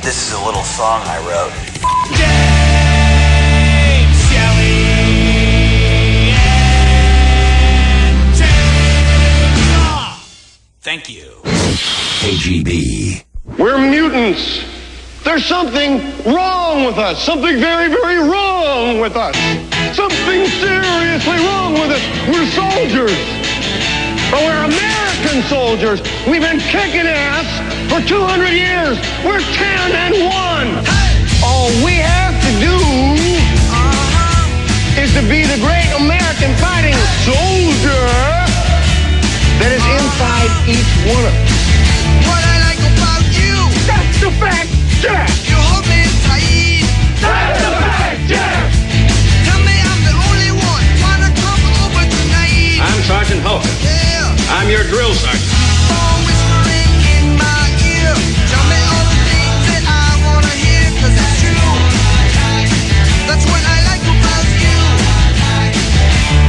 This is a little song I wrote. James Shelley and Chainsaw. Thank you. KGB. We're mutants. There's something wrong with us. Something very, very wrong with us. Something seriously wrong with us. We're soldiers. But we're American soldiers. We've been kicking ass for 200 years. We're 10 and 1. All we have to do is to be the great American fighting soldier that is inside each one of us. What I like about you, That's the fact, Jack. you hold me tight. That's the fact, Jack. Tell me I'm the only one. Wanna come over tonight? I'm Sergeant Hulka. Yeah. I'm your drill sergeant. Phone whispering in my ear. Tell me all the things that I wanna hear, 'cause it's true. That's what I like about you.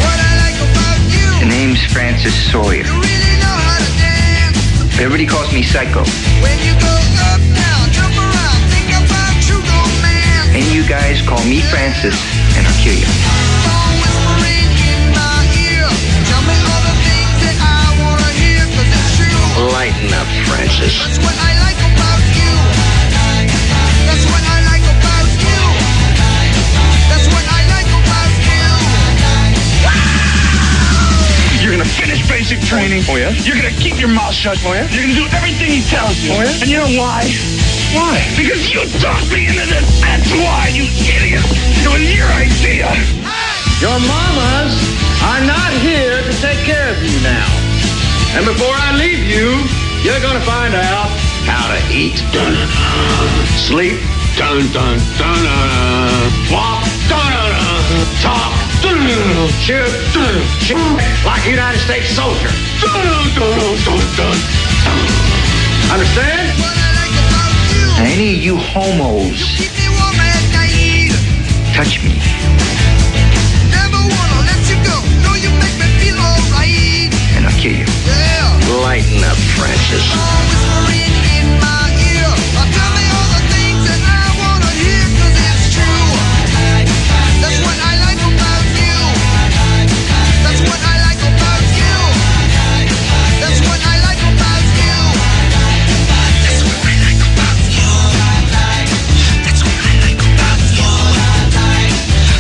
What I like about you. The name's Francis Sawyer. You really know how to dance. Everybody calls me Psycho. When you go up, down, jump around, think about true romance. And you guys call me Francis, and I'll kill you. Phone whispering in my ear. Tell me all the things that I wanna hear, 'cause it's true. Lighten up, Francis. That's what I like about you. That's what I like about you. That's what I like about you. You're gonna finish basic training. Oh, yeah? You're gonna keep your mouth shut. Oh, yeah? You're gonna do everything he tells you. Oh, yeah? And you know why? Why? Because you talked me into this. That's why, you idiot. It was your idea. Your mamas are not here to take care of you now. And before I leave you, you're gonna find out how to eat, sleep, walk, talk, shoot, like a United States soldier. Understand? What I like about you. And any of you homos Keep me warm at night. touch me, Never wanna let you go. No, you make me feel alright. and I'll kill you. Yeah. Lighten up, Francis. Phone whispering in my ear. Tell me all the things that I wanna hear, 'cause it's true. That's what I like about you. That's what I like about you. That's what I like about you. That's what I like about you. That's what I like about you.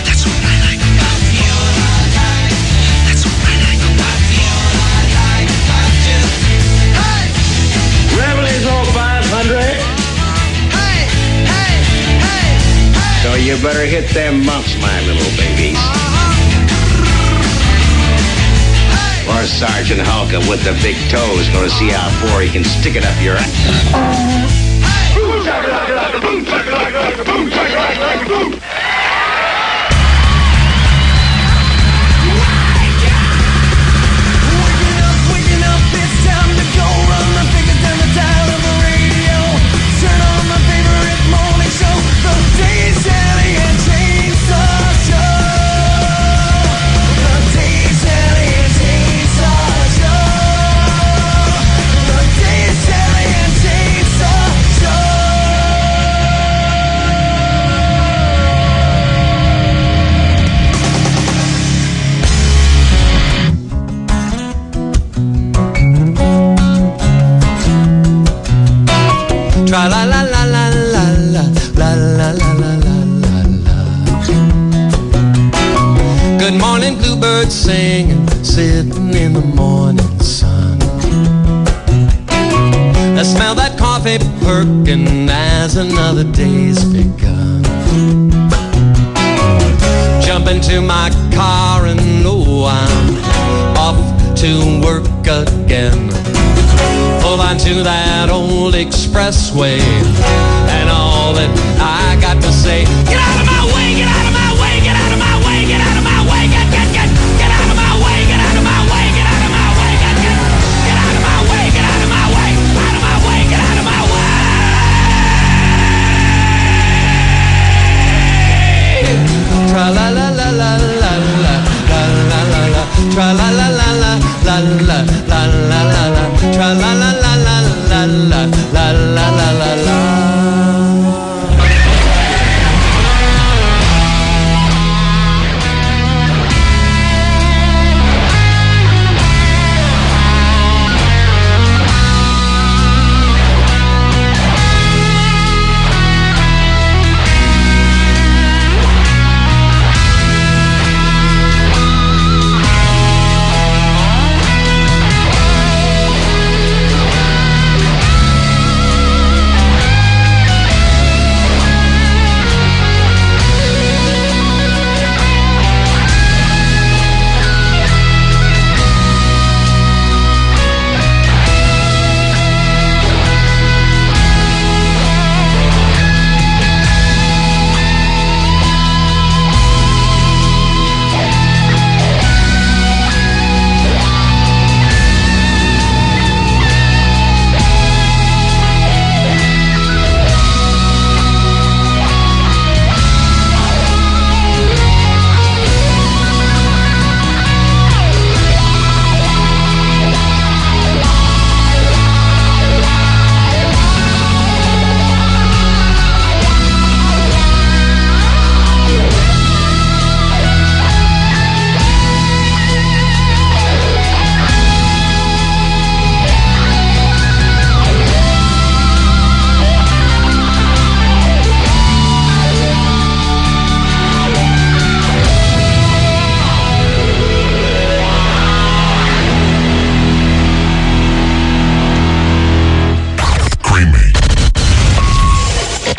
That's what I like about you. That's what I like about you. Hey! Reveille's on 500. Hey! Hey! Hey! Hey! So you better hit them bumps, my little babies. Or Sergeant Hulka with the big toe is going to see how far he can stick it up your ass. Waking up, it's time to go. Run my fingers down the dial of the radio. Turn on my favorite morning show, the Dave Shelley and Chainsaw Show. The Dave Shelley and Chainsaw Show. The Dave Shelley and Chainsaw Show. Tra la la la la la la la la la la la la. Good morning, bluebird singing, sitting in the morning sun. I smell that coffee perking as another day's begun. Jump into my car and oh, I'm off to work again. Pull onto that old expressway, and all that I got to say, get out of my way, get out of my way, get out of my way, get out of my way, get out of my way, get out of my way, get out of my way, get out of my way, get out of my way, out of my way, get out of my way. Tra la la la la la la la la la la. Tra la la la la la la la la la la. Tra la la la la la la la la la la la.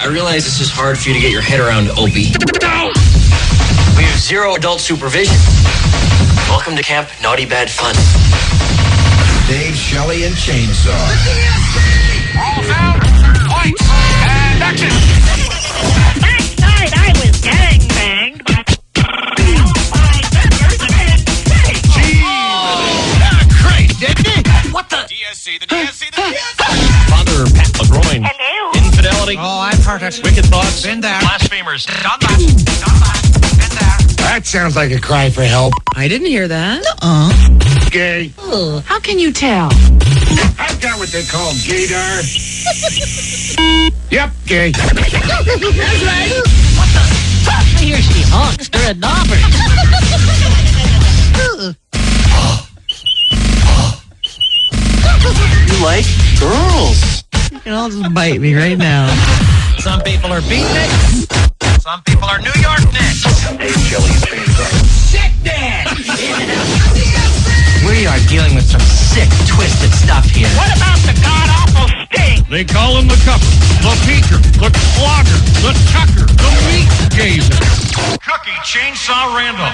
I realize this is hard for you to get your head around, Opie. We have zero adult supervision. Welcome to Camp Naughty Bad Fun. Dave Shelley and Chainsaw. All sound, lights, and action! Last night I was gangbanged by five members of Great, didn't he? What the? DSC, the DSC. Father Pat LaGroin. Hello? Infidelity. Oh, I've heard it. Wicked thoughts. Been there. Blasphemers. Done that. Been there. That sounds like a cry for help. I didn't hear that. Gay. How can you tell? I've got what they call gaydar. Yep, gay. That's right. What the? I hear she honks during knobbers. You like girls. You can all just bite me right now. Some people are beatniks. Some people are New York Knicks. Dave Shelley and Chainsaw. Sick dad. We are dealing with some sick, twisted stuff here. What about the god-awful Sting? They call him the cupper, the peeker, the clogger, the tucker, the meat gazer. Cookie Chainsaw Randall.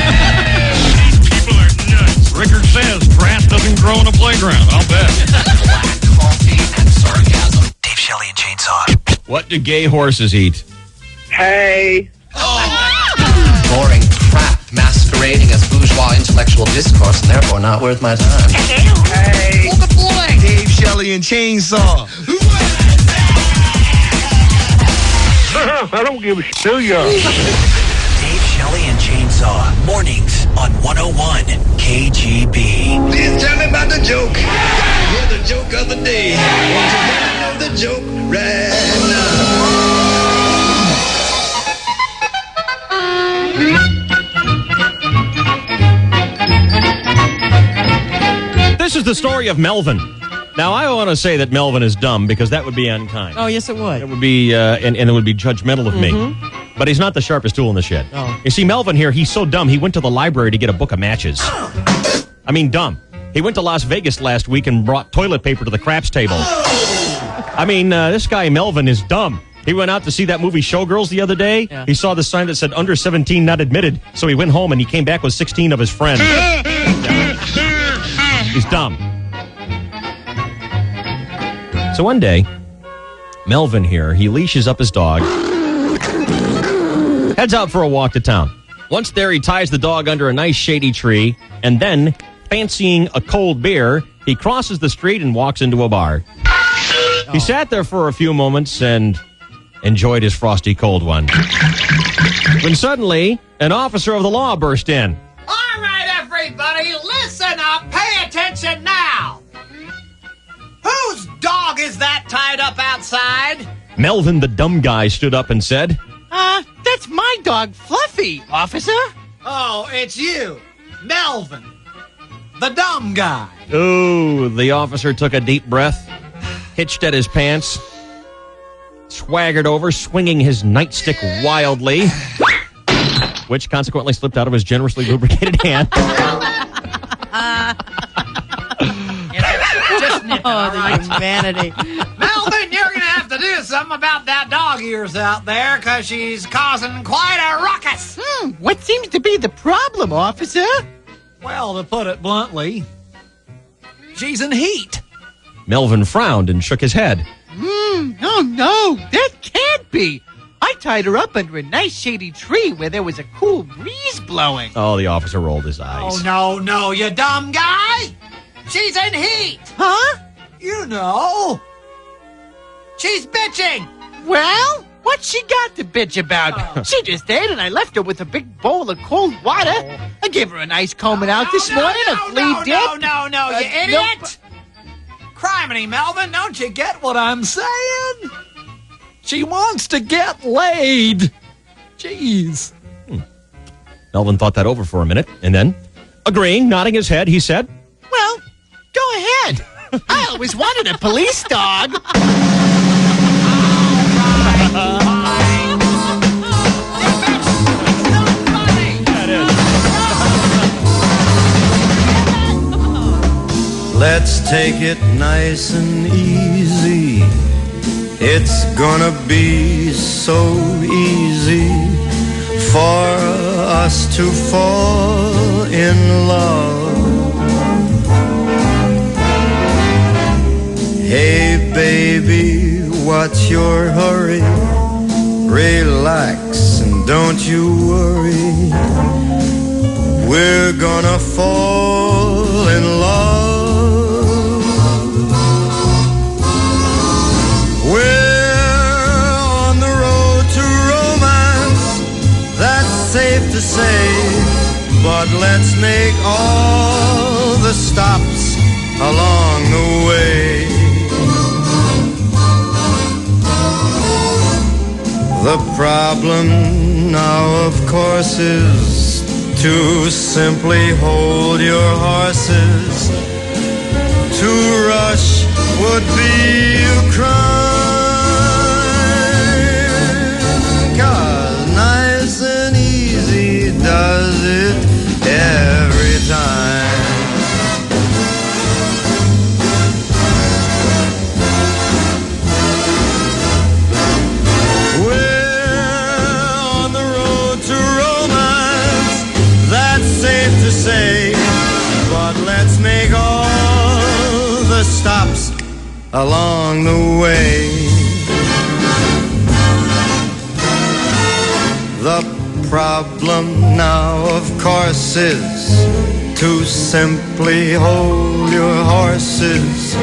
These people are nuts. Rickard says grass doesn't grow in a playground. I'll bet. Black coffee and sarcasm. Dave Shelley and Chainsaw. What do gay horses eat? Hey. Boring crap masquerading as bourgeois intellectual discourse and therefore not worth my time. Hello? Hey. Dave Shelley and Chainsaw. I don't give a shit, do ya? Dave Shelley and Chainsaw. Mornings on 101 KGB. Please tell me about the joke. Gotta hear the joke of the day. Want to know the joke right now. This is the story of Melvin. Now, I want to say that Melvin is dumb because that would be unkind. Oh, yes, it It would. would be, and it would be judgmental of me. But he's not the sharpest tool in the shed. Oh. You see, Melvin here, he's so dumb, he went to the library to get a book of matches. I mean, dumb. He went to Las Vegas last week and brought toilet paper to the craps table. I mean, this guy Melvin is dumb. He went out to see that movie Showgirls the other day. Yeah. He saw the sign that said under 17 not admitted. So he went home and he came back with 16 of his friends. He's dumb. So one day, Melvin here, he leashes up his dog, heads out for a walk to town. Once there, he ties the dog under a nice shady tree, and then, fancying a cold beer, he crosses the street and walks into a bar. He sat there for a few moments and enjoyed his frosty cold one. When suddenly, an officer of the law burst in. All right, everybody, listen up. Pay attention now. Whose dog is that tied up outside? Melvin, the dumb guy, stood up and said, That's my dog, Fluffy, officer. Oh, it's you, Melvin, the dumb guy. "Ooh," the officer took a deep breath, hitched at his pants, swaggered over, swinging his nightstick wildly, which consequently slipped out of his generously lubricated hand. Oh, the humanity. Melvin, you're gonna have to do something about that dog of yours out there, because she's causing quite a ruckus. What seems to be the problem, officer? Well, to put it bluntly, she's in heat. Melvin frowned and shook his head. Oh, no, that can't be. I tied her up under a nice shady tree where there was a cool breeze blowing. Oh, the officer rolled his eyes. Oh, no, you dumb guy. She's in heat. Huh? You know. She's bitching. Well, what's she got to bitch about? She just ate and I left her with a big bowl of cold water. I gave her a nice combing out this morning, a flea dip. No, you idiot. Criminy, Melvin, don't you get what I'm saying? She wants to get laid. Jeez. Melvin thought that over for a minute, and then, agreeing, nodding his head, he said, Well, go ahead. I always wanted a police dog. Let's take it nice and easy. It's gonna be so easy for us to fall in love. Hey baby, what's your hurry? Relax and don't you worry. We're gonna fall in love. Safe to say, but let's make all the stops along the way. The problem now, of course, is to simply hold your horses. To rush would be a crime. 'Cause nice and easy does it every time. We're on the road to romance, that's safe to say, but let's make all the stops along the way. The problem now, of course, is to simply hold your horses.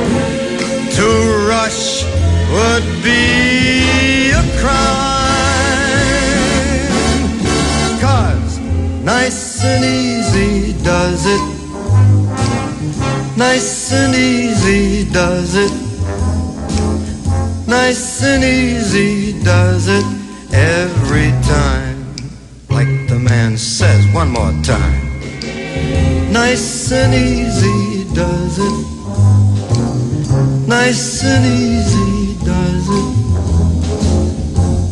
To rush would be a crime. 'Cause nice and easy does it. Nice and easy does it. Nice and easy does it every time. Like the man says, one more time. Nice and easy does it. Nice and easy does it.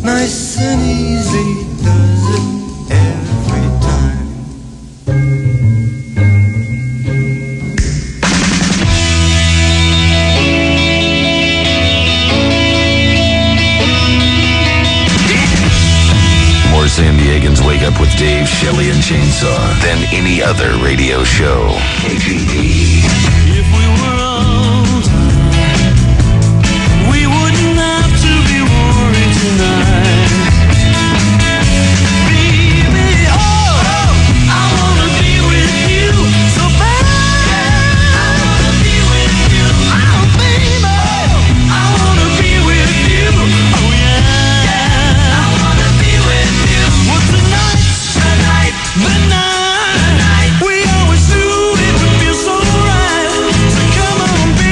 Nice and easy does it every time. San Diegans wake up with Dave, Shelley, and Chainsaw than any other radio show. KGB. If we were on time, we wouldn't have to be worried tonight. Baby, oh, I wanna be with you so bad. I wanna be with you. Oh, baby, I wanna be with you. Oh, yeah. The night, we always knew it would feel so right. So come on, baby.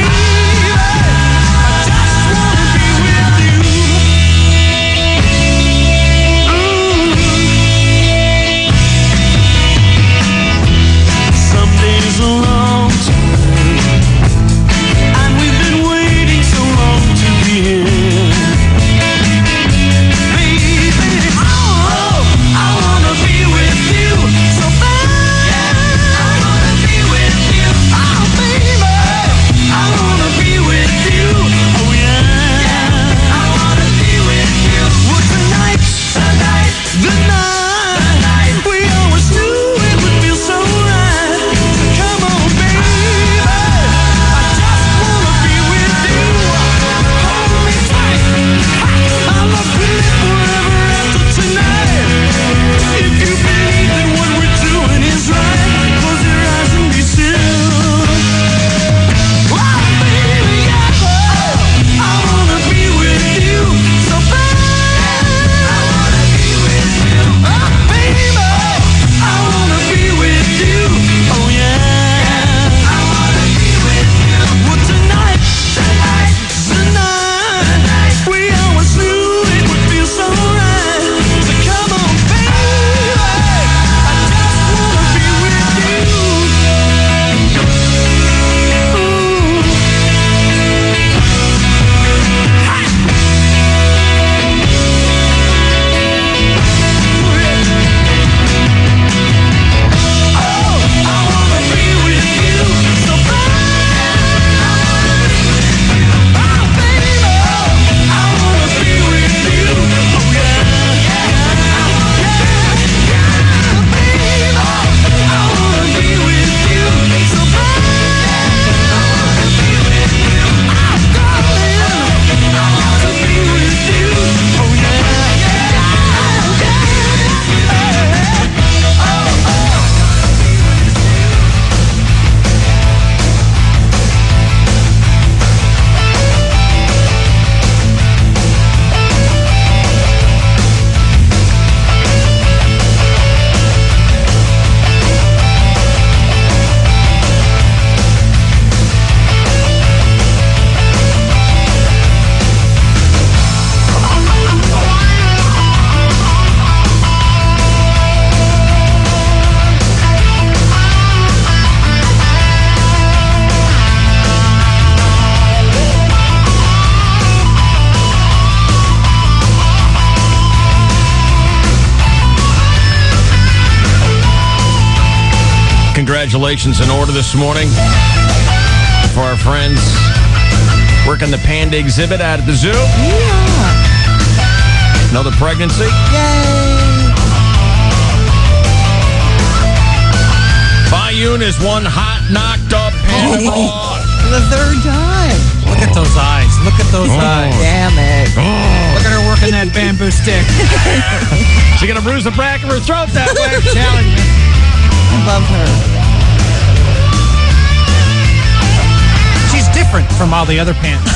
Congratulations in order this morning for our friends working the panda exhibit out at the zoo. Yeah. Another pregnancy. Yay. Bayun is one hot, knocked up panda boy. For the third time. Look at those eyes. Look at those eyes. Damn it. Look at her working that bamboo stick. She's going to bruise the back of her throat that way. I'm telling you. I love her. She's different from all the other pandas.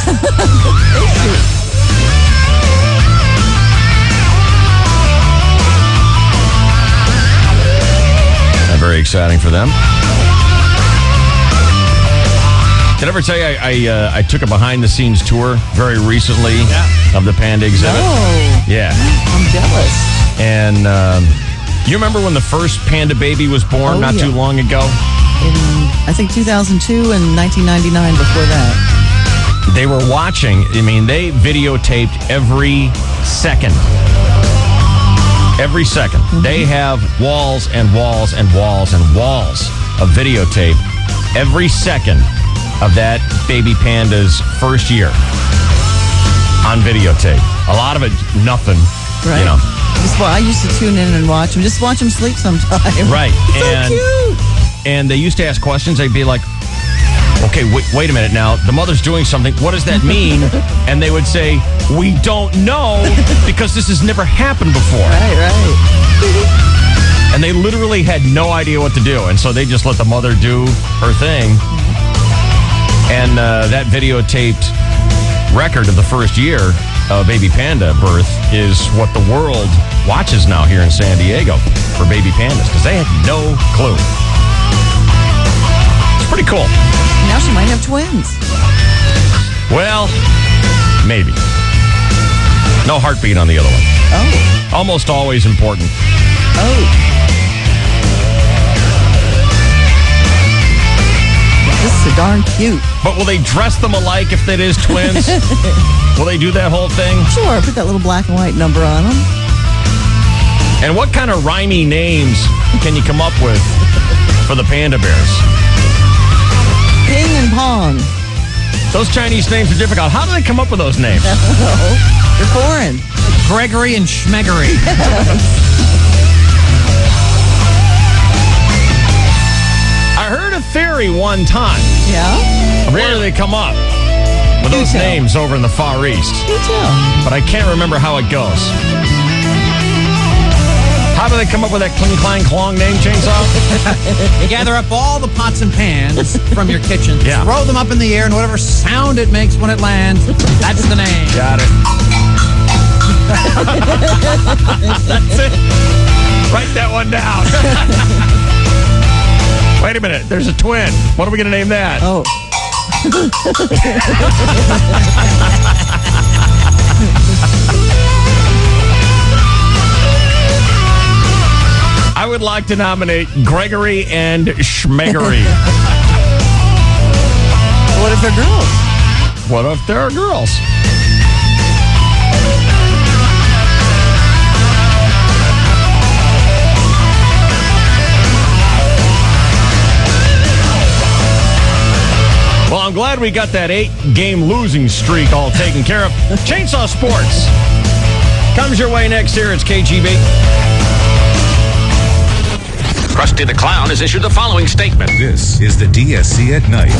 Very exciting for them. Did I ever tell you I took a behind-the-scenes tour very recently of the panda exhibit? Oh. Yeah. I'm jealous. And you remember when the first panda baby was born too long ago? In, I think, 2002 and 1999 before that. They were watching. I mean, they videotaped every second. Every second. Mm-hmm. They have walls and walls and walls and walls of videotape every second of that baby panda's first year on videotape. A lot of it, nothing. Right. You know. I used to tune in and watch them. Just watch them sleep sometime. Right. So cute. And they used to ask questions. They'd be like, okay, wait a minute now. The mother's doing something. What does that mean? And they would say, we don't know because this has never happened before. Right. And they literally had no idea what to do. And so they just let the mother do her thing. And that videotaped record of the first year of baby panda birth is what the world watches now here in San Diego for baby pandas because they had no clue. It's pretty cool. Now she might have twins. Well, maybe. No heartbeat on the other one. Oh. Almost always important. Oh. This is so darn cute. But will they dress them alike if that is twins? Will they do that whole thing? Sure, put that little black and white number on them. And what kind of rhymey names can you come up with for the panda bears? Ping and Pong. Those Chinese names are difficult. How do they come up with those names? They're foreign. Gregory and Schmeggery. I heard a theory one time. Yeah? Where do they come up with those names over in the Far East? But I can't remember how it goes. How do they come up with that cling, clang, clong name, Chainsaw? You gather up all the pots and pans from your kitchen, Yeah. throw them up in the air, and whatever sound it makes when it lands, that's the name. Got it. That's it. Write that one down. Wait a minute. There's a twin. What are we going to name that? Oh. I would like to nominate Gregory and Schmeggery. What if they're girls? What if they're girls? Well, I'm glad we got that 8-game losing streak all taken care of. Chainsaw Sports comes your way next year. It's KGB. Krusty the Clown has issued the following statement. This is the DSC at night.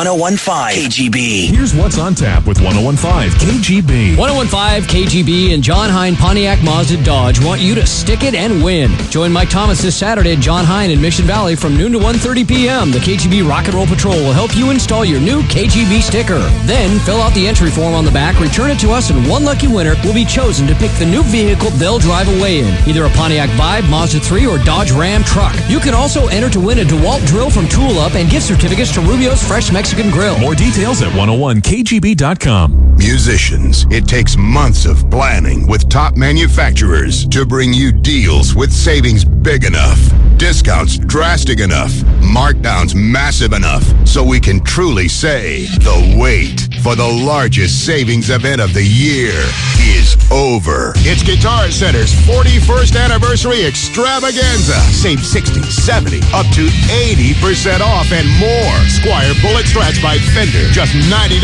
1015 KGB. Here's what's on tap with 1015 KGB. 1015 KGB and John Hine Pontiac Mazda Dodge want you to stick it and win. Join Mike Thomas this Saturday at John Hine in Mission Valley from noon to 1:30 p.m. The KGB Rock and Roll Patrol will help you install your new KGB sticker. Then fill out the entry form on the back, return it to us, and one lucky winner will be chosen to pick the new vehicle they'll drive away in. Either a Pontiac Vibe, Mazda 3, or Dodge Ram truck. You can also enter to win a DeWalt drill from Tool Up and gift certificates to Rubio's Fresh Mexican Grill. More details at 101kgb.com. Musicians, it takes months of planning with top manufacturers to bring you deals with savings big enough, discounts drastic enough, markdowns massive enough, so we can truly say the wait for the largest savings event of the year is over. It's Guitar Center's 41st anniversary extravaganza. Save 60, 70, up to 80% off and more. Squire Bullet Strats by Fender, just $99.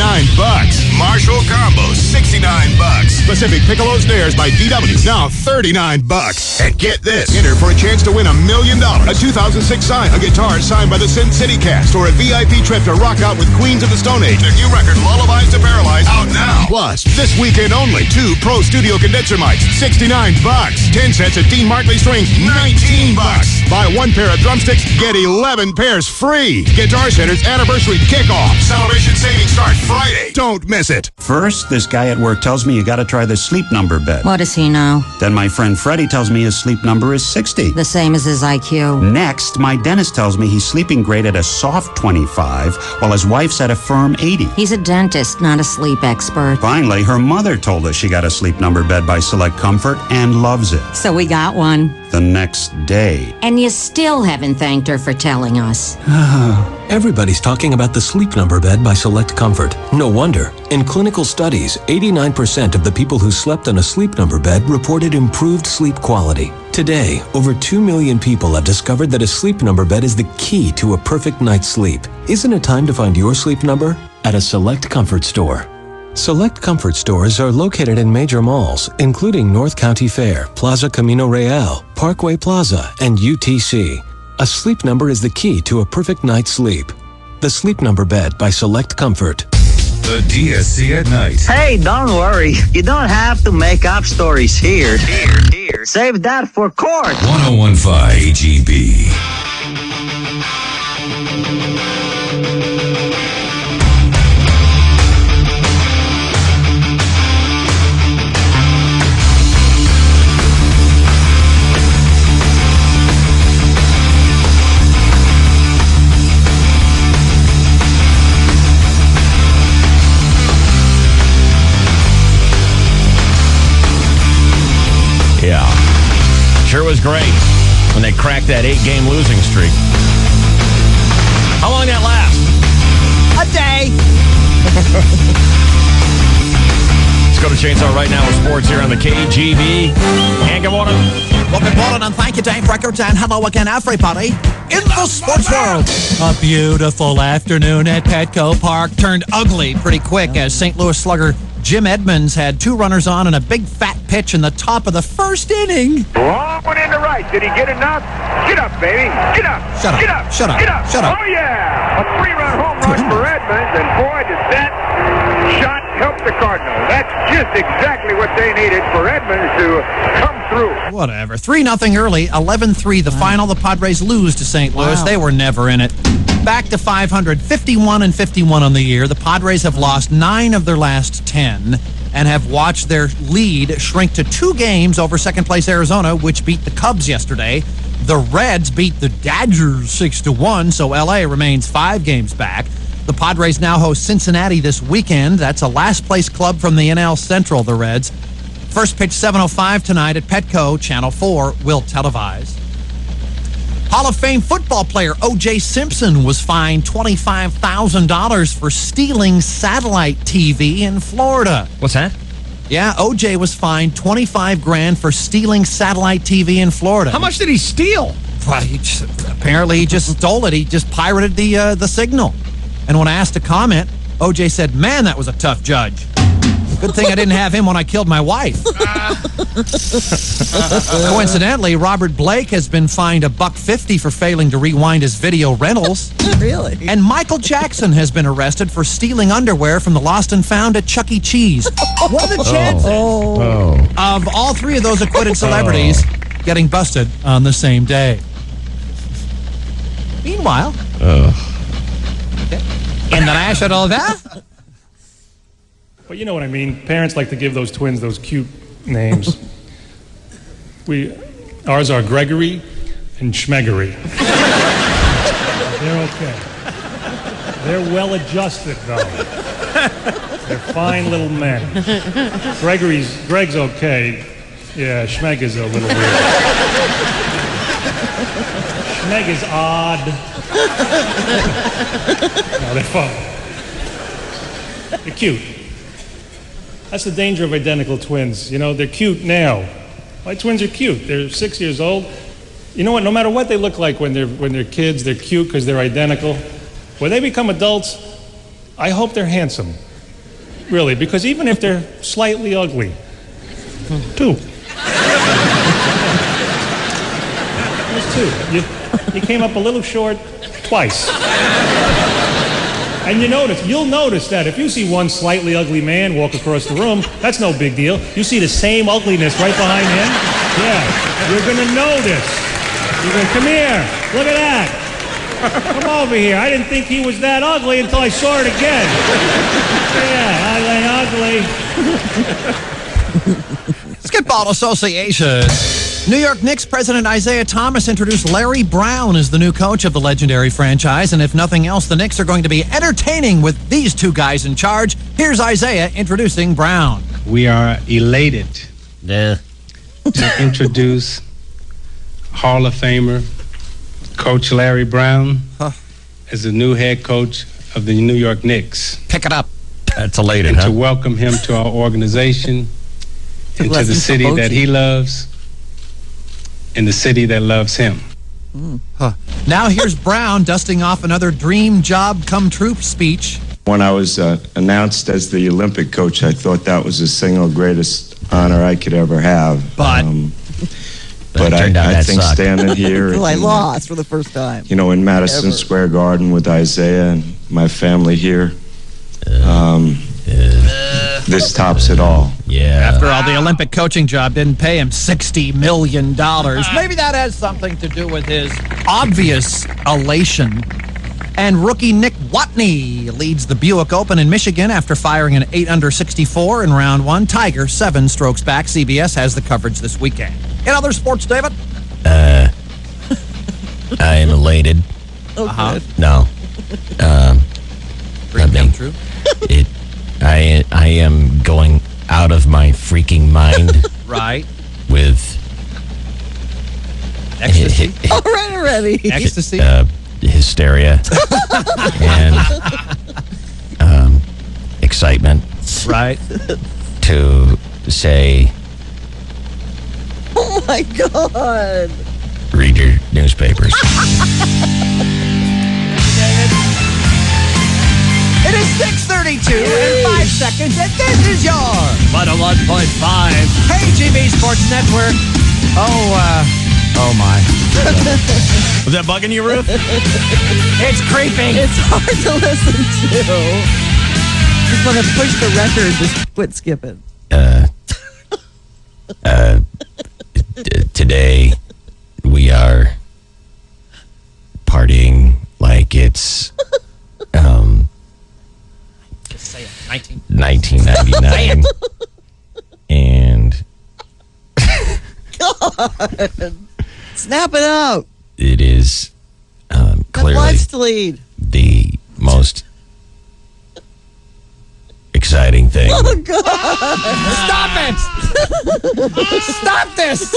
Marshall Combos, $69. Pacific Piccolo Snares by DW, now $39. And get this, enter for a chance to win $1 million, a 2006 sign, a guitar signed by the Sin City Cast, or a VIP trip to rock out with Queens of the Stone Age. Their new record, Lullabies to Paralyze, out now. Plus, this weekend only, 2 Pro Studio condenser mics, $69. 10 sets of Dean Markley strings, $19. Buy 1 pair of drumsticks, get 11 pairs free. Guitar Center's anniversary kickoff. Celebration savings start Friday. Don't miss it. First, this guy at work tells me you gotta try the Sleep Number bed. What does he know? Then my friend Freddie tells me his sleep number is 60. The same as his IQ. Next, my dentist tells me he's sleeping great at a soft 25, while his wife's at a firm 80. He's a dentist, not a sleep expert. Finally, her mother told us she got a Sleep Number bed by Select Comfort and loves it. So we got one. The next day. And you still haven't thanked her for telling us. Everybody's talking about the Sleep Number bed by Select Comfort. No wonder. In clinical studies, 89% of the people who slept on a Sleep Number bed reported improved sleep quality. Today, over 2 million people have discovered that a Sleep Number bed is the key to a perfect night's sleep. Isn't it time to find your Sleep Number? At a Select Comfort store. Select Comfort stores are located in major malls, including North County Fair, Plaza Camino Real, Parkway Plaza, and UTC. A Sleep Number is the key to a perfect night's sleep. The Sleep Number bed by Select Comfort. The DSC at night. Hey, don't worry. You don't have to make up stories here. Save that for court. 1015 KGB. Yeah. Sure was great when they cracked that 8-game losing streak. How long that last? A day. Let's go to Chainsaw right now with sports here on the KGB. And good morning. Well, good morning, and thank you, Dave Records, and hello again, everybody, in the sports world. A beautiful afternoon at Petco Park turned ugly pretty quick as St. Louis slugger Jim Edmonds had 2 runners on and a big fat pitch in the top of the first inning. Long one in the right. Did he get enough? Get up, baby. Get up. Shut up. Get up. Shut up. Get up. Shut up. Oh, yeah. A 3-run home run for Edmonds, and boy, did that shot help the Cardinals. That's just exactly what they needed for Edmonds to come through. Whatever. 3-0 early, 11-3 the final. The Padres lose to St. Louis. Wow. They were never in it. Back to 500, 51-51 on the year. The Padres have lost 9 of their last 10 and have watched their lead shrink to 2 games over second-place Arizona, which beat the Cubs yesterday. The Reds beat the Dodgers 6-1, so L.A. remains 5 games back. The Padres now host Cincinnati this weekend. That's a last-place club from the NL Central, the Reds. First pitch 7:05 tonight at Petco. Channel 4 will televise. Hall of Fame football player O.J. Simpson was fined $25,000 for stealing satellite TV in Florida. What's that? Yeah, O.J. was fined $25,000 for stealing satellite TV in Florida. How much did he steal? Well, apparently he just stole it. He just pirated the signal. And when asked to comment, O.J. said, "Man, that was a tough judge. Good thing I didn't have him when I killed my wife." Coincidentally, Robert Blake has been fined $150 for failing to rewind his video rentals. Really? And Michael Jackson has been arrested for stealing underwear from the lost and found at Chuck E. Cheese. What are the chances of all 3 of those acquitted celebrities getting busted on the same day? Meanwhile, in the national death. But you know what I mean. Parents like to give those twins those cute names. Ours are Gregory and Schmeggery. They're okay. They're well adjusted, though. They're fine little men. Greg's okay. Yeah, Schmeg is a little weird. Schmeg is odd. No, they're fine. They're cute. That's the danger of identical twins. You know, they're cute now. My twins are cute. They're 6 years old. You know what? No matter what they look like when they're kids, they're cute because they're identical. When they become adults, I hope they're handsome. Really, because even if they're slightly ugly, two. There's two. You came up a little short twice. And you'll notice that if you see one slightly ugly man walk across the room, that's no big deal. You see the same ugliness right behind him. Yeah, you're gonna notice. You're gonna come here. Look at that. Come over here. I didn't think he was that ugly until I saw it again. Yeah, ugly. Skitball Association. New York Knicks president Isaiah Thomas introduced Larry Brown as the new coach of the legendary franchise. And if nothing else, the Knicks are going to be entertaining with these two guys in charge. Here's Isaiah introducing Brown. We are elated to introduce Hall of Famer Coach Larry Brown as the new head coach of the New York Knicks. Pick it up. That's elated, and to welcome him to our organization and to the city that he loves and the city that loves him. Now here's Brown dusting off another dream job come true speech. When I was announced as the Olympic coach, I thought that was the single greatest honor I could ever have. But I think standing here, I lost for the first time. You know, in Madison Square Garden with Isaiah and my family here, this tops it all. Yeah. After all, the Olympic coaching job didn't pay him $60 million. Maybe that has something to do with his obvious elation. And rookie Nick Watney leads the Buick Open in Michigan after firing an 8-under 64 in round one. Tiger 7 strokes back. CBS has the coverage this weekend. In other sports, David? I am elated. Oh, good. No. Dream come true. I am going out of my freaking mind. Right. With ecstasy. All right, already. Ecstasy. Hysteria and excitement. Right. To say, Oh my God. read your newspapers. It is 6:32 and 5 seconds, and this is your 101.5 KGB Sports Network. Oh my. Was that bugging you, Ruth? It's creeping. It's hard to listen to. Just want to push the record. Just quit skipping. Today we are partying like it's 1999 and God. Snap it out. it is clearly Let's lead. the most exciting thing. Oh God. Stop it. Stop this.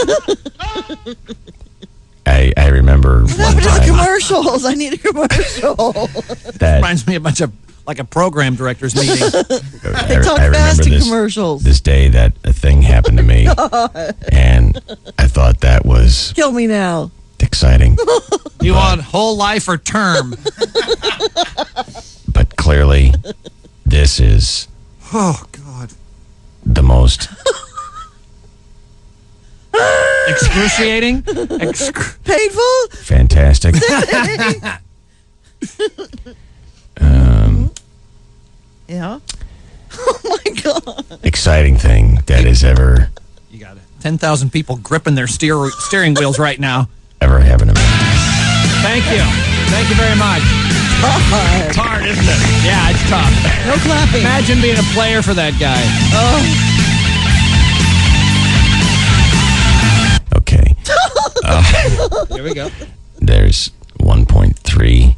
I remember What one happened to the time commercials? I need a commercial. that Reminds me of a bunch of like a program director's meeting. They talk I fast remember in this, commercials. this day that a thing happened to me, God. and I thought that was Kill me now. exciting. You want whole life or term? But clearly, this is Oh God. the most Excruciating. Painful. fantastic, Yeah. Oh my God. exciting thing that has ever 10,000 people gripping their steering wheels right now. ever happened to me. Thank you. Thank you very much. It's hard, isn't it? Yeah, it's tough. No clapping. Imagine being a player for that guy. Oh. Okay. Here we go. There's 1.3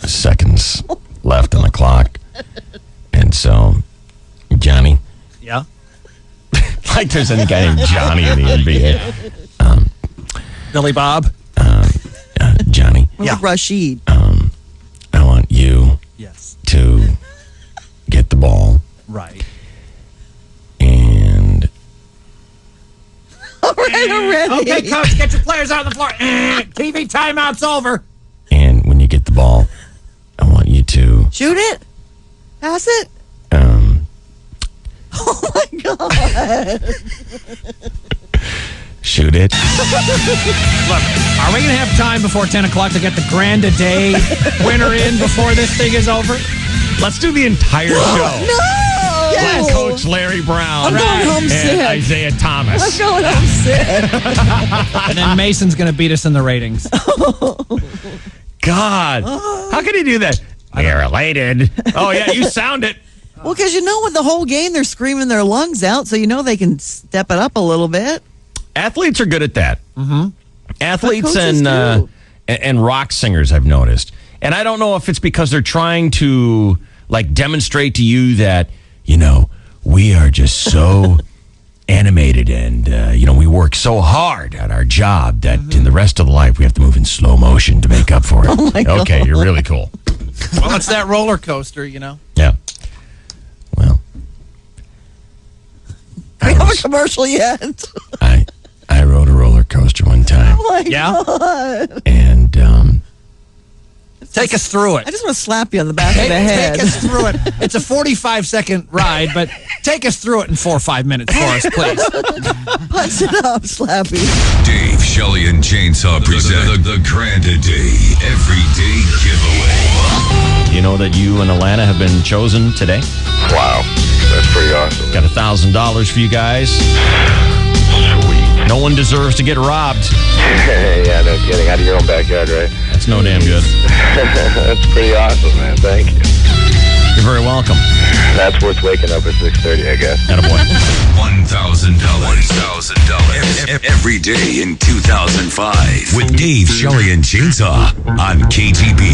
seconds left on the clock. And so, Johnny, Yeah. like there's any guy named Johnny in the NBA. Billy Bob. Johnny, Like Rashid. I want you Yes. to Right. And All right, already. Okay, coach, get your players out on the floor. TV timeout's over. and when you get the ball, I want you to Shoot it. Pass it. Oh my God. shoot it. Look, are we going to have time before 10 o'clock to get the Grand a Day winner in before this thing is over? Let's do the entire show. No. Let Coach Larry Brown I'm going home and sick. Isaiah I'm Thomas. going home sick. And then Mason's going to beat us in the ratings. God, how can he do that? They're elated. Oh yeah, you sound it. Well, because you know, with the whole game, they're screaming their lungs out, so you know they can step it up a little bit. Athletes are good at that. Mm-hmm. Athletes But coaches and rock singers, I've noticed. And I don't know if it's because they're trying to like demonstrate to you that, you know, we are just so animated and, you know, we work so hard at our job that in the rest of the life we have to move in slow motion to make up for it. Oh my God. Okay, you're really cool. Well, it's that roller coaster, you know. Yeah. We have a commercial yet. I rode a roller coaster one time. Oh my Yeah? God. And Take us through it. I just want to slap you on the back of the head. Take us through it. It's a 45-second ride, but take us through it in 4 or 5 minutes for us, please. Punch it up, Slappy. Dave, Shelley, and Chainsaw present the Grand a Day Everyday Giveaway. you know that you and Alana have been chosen today? Wow. That's pretty awesome. Got $1,000 for you guys. Sweet. No one deserves to get robbed. Yeah, no kidding. Out of your own backyard, right? That's no damn good. That's pretty awesome, man. Thank you. You're very welcome. That's worth waking up at 6:30, I guess. Attaboy. $1,000. $1,000. Every day in 2005 with Dave, Shelley, and Chainsaw on KTB.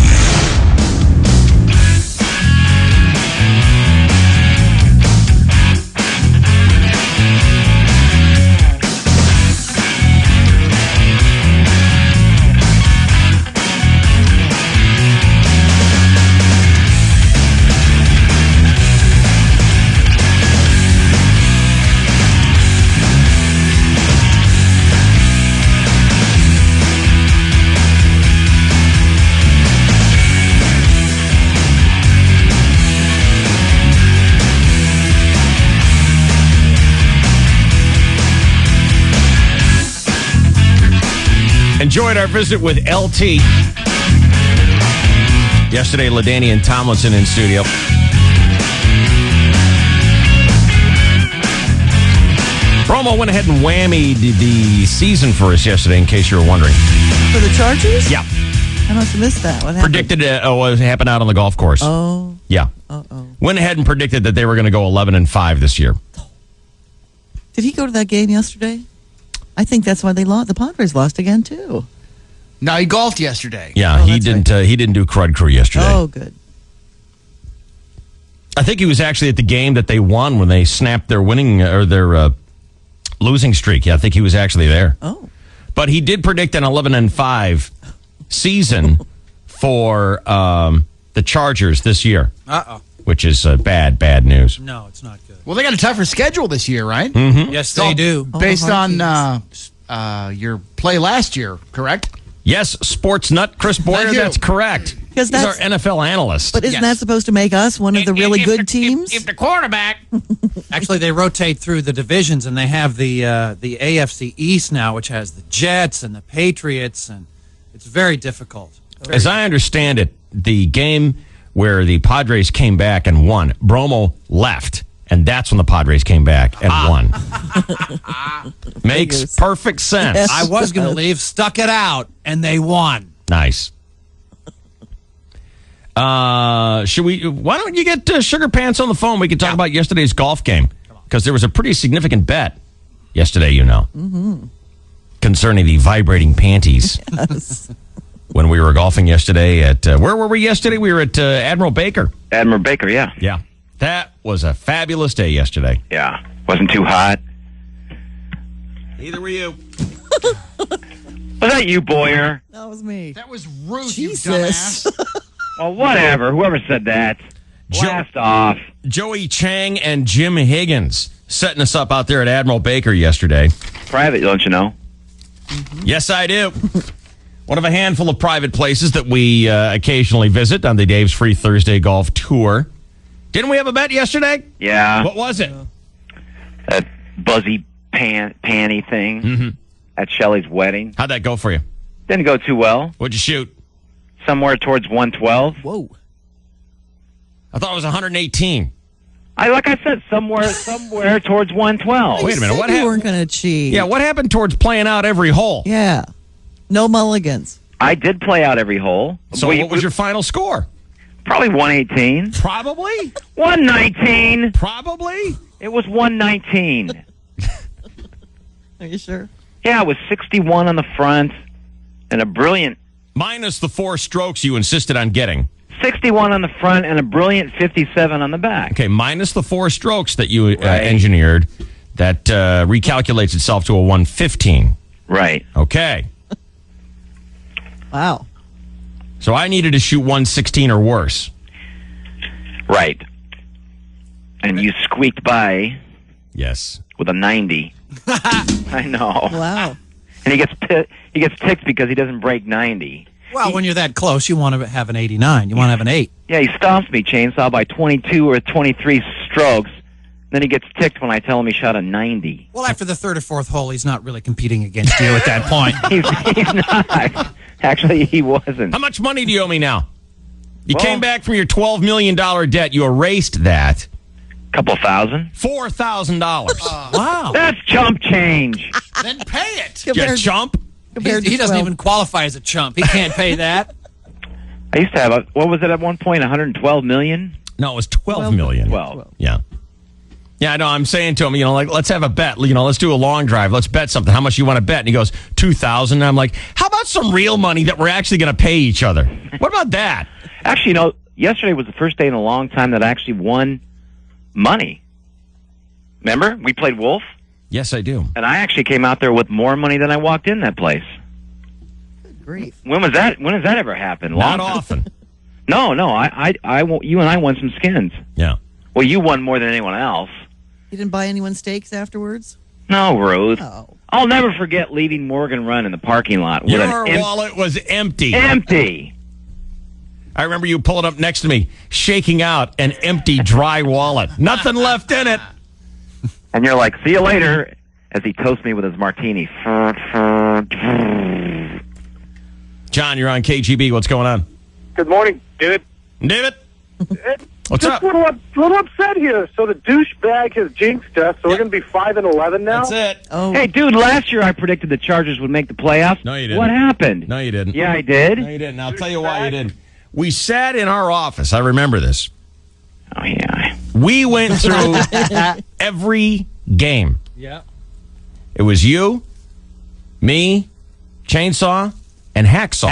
Enjoyed our visit with LT. Yesterday, LaDainian and Tomlinson in studio. Bromo went ahead and whammied the season for us yesterday, in case you were wondering. For the Chargers? Yeah. I must have missed that. What happened? Predicted what happened out on the golf course. Oh. Yeah. Uh-oh. Went ahead and predicted that they were going to go 11-5 this year. Did he go to that game yesterday? I think that's why they lost. The Padres lost again, too. No, he golfed yesterday. Yeah, he didn't. He didn't do Crud Crew yesterday. Oh, good. I think he was actually at the game that they won when they snapped their winning or their losing streak. Yeah, I think he was actually there. Oh, but he did predict an 11-5 season for the Chargers this year. Uh-oh. Which is bad news. No, it's not good. Well, they got a tougher schedule this year, right? Mm-hmm. Yes, It's all they do. Based on your play last year, correct? Yes, sports nut Chris Boyer. Thank you. That's correct. Because He's our that's NFL analyst. But isn't that supposed to make us one of the really good teams? If the quarterback. Actually, they rotate through the divisions, and they have the AFC East now, which has the Jets and the Patriots, and it's very difficult. As I understand it, the game where the Padres came back and won, Bromo left, and that's when the Padres came back and won. Makes perfect sense. Yes. I was going to leave, stuck it out, and they won. Nice. Should we? Why don't you get Sugar Pants on the phone? We can talk about yesterday's golf game, because there was a pretty significant bet yesterday, you know, concerning the vibrating panties. Yes. When we were golfing yesterday at where were we yesterday? We were at Admiral Baker. Admiral Baker, yeah. Yeah, that was a fabulous day yesterday. Yeah. Wasn't too hot. Neither were you. Was that you, Boyer? That was me. That was rude, Jesus. you dumbass. Well, whatever. Whoever said that. Blast off. Joey Chang and Jim Higgins setting us up out there at Admiral Baker yesterday. Private, don't you know? Yes, I do. One of a handful of private places that we occasionally visit on the Dave's Free Thursday Golf Tour. Didn't we have a bet yesterday? Yeah. What was it? That buzzy panty thing at Shelley's wedding. How'd that go for you? Didn't go too well. What'd you shoot? Somewhere towards 112. Whoa. I thought it was 118. Like I said, somewhere towards 112. Wait a minute. What You happened? weren't going to cheat. Yeah, what happened towards playing out every hole? Yeah. No mulligans. I did play out every hole. So what was your final score? Probably 118. Probably? 119. Probably? It was 119. Are you sure? Yeah, it was 61 on the front and a brilliant... Minus the 4 strokes you insisted on getting. 61 on the front and a brilliant 57 on the back. Okay, minus the 4 strokes that you engineered, that recalculates itself to a 115. Right. Okay. Wow. So I needed to shoot 116 or worse. Right. And you squeaked by. Yes. With a 90. I know. Wow. And he gets ticked because he doesn't break 90. Well, when you're that close, you want to have an 89. You want to have an 8. Yeah, he stomps me, Chainsaw, by 22 or 23 strokes. Then he gets ticked when I tell him he shot a 90. Well, after the third or fourth hole, he's not really competing against you at that point. He's not. Actually, he wasn't. How much money do you owe me now? You Well, came back from your $12 million debt. You erased that. Couple thousand. $4,000. Wow. That's chump change. Then pay it. You chump? He doesn't even qualify as a chump. He can't pay that. I used to have what was it at one point? 112 million? No, it was 12 million. 12. Yeah. Yeah, I know. I'm saying to him, let's have a bet. Let's do a long drive. Let's bet something. How much you want to bet? And he goes, 2,000. I'm like, how about some real money that we're actually going to pay each other? What about that? Actually, yesterday was the first day in a long time that I actually won money. Remember? We played Wolf? Yes, I do. And I actually came out there with more money than I walked in that place. Good grief. When was that? When has that ever happened? Not often. No. You and I won some skins. Yeah. Well, you won more than anyone else. You didn't buy anyone steaks afterwards? No, Ruth. Oh. I'll never forget leaving Morgan Run in the parking lot. With Your wallet was empty. Empty. I remember you pulling up next to me, shaking out an empty, dry wallet. Nothing left in it. And you're like, see you later, as he toasts me with his martini. John, you're on KGB. What's going on? Good morning, David. David? What's Just up? a little upset here. So the douchebag has jinxed us, so we're going to be 5-11 now? That's it. Oh. Hey, dude, last year I predicted the Chargers would make the playoffs. No, you didn't. What happened? No, you didn't. Yeah, I did. No, you didn't. I'll tell you why you didn't. We sat in our office. I remember this. Oh, yeah. We went through every game. Yeah. It was you, me, Chainsaw, and Hacksaw.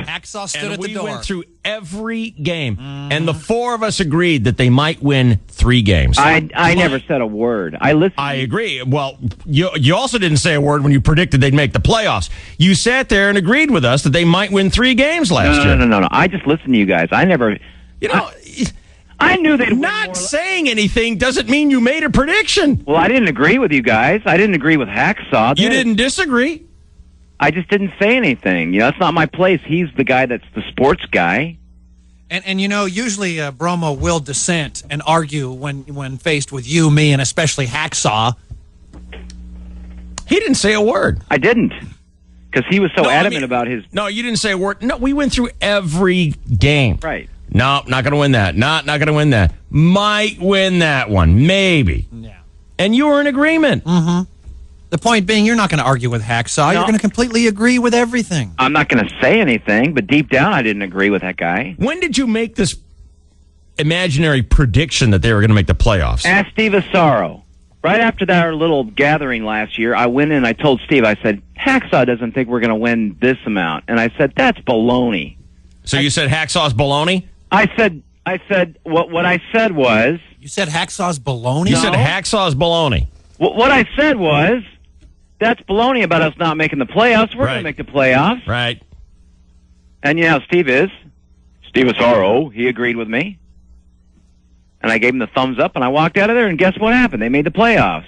Hacksaw stood And at the we door. went through every game. And the 4 of us agreed that they might win 3 games. I never said a word. I listened. I agree. Well, you also didn't say a word when you predicted they'd make the playoffs. You sat there and agreed with us that they might win 3 games last year. No. I just listened to you guys. I never. I knew they'd win Not saying anything doesn't mean you made a prediction. Well, I didn't agree with you guys. I didn't agree with Hacksaw. You didn't disagree. I just didn't say anything. That's not my place. He's the guy that's the sports guy. And usually Bromo will dissent and argue when faced with you, me, and especially Hacksaw. He didn't say a word. I didn't. Because he was so adamant about his... No, you didn't say a word. No, we went through every game. Right. No, not going to win that. Not going to win that. Might win that one. Maybe. Yeah. And you were in agreement. Mm-hmm. The point being, you're not going to argue with Hacksaw. No. You're going to completely agree with everything. I'm not going to say anything, but deep down I didn't agree with that guy. When did you make this imaginary prediction that they were going to make the playoffs? Ask Steve Asaro. Right after our little gathering last year, I went in and I told Steve, I said, Hacksaw doesn't think we're going to win this amount. And I said, that's baloney. So you said Hacksaw's baloney? I said, what I said was... You said Hacksaw's baloney? You said Hacksaw's baloney. What I said was, that's baloney about us not making the playoffs. We're going to make the playoffs. Right. And you know how Steve is. Steve Asaro, he agreed with me. And I gave him the thumbs up, and I walked out of there, and guess what happened? They made the playoffs.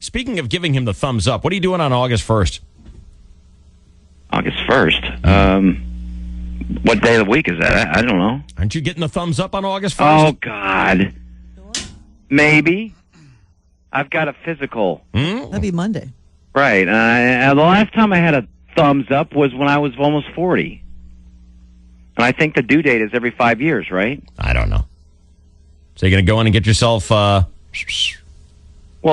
Speaking of giving him the thumbs up, what are you doing on August 1st? August 1st? What day of the week is that? I don't know. Aren't you getting the thumbs up on August 1st? Oh, God. Maybe. I've got a physical. That'd be Monday. Right. The last time I had a thumbs up was when I was almost 40. And I think the due date is every 5 years, right? I don't know. So you're going to go in and get yourself... Well,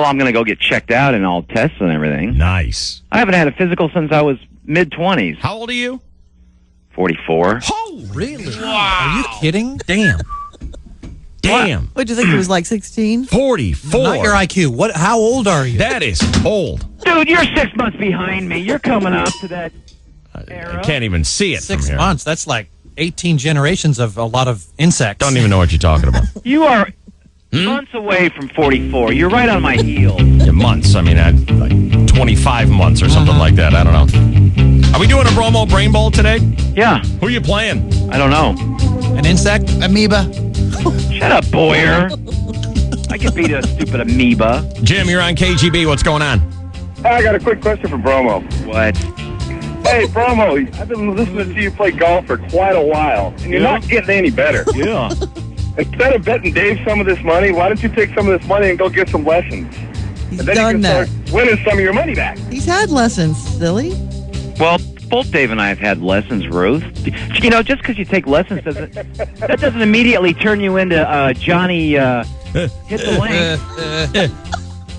I'm going to go get checked out and all tests and everything. Nice. I haven't had a physical since I was mid-20s. How old are you? 44. Oh, really? Wow. Are you kidding? Damn. Damn. What, do you think it was like 16? 44. Not your IQ. How old are you? That is old. Dude, you're 6 months behind me. You're coming up to that era. I can't even see it 6 from here. months. That's like 18 generations of a lot of insects. Don't even know what you're talking about. You are months away from 44. You're right on my heels. Yeah, months. I mean, like 25 months or something like that. I don't know. Are we doing a Bromo Brain Bowl today? Yeah. Who are you playing? I don't know. An insect? Amoeba. Shut up, Boyer. I could beat a stupid amoeba. Jim, you're on KGB. What's going on? I got a quick question for Bromo. What? Hey, Bromo, I've been listening to you play golf for quite a while, and you're not getting any better. Yeah. Instead of betting Dave some of this money, why don't you take some of this money and go get some lessons? He's and then done you can that. start winning some of your money back. He's had lessons, silly. Well, both Dave and I have had lessons, Ruth. You know, just because you take lessons that doesn't immediately turn you into Johnny hit the lane.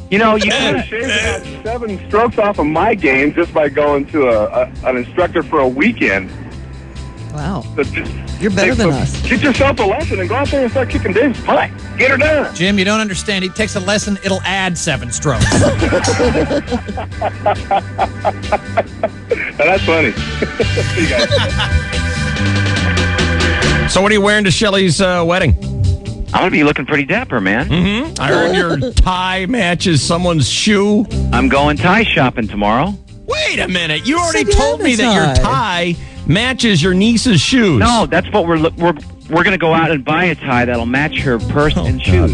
You know, you I shaved about 7 strokes off of my game just by going to an instructor for a weekend. Wow. So You're better than us. Get yourself a lesson and go out there and start kicking Dave's butt. Get her done. Jim, you don't understand. He takes a lesson, it'll add 7 strokes. That's funny. You guys. So what are you wearing to Shelly's wedding? I'm going to be looking pretty dapper, man. Mm-hmm. I heard your tie matches someone's shoe. I'm going tie shopping tomorrow. Wait a minute. You already Said you told had me a that your tie matches your niece's shoes. No, that's what we're going to go out and buy a tie that'll match her purse and shoes.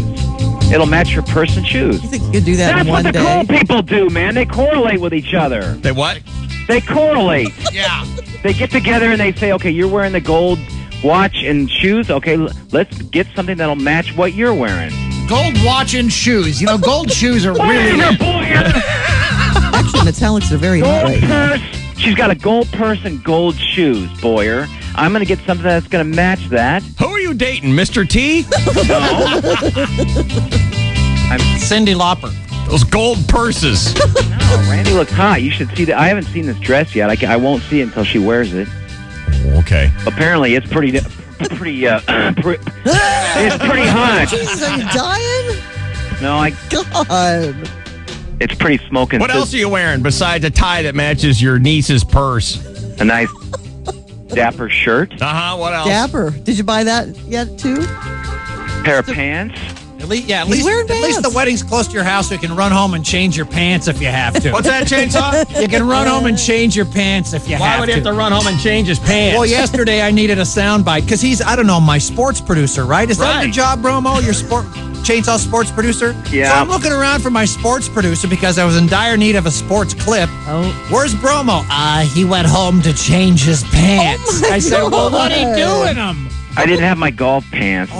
It'll match her purse and shoes. You think you could do that That's in one what the day? cool people do, man. They correlate with each other. They what? They correlate. Yeah. They get together and they say, okay, you're wearing the gold watch and shoes. Okay, let's get something that'll match what you're wearing. Gold watch and shoes. You know, gold shoes are really... Actually, metallics are very hot Gold right now. purse. She's got a gold purse and gold shoes, Boyer. I'm going to get something that's going to match that. Who are you dating, Mr. T? No. I'm Cyndi Lauper. Those gold purses. No, Randy looks hot. You should see that. I haven't seen this dress yet. I won't see it until she wears it. Okay. Apparently, it's pretty it's pretty hot. Jesus, are you dying? No, God. it's pretty smoking. What else are you wearing besides a tie that matches your niece's purse? A nice dapper shirt. Uh-huh. What else? Dapper. Did you buy that yet, too? Pair of pants. At least, He's wearing at least pants. the wedding's close to your house, so you can run home and change your pants if you have to. What's that, Chainsaw? You can run home and change your pants if you Why have would to. he have to run home and change his pants? Well, yesterday I needed a soundbite because he's, I don't know, my sports producer, right? Is that Right. your job, Bromo? Your Chainsaw sports producer? Yeah. So I'm looking around for my sports producer because I was in dire need of a sports clip. Oh. Where's Bromo? He went home to change his pants. Oh my I said, well, what are you God. doing them? I didn't have my golf pants.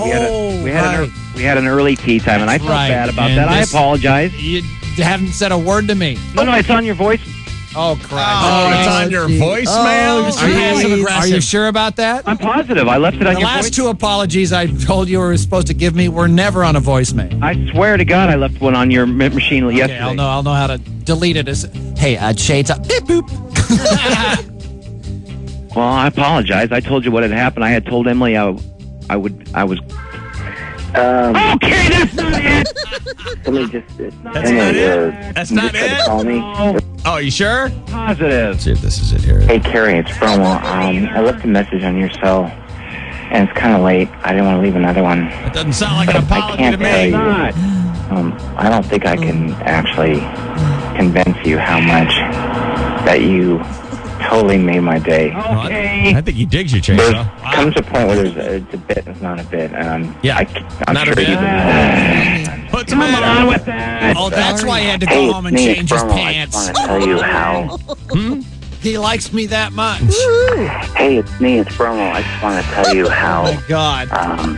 We had an early tea time, and I felt Right. bad about And that. I this- apologize. You haven't said a word to me. No, it's on your voice. Oh, Christ. Oh, it's on your gee. voicemail? Oh, Are you, geez. are you sure about that? I'm positive. I left it on The your last voice. 2 apologies I told you were supposed to give me were never on a voicemail. I swear to God, I left one on your machine Okay, yesterday. I'll know how to delete it. As, hey, Shades up. Beep, boop. Well, I apologize. I told you what had happened. I had told Emily I was. Okay, that's not it. Let me just. That's not it? That's not it? Call me. Oh, you sure? Positive. Let's see if this is it here. Hey, Carrie, it's Bromo. I left a message on your cell, and it's kind of late. I didn't want to leave another one. That doesn't sound like an I apology can't to tell me. you. Not. I don't think I can actually convince you how much that you totally made my day. Okay. I think he digs you, There Chainsaw. comes a point where it's a bit, it's not a bit, and I'm not a sure bit. you can. Put Come on with that. Oh, that's why he had to Hey, go it's home and me, change his Bruno. pants. I just want to tell you how. He likes me that much. Hey, it's me, it's Bruno. I just want to tell you how. Oh, my God.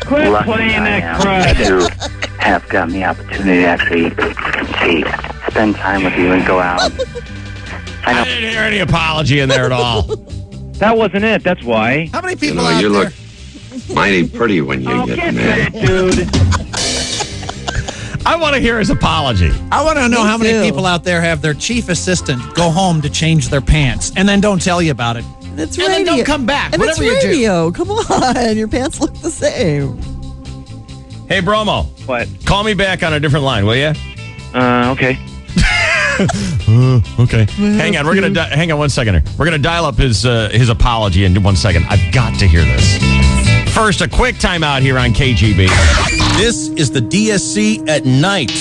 Quit lucky playing I that am crud. to have gotten the opportunity to actually spend time with you and go out. I didn't hear any apology in there at all. That wasn't it. That's why. How many You people know, out you there? look mighty pretty when you get mad. Dude. I want to hear his apology. I want to know Me how many too. people out there have their chief assistant go home to change their pants and then don't tell you about it. It's And radio. then don't come back, And whatever you it's do. radio. Come on. Your pants look the same. Hey, Bromo. What? Call me back on a different line, will you? Okay. Okay. Hang on. We're gonna hang on 1 second here. We're gonna dial up his apology in 1 second. I've got to hear this. First, a quick timeout here on KGB. This is the DSC at night.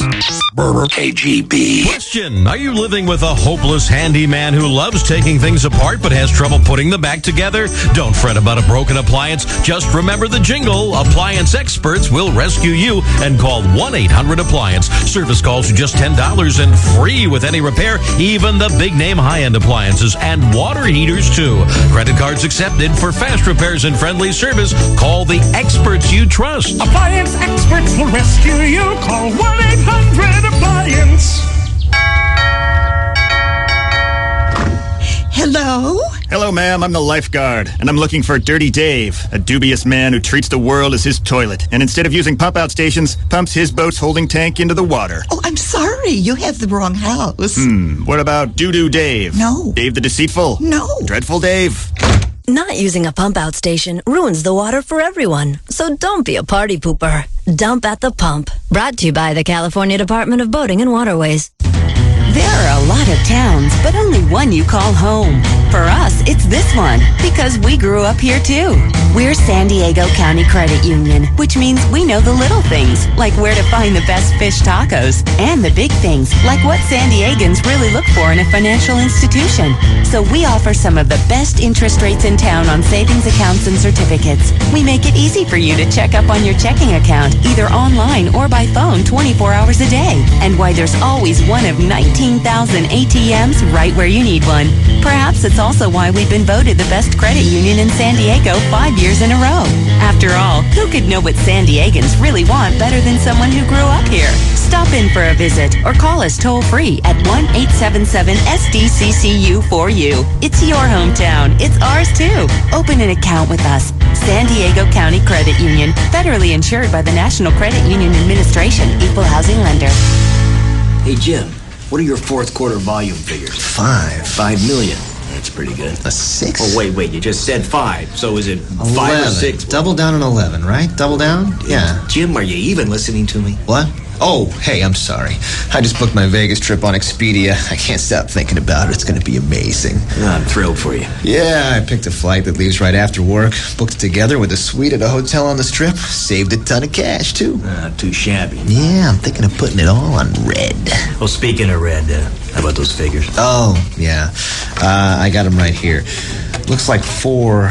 KGB. Question: Are you living with a hopeless handyman who loves taking things apart but has trouble putting them back together? Don't fret about a broken appliance. Just remember the jingle. Appliance experts will rescue you, and call 1-800-APPLIANCE. Service calls are just $10 and free with any repair, even the big name high-end appliances and water heaters too. Credit cards accepted for fast repairs and friendly service. Call the experts you trust. Appliance experts will rescue you. Call 1-800-APPLIANCE. Hello? Hello, ma'am. I'm the lifeguard, and I'm looking for Dirty Dave, a dubious man who treats the world as his toilet, and instead of using pump-out stations, pumps his boat's holding tank into the water. Oh, I'm sorry. You have the wrong house. What about Doo-Doo Dave? No. Dave the Deceitful? No. Dreadful Dave? Not using a pump-out station ruins the water for everyone. So don't be a party pooper. Dump at the pump. Brought to you by the California Department of Boating and Waterways. There are a lot of towns, but only one you call home. For us, it's this one, because we grew up here too. We're San Diego County Credit Union, which means we know the little things, like where to find the best fish tacos, and the big things, like what San Diegans really look for in a financial institution. So we offer some of the best interest rates in town on savings accounts and certificates. We make it easy for you to check up on your checking account, either online or by phone 24 hours a day. And why there's always one of 19,000 ATMs right where you need one. Perhaps it's also why we've been voted the best credit union in San Diego 5 years in a row. After all, who could know what San Diegans really want better than someone who grew up here? Stop in for a visit or call us toll-free at 1-877-SDCCU-4U. It's your hometown. It's ours too. Open an account with us. San Diego County Credit Union, federally insured by the National Credit Union Administration, Equal Housing Lender. Hey, Jim, what are your fourth quarter volume figures? 5 million. That's pretty good. A 6? Oh, wait, you just said 5. So is it 5 or 6? Double down on 11, right? Double down? Yeah. Jim, are you even listening to me? What? Oh, hey, I'm sorry. I just booked my Vegas trip on Expedia. I can't stop thinking about it. It's going to be amazing. I'm thrilled for you. Yeah, I picked a flight that leaves right after work, booked it together with a suite at a hotel on the Strip, saved a ton of cash, too. Not too shabby. Yeah, I'm thinking of putting it all on red. Well, speaking of red, how about those figures? Oh, yeah. I got them right here. Looks like four-door.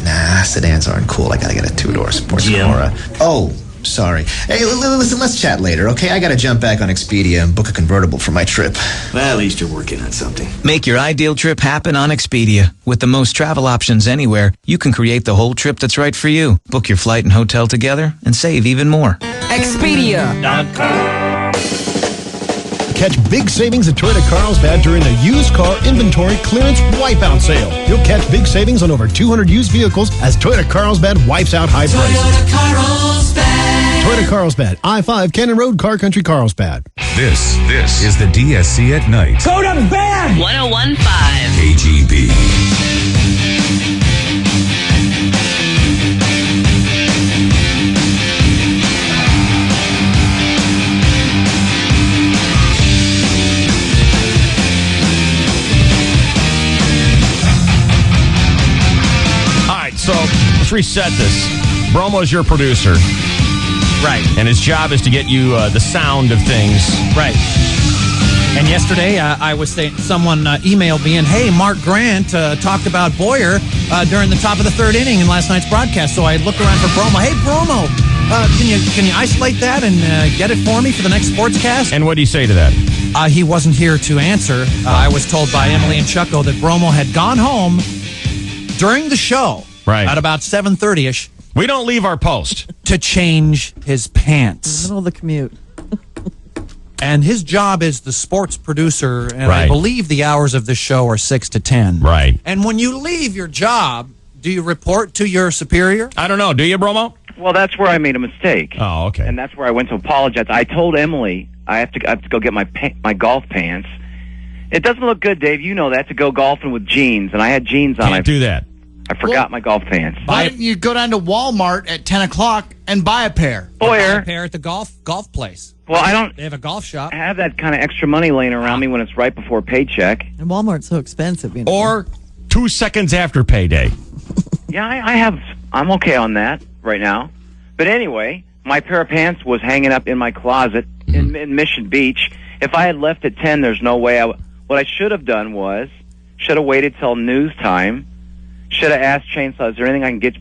Nah, sedans aren't cool. I gotta get a 2-door sports Cora. Oh, sorry. Hey, listen, let's chat later, okay? I gotta jump back on Expedia and book a convertible for my trip. Well, at least you're working on something. Make your ideal trip happen on Expedia. With the most travel options anywhere, you can create the whole trip that's right for you. Book your flight and hotel together and save even more. Expedia.com. Catch big savings at Toyota Carlsbad during the used car inventory clearance wipeout sale. You'll catch big savings on over 200 used vehicles as Toyota Carlsbad wipes out high prices. Toyota Carlsbad, I-5 Cannon Road, Car Country, Carlsbad. This is the DSC at night. Go to bed! 101.5 KGB. So let's reset this. Bromo's your producer. Right. And his job is to get you the sound of things. Right. And yesterday, I was saying, someone emailed me, and hey, Mark Grant talked about Boyer during the top of the third inning in last night's broadcast. So I looked around for Bromo. Hey, Bromo, can you isolate that and get it for me for the next sportscast? And what do you say to that? He wasn't here to answer. I was told by Emily and Chucko that Bromo had gone home during the show at about 7:30ish. We don't leave our post. To change his pants. In the middle of the commute. And his job is the sports producer, and I believe the hours of this show are 6 to 10. Right. And when you leave your job, do you report to your superior? I don't know. Do you, Bromo? Well, that's where I made a mistake. Oh, okay. And that's where I went to apologize. I told Emily I have to go get my golf pants. It doesn't look good, Dave. You know that, to go golfing with jeans, and I had jeans on. Can't do that. I forgot my golf pants. Why don't you go down to Walmart at 10 o'clock and buy a pair? Buy a pair at the golf place. Well, I don't. They have a golf shop. I have that kind of extra money laying around me when it's right before paycheck. And Walmart's so expensive, you know. Or 2 seconds after payday. Yeah, I'm okay on that right now. But anyway, my pair of pants was hanging up in my closet in Mission Beach. If I had left at 10, there's no way. What I should have done was, should have waited till news time. Should have asked Chainsaw, is there anything I can get?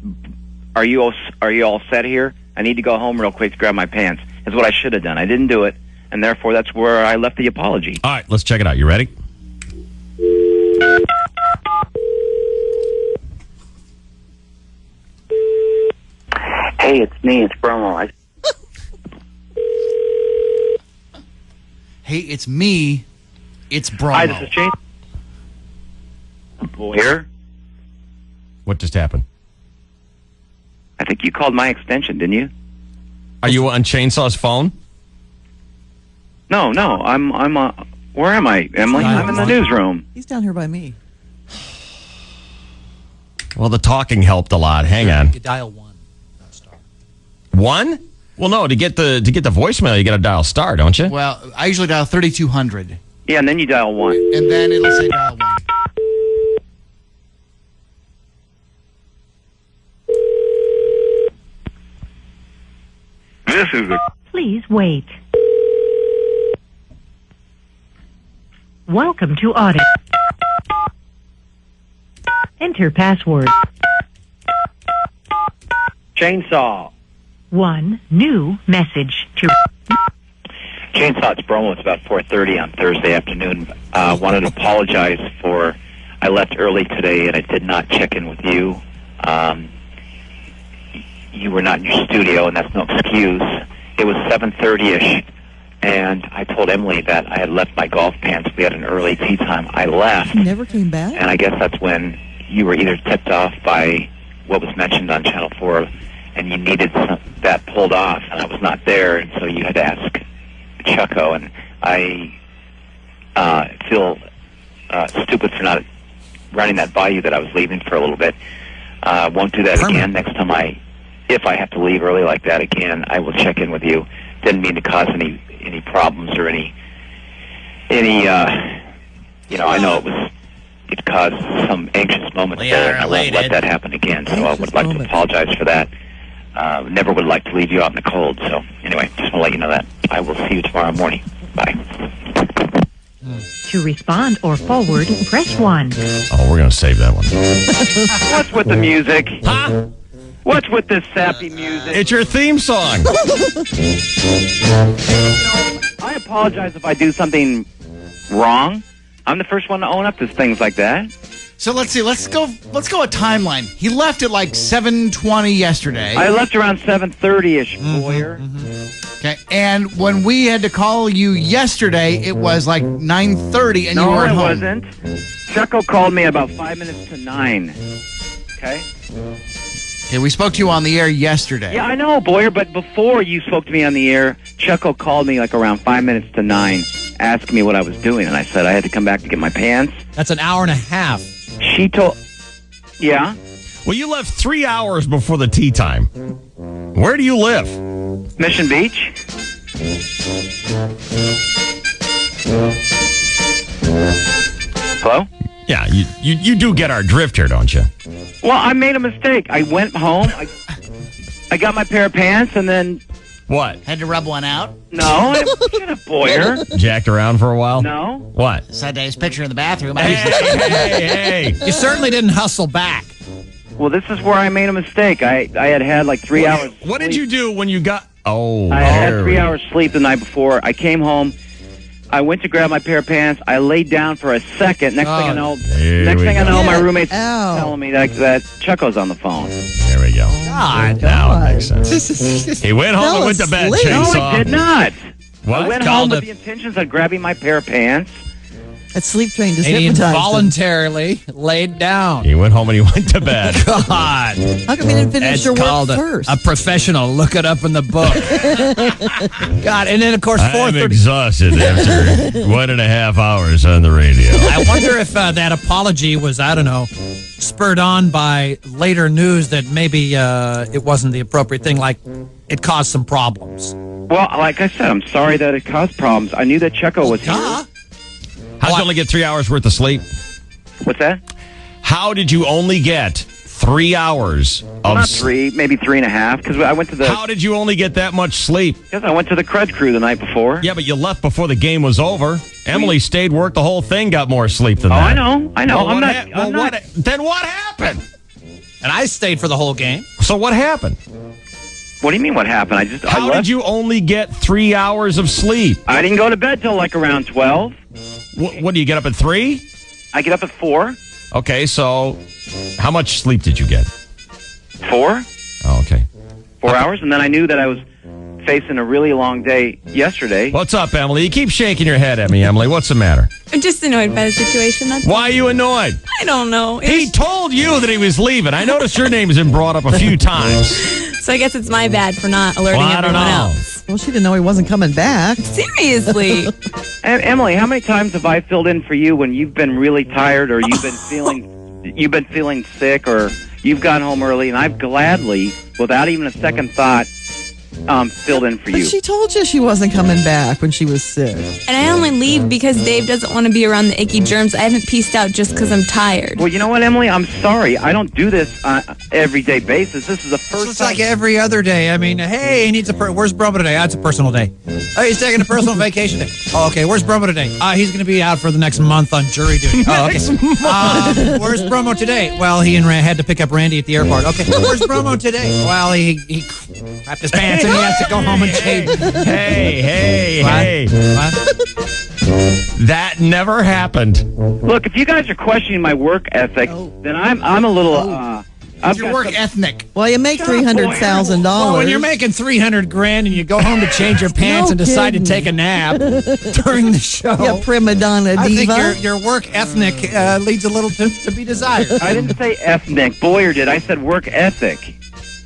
Are you all set here? I need to go home real quick to grab my pants. Is what I should have done. I didn't do it, and therefore that's where I left the apology. All right, let's check it out. You ready? Hey, it's me. It's Bromo. Hey, it's me. It's Bromo. Hi, this is Chainsaw. Here? What just happened? I think you called my extension, didn't you? Are you on Chainsaw's phone? No. Where am I, Emily? I'm in the newsroom. He's down here by me. Well, the talking helped a lot. Hang on. You dial 1. One? Well, no. To get the voicemail, you got to dial star, don't you? Well, I usually dial 3200. Yeah, and then you dial 1. And then it'll say dial 1. This is Please wait. Welcome to Audit. Enter password. Chainsaw. 1 new message to. Chainsaw, it's Bromo. It's about 4:30 on Thursday afternoon. Wanted to apologize for I left early today and I did not check in with you. You were not in your studio, and that's no excuse. It was 7:30ish, and I told Emily that I had left my golf pants. We had an early tea time. I left. He never came back? And I guess that's when you were either tipped off by what was mentioned on Channel 4, and you needed that pulled off, and I was not there, and so you had to ask Chucko, and I feel stupid for not running that by you that I was leaving for a little bit. Won't do that again. Next time if I have to leave early like that again, I will check in with you. Didn't mean to cause any problems or any I know it caused some anxious moments there, and I won't let that happen again. So I would like to apologize for that. Never would like to leave you out in the cold. So anyway, just want to let you know that. I will see you tomorrow morning. Bye. To respond or forward, press 1. Oh, we're going to save that one. What's with the music? Huh? What's with this sappy music? It's your theme song. I apologize if I do something wrong. I'm the first one to own up to things like that. So let's see. Let's go a timeline. He left at like 7:20 yesterday. I left around 7:30ish, Boyer. Okay, and when we had to call you yesterday, it was like 9:30, and you were at home. No, it wasn't. Chucko called me about 5 minutes to 9. Okay. Okay, we spoke to you on the air yesterday. Yeah, I know, Boyer, but before you spoke to me on the air, Chucko called me like around 5 minutes to 9, asking me what I was doing, and I said I had to come back to get my pants. That's an hour and a half. She told... Yeah? Well, you left 3 hours before the tea time. Where do you live? Mission Beach. Hello? Yeah, you do get our drift here, don't you? Well, I made a mistake. I went home, I got my pair of pants, and then What? Had to rub one out? No, I get a Boyer. Jacked around for a while? No. What? Sunday's picture in the bathroom. Hey. You certainly didn't hustle back. Well, this is where I made a mistake. I had like 3 hours. What did you do when you got... Oh, I had 3 hours sleep the night before. I came home. I went to grab my pair of pants. I laid down for a second. Next thing I know, my roommate's telling me that Chucko's on the phone. There we go. God. Now it makes sense. He went home and went to bed, No, Chainsaw. I did not. What? I went home with the intentions of grabbing my pair of pants. That sleep train just And he hypnotized him. involuntarily laid down. He went home and he went to bed. God. How come you didn't finish It's your work called first? a professional. Look it up in the book. God, and then, of course, I'm 4:30. exhausted after 1.5 hours on the radio. I wonder if that apology was, I don't know, spurred on by later news that maybe it wasn't the appropriate thing, like it caused some problems. Well, like I said, I'm sorry that it caused problems. I knew that Chucko was here. How'd you only get 3 hours worth of sleep? What's that? How did you only get 3 hours of Not 3, maybe 3.5, because I went to the... How did you only get that much sleep? Because I went to the Crud Crew the night before. Yeah, but you left before the game was over. Emily stayed, worked the whole thing, got more sleep than that. I know. Well, I'm not... Then what happened? And I stayed for the whole game. So what happened? What do you mean what happened? How did you only get 3 hours of sleep? I didn't go to bed till like around 12. What do you get up at 3? I get up at 4. Okay, so how much sleep did you get? 4. Oh, okay. 4 hours, and then I knew that I was facing a really long day yesterday. What's up, Emily? You keep shaking your head at me, Emily. What's the matter? I'm just annoyed by the situation. That's Why are you annoyed? I don't know. He told you that he was leaving. I noticed your name has been brought up a few times. So I guess it's my bad for not alerting Well, I don't everyone know. else. Well, she didn't know he wasn't coming back. Seriously. Emily, how many times have I filled in for you when you've been really tired or you've been feeling sick or you've gone home early, and I've gladly, without even a second thought, filled in for But you. she told you she wasn't coming back when she was sick. And I only leave because Dave doesn't want to be around the icky germs. I haven't pieced out just because I'm tired. Well, you know what, Emily? I'm sorry. I don't do this on an everyday basis. This is the first It's time. like every other day. I mean, hey, he needs where's Bromo today? It's a personal day. Oh, he's taking a personal vacation day. Oh, okay. Where's Bromo today? He's going to be out for the next month on jury duty. Oh, okay. Where's Bromo today? Well, he and had to pick up Randy at the airport. Okay. Where's Bromo today? Well, he crapped his pants and he has to go home and change. Hey. What? That never happened. Look, if you guys are questioning my work ethic, then I'm a little. I've Your got work some- ethnic. Well, you make $300,000. Well, when you're making $300,000 and you go home to change your pants and decide to take a nap during the show, You prima donna I think diva. your work ethnic leads a little to be desired. I didn't say ethnic. Boyer did. I said work ethic.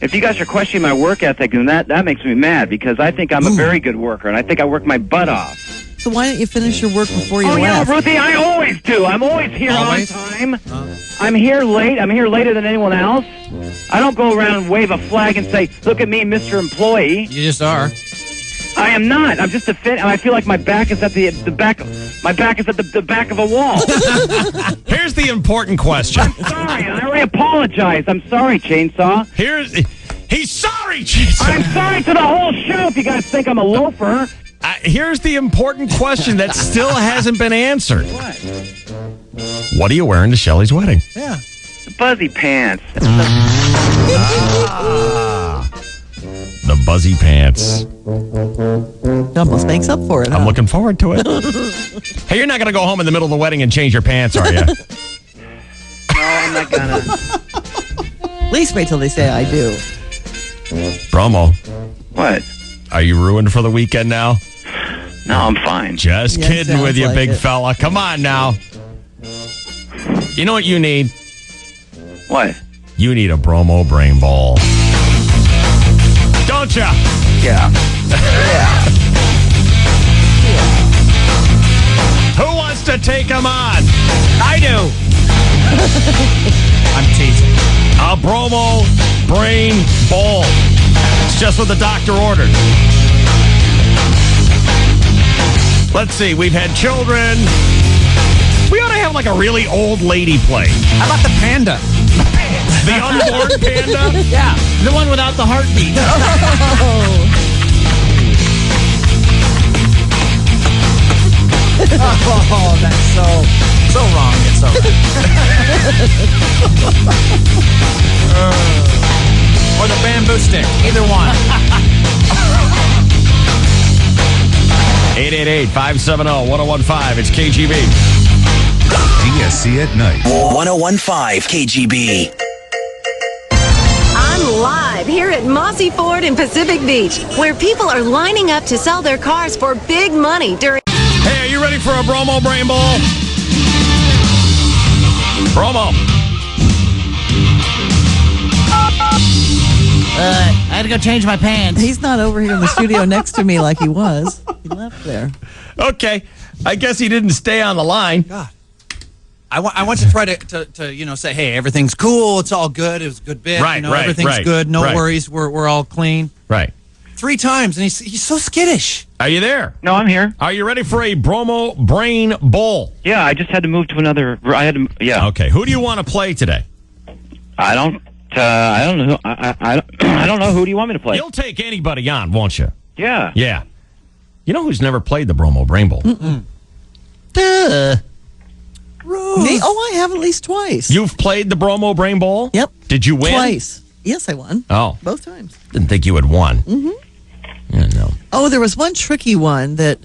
If you guys are questioning my work ethic, then that makes me mad because I think I'm a very good worker and I think I work my butt off. So why didn't you finish your work before you Oh, yeah, left? Ruthie, I always do. I'm always here Always? on time. I'm here late. I'm here later than anyone else. I don't go around and wave a flag and say, look at me, Mr. Employee. You just are. I am not. I'm just a fit. I feel like my back is at the back. My back is at the back of a wall. Here's the important question. Sorry, I already apologize. I'm sorry, Chainsaw. He's sorry, Chainsaw. I'm sorry to the whole show if you guys think I'm a loafer. Here's the important question that still hasn't been answered. What are you wearing to Shelley's wedding? Yeah. Buzzy pants. The buzzy pants. It almost makes up for it. I'm looking forward to it. Hey, you're not going to go home in the middle of the wedding and change your pants, are you? No, I'm not gonna. At least wait till they say I do. Bromo. What? Are you ruined for the weekend now? No, I'm fine. Just Yeah, kidding sounds with you, like big it. fella. Come on now. You know what you need? What? You need a Bromo brain ball. Don't ya? Yeah. Who wants to take him on? I do. I'm teasing. A Bromo brain ball. It's just what the doctor ordered. Let's see. We've had children. We ought to have like a really old lady play. How about the panda? The unborn panda? Yeah, the one without the heartbeat. Oh, that's so wrong. It's so or the bamboo stick. Either one. 888-570-1015. It's KGB. DSC at night. 1015 KGB. I'm live here at Mossy Ford in Pacific Beach, where people are lining up to sell their cars for big money during... Hey, are you ready for a Bromo Brain Ball? Bromo. I had to go change my pants. He's not over here in the studio next to me like he was. He left there. Okay. I guess he didn't stay on the line. God. I want to try to say, hey, everything's cool. It's all good. It was a good bit. Right, everything's good. No worries. We're all clean. Right. 3 times, and he's so skittish. Are you there? No, I'm here. Are you ready for a Bromo Brain Bowl? Yeah, I just had to move to another. Yeah. Okay. Who do you want to play today? I don't know. I don't know. Who do you want me to play? You'll take anybody on, won't you? Yeah. Yeah. You know who's never played the Bromo Brain Bowl? Duh. Me? Oh, I have at least twice. You've played the Bromo Brain Bowl? Yep. Did you win? Twice. Yes, I won. Oh. Both times. Didn't think you had won. Mm-hmm. Yeah, no. Oh, there was one tricky one that...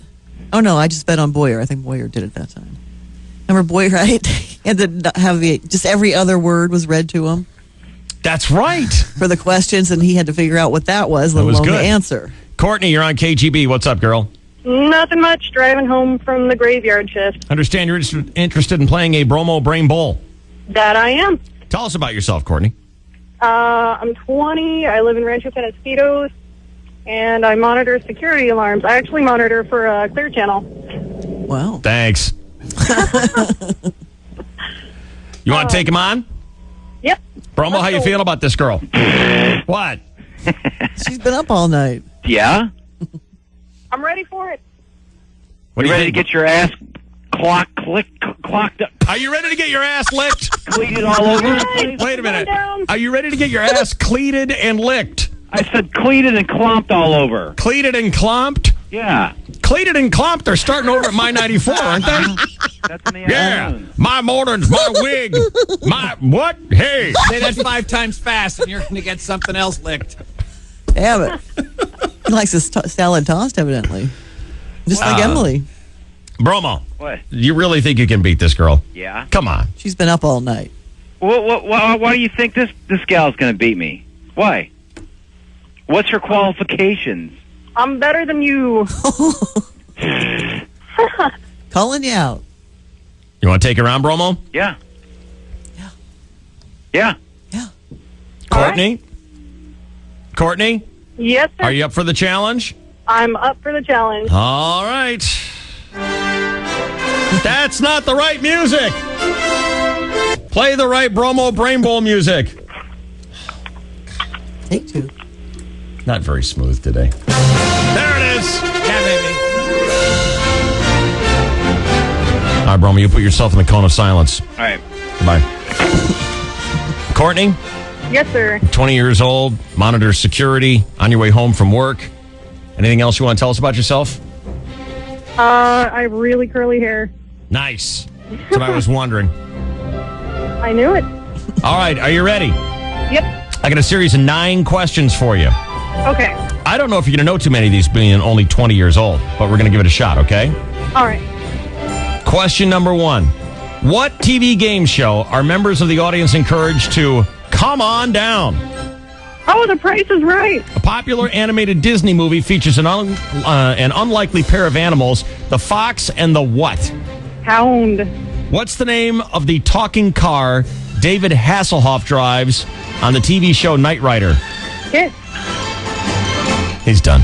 Oh, no, I just bet on Boyer. I think Boyer did it that time. Remember Boyer, right? He had to have just every other word was read to him. That's right. For the questions, and he had to figure out what that was, let That was alone good. the answer. Courtney, you're on KGB. What's up, girl? Nothing much. Driving home from the graveyard shift. Understand you're interested in playing a Bromo Brain Bowl. That I am. Tell us about yourself, Courtney. I'm 20. I live in Rancho Penasquitos, and I monitor security alarms. I actually monitor for Clear Channel. Wow. Thanks. You want to take him on? Yep. Bromo, how you feel about this girl? What? She's been up all night. Yeah. I'm ready for it. What you do you ready think? to get your ass clocked up? Are you ready to get your ass licked? Cleated all over? Wait a minute. Are you ready to get your ass cleated and licked? I said cleated and clomped all over. Cleated and clomped? Yeah. Cleated and clomped. They're starting over at my 94, aren't they? That's in the Yeah. afternoon. My mornings, my wig, my what? Hey. Say that 5 times fast, and you're going to get something else licked. Damn it. He likes his salad tossed, evidently. Just like Emily. Bromo. What? You really think you can beat this girl? Yeah. Come on. She's been up all night. Why do you think this gal's going to beat me? Why? What's her qualifications? I'm better than you. Calling you out. You want to take her on, Bromo? Yeah. Yeah. Courtney? Courtney? Yes, sir. Are you up for the challenge? I'm up for the challenge. All right. That's not the right music. Play the right Bromo Brain Bowl music. Take 2. Not very smooth today. There it is. Yeah, baby. All right, Bromo, you put yourself in the cone of silence. All right. Goodbye. Courtney, Yes, sir. 20 years old, monitor security, on your way home from work. Anything else you want to tell us about yourself? I have really curly hair. Nice. That's what I was wondering. I knew it. All right, are you ready? Yep. I got a series of 9 questions for you. Okay. I don't know if you're going to know too many of these being only 20 years old, but we're going to give it a shot, okay? All right. Question number 1. What TV game show are members of the audience encouraged to come on down? Oh, The Price is Right. A popular animated Disney movie features an unlikely pair of animals, the fox and the what? Hound. What's the name of the talking car David Hasselhoff drives on the TV show Knight Rider? Kit. He's done.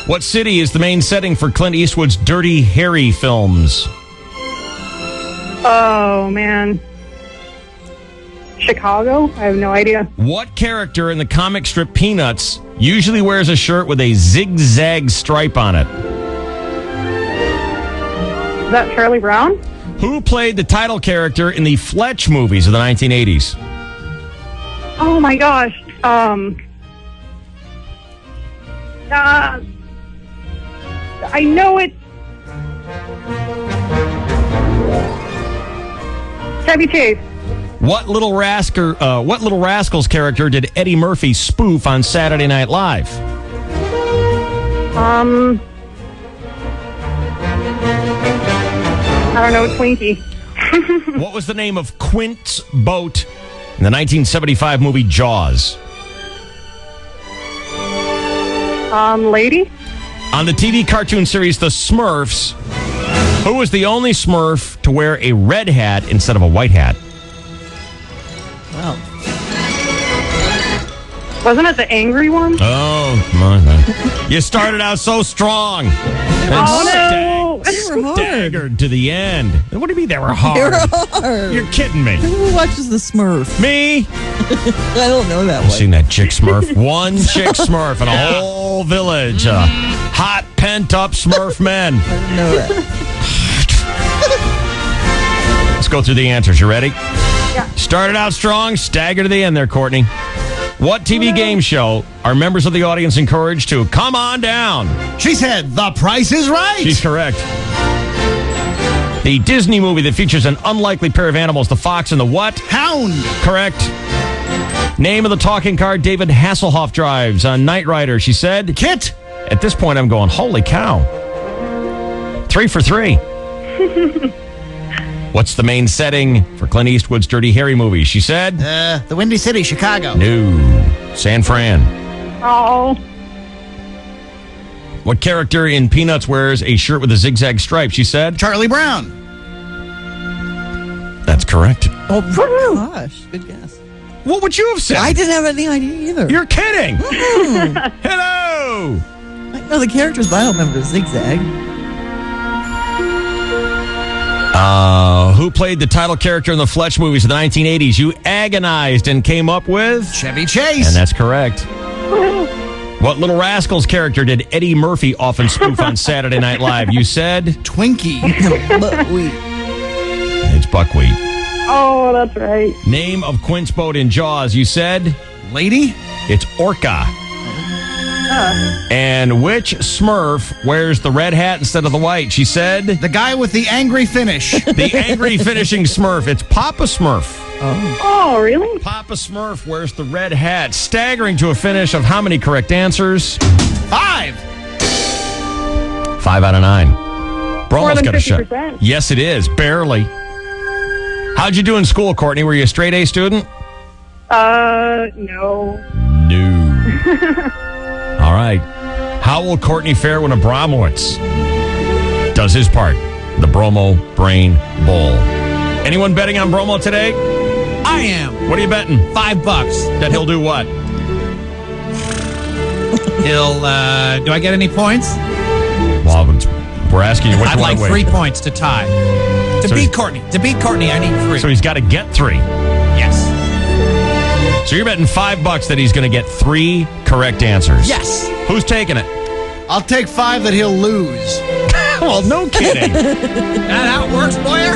What city is the main setting for Clint Eastwood's Dirty Harry films? Oh, man. Chicago? I have no idea. What character in the comic strip Peanuts usually wears a shirt with a zigzag stripe on it? Is that Charlie Brown? Who played the title character in the Fletch movies of the 1980s? Oh, my gosh. I know it. Chevy Chase. What Little Rascals character did Eddie Murphy spoof on Saturday Night Live? I don't know, Twinkie. What was the name of Quint's boat in the 1975 movie Jaws? Lady? On the TV cartoon series The Smurfs, who was the only Smurf to wear a red hat instead of a white hat? Wow. Wasn't it the angry one? Oh, my. You started out so strong. And staggered to the end. What do you mean they were hard? They were hard. You're kidding me. Who watches the Smurf? Me? I don't know that I've one. seen that chick Smurf. One chick Smurf and a whole village. Hot, pent-up Smurf men. I didn't know that. Let's go through the answers. You ready? Yeah. Started out strong, staggered to the end there, Courtney. What TV game show are members of the audience encouraged to come on down? She said, The Price is Right. She's correct. The Disney movie that features an unlikely pair of animals, the fox and the what? Hound. Correct. Name of the talking car David Hasselhoff drives on Knight Rider. She said, Kit. At this point, I'm going, holy cow. 3 for 3. What's the main setting for Clint Eastwood's Dirty Harry movie? She said, The Windy City, Chicago. No. San Fran. Oh. What character in Peanuts wears a shirt with a zigzag stripe? She said, Charlie Brown. That's correct. Oh, gosh. Good guess. What would you have said? I didn't have any idea either. You're kidding. Mm. Hello. I know the characters, but I don't remember Zigzag. Who played the title character in the Fletch movies of the 1980s? You agonized and came up with Chevy Chase. And that's correct. What Little Rascals character did Eddie Murphy often spoof on Saturday Night Live? You said Twinkie. Buckwheat. It's Buckwheat. Oh, that's right. Name of Quint's boat in Jaws? You said Lady. It's Orca. And which Smurf wears the red hat instead of the white? She said The guy with the angry finish. the angry finishing Smurf. It's Papa Smurf. Oh, really? Papa Smurf wears the red hat, staggering to a finish of how many correct answers? 5. 5 out of 9. More Bromo's than got a shot. 50%. Yes, it is. Barely. How'd you do in school, Courtney? Were you a straight A student? No. No. All right. How will Courtney fare when Abramowitz does his part? The Bromo Brain Bowl. Anyone betting on Bromo today? I am. What are you betting? $5. That he'll do what? He'll, do I get any points? Well, we're asking you what I'd you want like to 3 wager. points to tie. To So beat he's- Courtney. To beat Courtney, I need 3. So he's got to get 3. Yes. So you're betting $5 that he's going to get 3 correct answers. Yes. Who's taking it? I'll take 5 that he'll lose. Well, no kidding. That how it works, Boyer?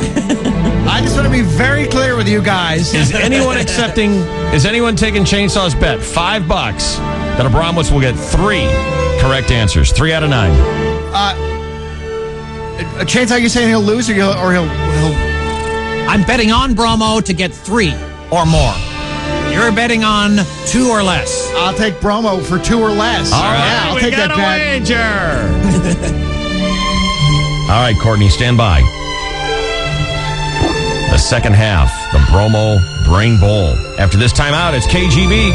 I just want to be very clear with you guys. Is anyone taking Chainsaw's bet? $5 that Abramowitz will get 3 correct answers. 3 out of 9. Chainsaw, you saying he'll lose or he'll I'm betting on Bromo to get 3 or more. You're betting on 2 or less. I'll take Bromo for 2 or less. All right, yeah, I'll we take got that a bet. wager. All right, Courtney, stand by. The second half, the Bromo Brain Bowl. After this timeout, it's KGB.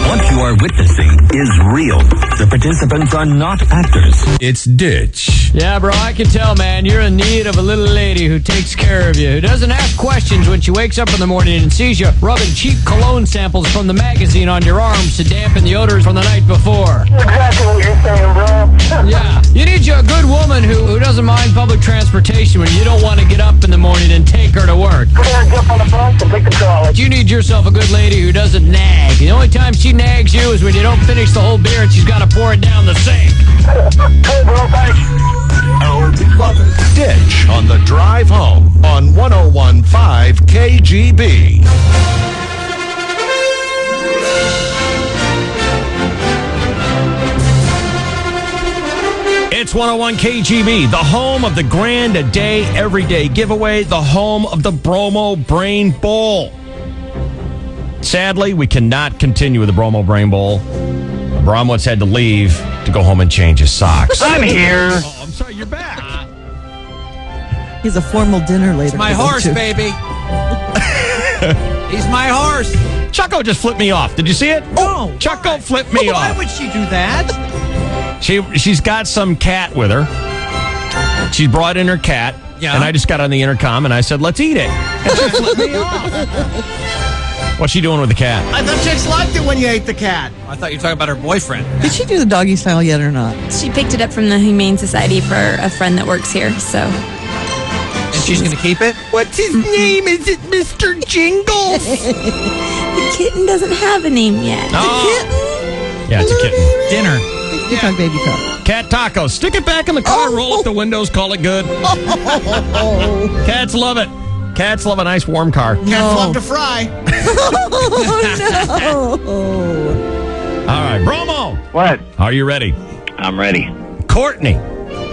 What you are witnessing is real. The participants are not actors. It's Ditch. Yeah, bro, I can tell, man. You're in need of a little lady who takes care of you, who doesn't ask questions when she wakes up in the morning and sees you rubbing cheap cologne samples from the magazine on your arms to dampen the odors from the night before. Exactly what you're saying, bro. Yeah, you need you a good woman who doesn't mind public transportation when you don't want to get up in the morning and take her to work. Jump on the bus and take the college. You need yourself a good lady who doesn't nag. The only time she nags you is when you don't finish the whole beer and she's got to pour it down the sink. Hey, bro, thanks. Ditch on the drive home on 101.5 KGB. It's 101 KGB, the home of the Grand A Day Everyday giveaway, the home of the Bromo Brain Bowl. Sadly, we cannot continue with the Bromo Brain Bowl. Bromwitz had to leave to go home and change his socks. I'm here. Oh, I'm sorry, you're back. He has a formal dinner later. It's my horse, baby. He's my horse. Choco just flipped me off. Did you see it? Oh, Choco flipped me Why off. would she do that? She's got some cat with her. She brought in her cat, and I just got on the intercom and I said, "Let's eat it." And she flipped me off. What's she doing with the cat? I thought chicks liked it when you ate the cat. I thought you were talking about her boyfriend. Did she do the doggy style yet or not? She picked it up from the Humane Society for a friend that works here, so. And she's going to keep it? What's his name? Is it Mr. Jingles? The kitten doesn't have a name yet. Oh. Yeah, it's a kitten. Dinner. Baby talk. Cat tacos. Stick it back in the car, roll up the windows, call it good. Cats love it. Cats love a nice warm car. Cats love to fry. Oh, All right, Bromo. What? Are you ready? I'm ready. Courtney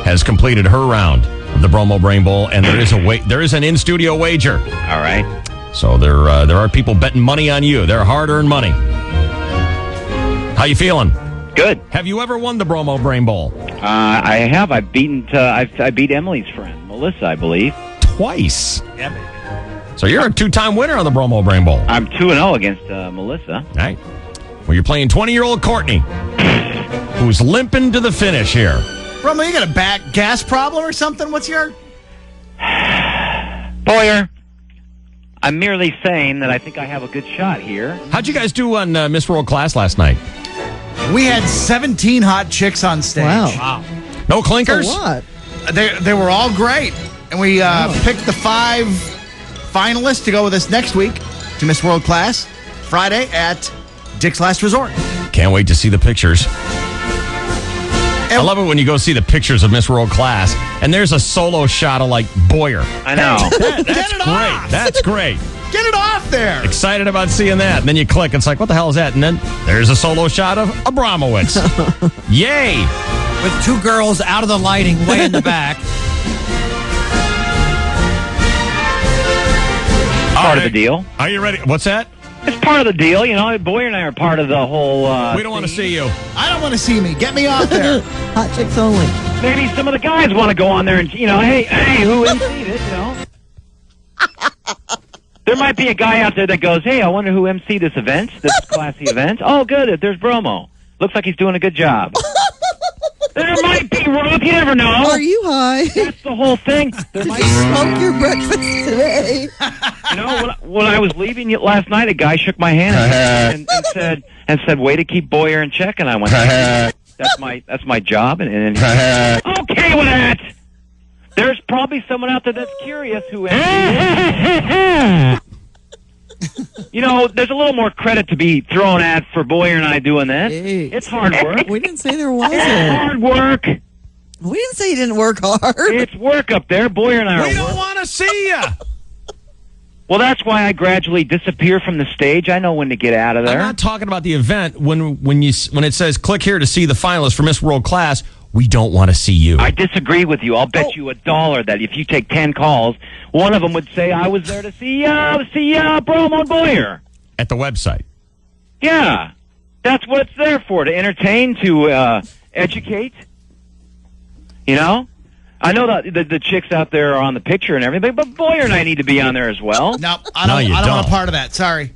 has completed her round of the Bromo Brain Bowl, and there is an in-studio wager. All right. So there are people betting money on you. They're hard-earned money. How you feeling? Good. Have you ever won the Bromo Brain Bowl? I have. I beat Emily's friend, Melissa, I believe. Twice. Yeah, baby. So you're a two-time winner on the Bromo Brain Bowl. I'm 2-0 against Melissa. All right. Well, you're playing 20-year-old Courtney, who's limping to the finish here. Romo, you got a gas problem or something? What's your... Boyer, I'm merely saying that I think I have a good shot here. How'd you guys do on Miss World Class last night? We had 17 hot chicks on stage. Wow. No clinkers? So what? They were all great. And we picked the 5 finalists to go with us next week to Miss World Class, Friday at Dick's Last Resort. Can't wait to see the pictures. I love it when you go see the pictures of Miss World Class, and there's a solo shot of, like, Boyer. I know. That's great. Off. That's great. Get it off there. Excited about seeing that. And then you click, and it's like, what the hell is that? And then there's a solo shot of Abramowitz. Yay. With 2 girls out of the lighting way in the back. Part of the deal. Are you ready? What's that? It's part of the deal. You know, Boyer and I are part of the whole... we don't want to see you. I don't want to see me. Get me off there. Hot chicks only. Maybe some of the guys want to go on there and, hey, who emceed it, There might be a guy out there that goes, hey, I wonder who emceed this event, this classy event. Oh, good. There's Bromo. Looks like he's doing a good job. There might be, Rob. You never know. Are you high? That's the whole thing. There Did might you smoke your breakfast today? when I was leaving last night, a guy shook my hand and said, "Way to keep Boyer in check." And I went, "That's my job." And okay with that. There's probably someone out there that's curious who. There's a little more credit to be thrown at for Boyer and I doing this. Hey. It's hard work. We didn't say there wasn't. It's hard work. We didn't say you didn't work hard. It's work up there. Boyer and I are. We don't want to see you. Well, that's why I gradually disappear from the stage. I know when to get out of there. I'm not talking about the event. When it says click here to see the finalists for Miss World Class, we don't want to see you. I disagree with you. I'll bet you $1 that if you take 10 calls, one of them would say I was there to see Bromo and Boyer at the website. Yeah, that's what it's there for—to entertain, to educate. I know that the chicks out there are on the picture and everything, but Boyer and I need to be on there as well. No, I don't want a part of that. Sorry.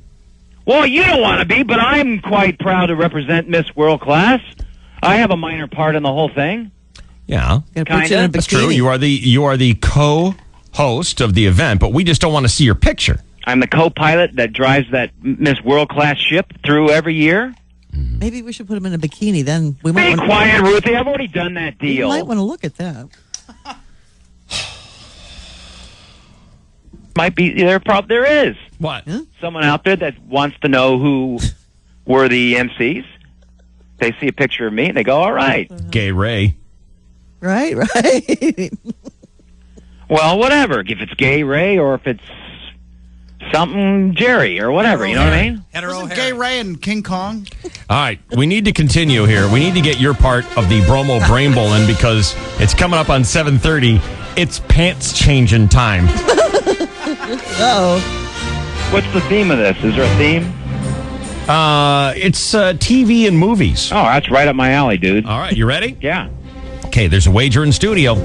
Well, you don't want to be, but I'm quite proud to represent Miss World Class. I have a minor part in the whole thing. Yeah, Kinda. That's true. You are the co-host of the event, but we just don't want to see your picture. I'm the co-pilot that drives that Miss World Class ship through every year. Maybe we should put him in a bikini. Then we might. Be quiet, Ruthie. I've already done that deal. You might want to look at that. Might be there is what someone out there that wants to know who were the MCs. They see a picture of me and they go, "All right, Gay Ray." Right. Well, whatever. If it's Gay Ray or if it's something Jerry or whatever. You know what I mean? Wasn't Gay Ray and King Kong? All right, we need to continue here. We need to get your part of the Bromo Brain Bowl in because it's coming up on 7:30. It's pants changing time. Oh. What's the theme of this? Is there a theme? It's TV and movies. Oh, that's right up my alley, dude. All right, you ready? Yeah. Okay, there's a wager in studio.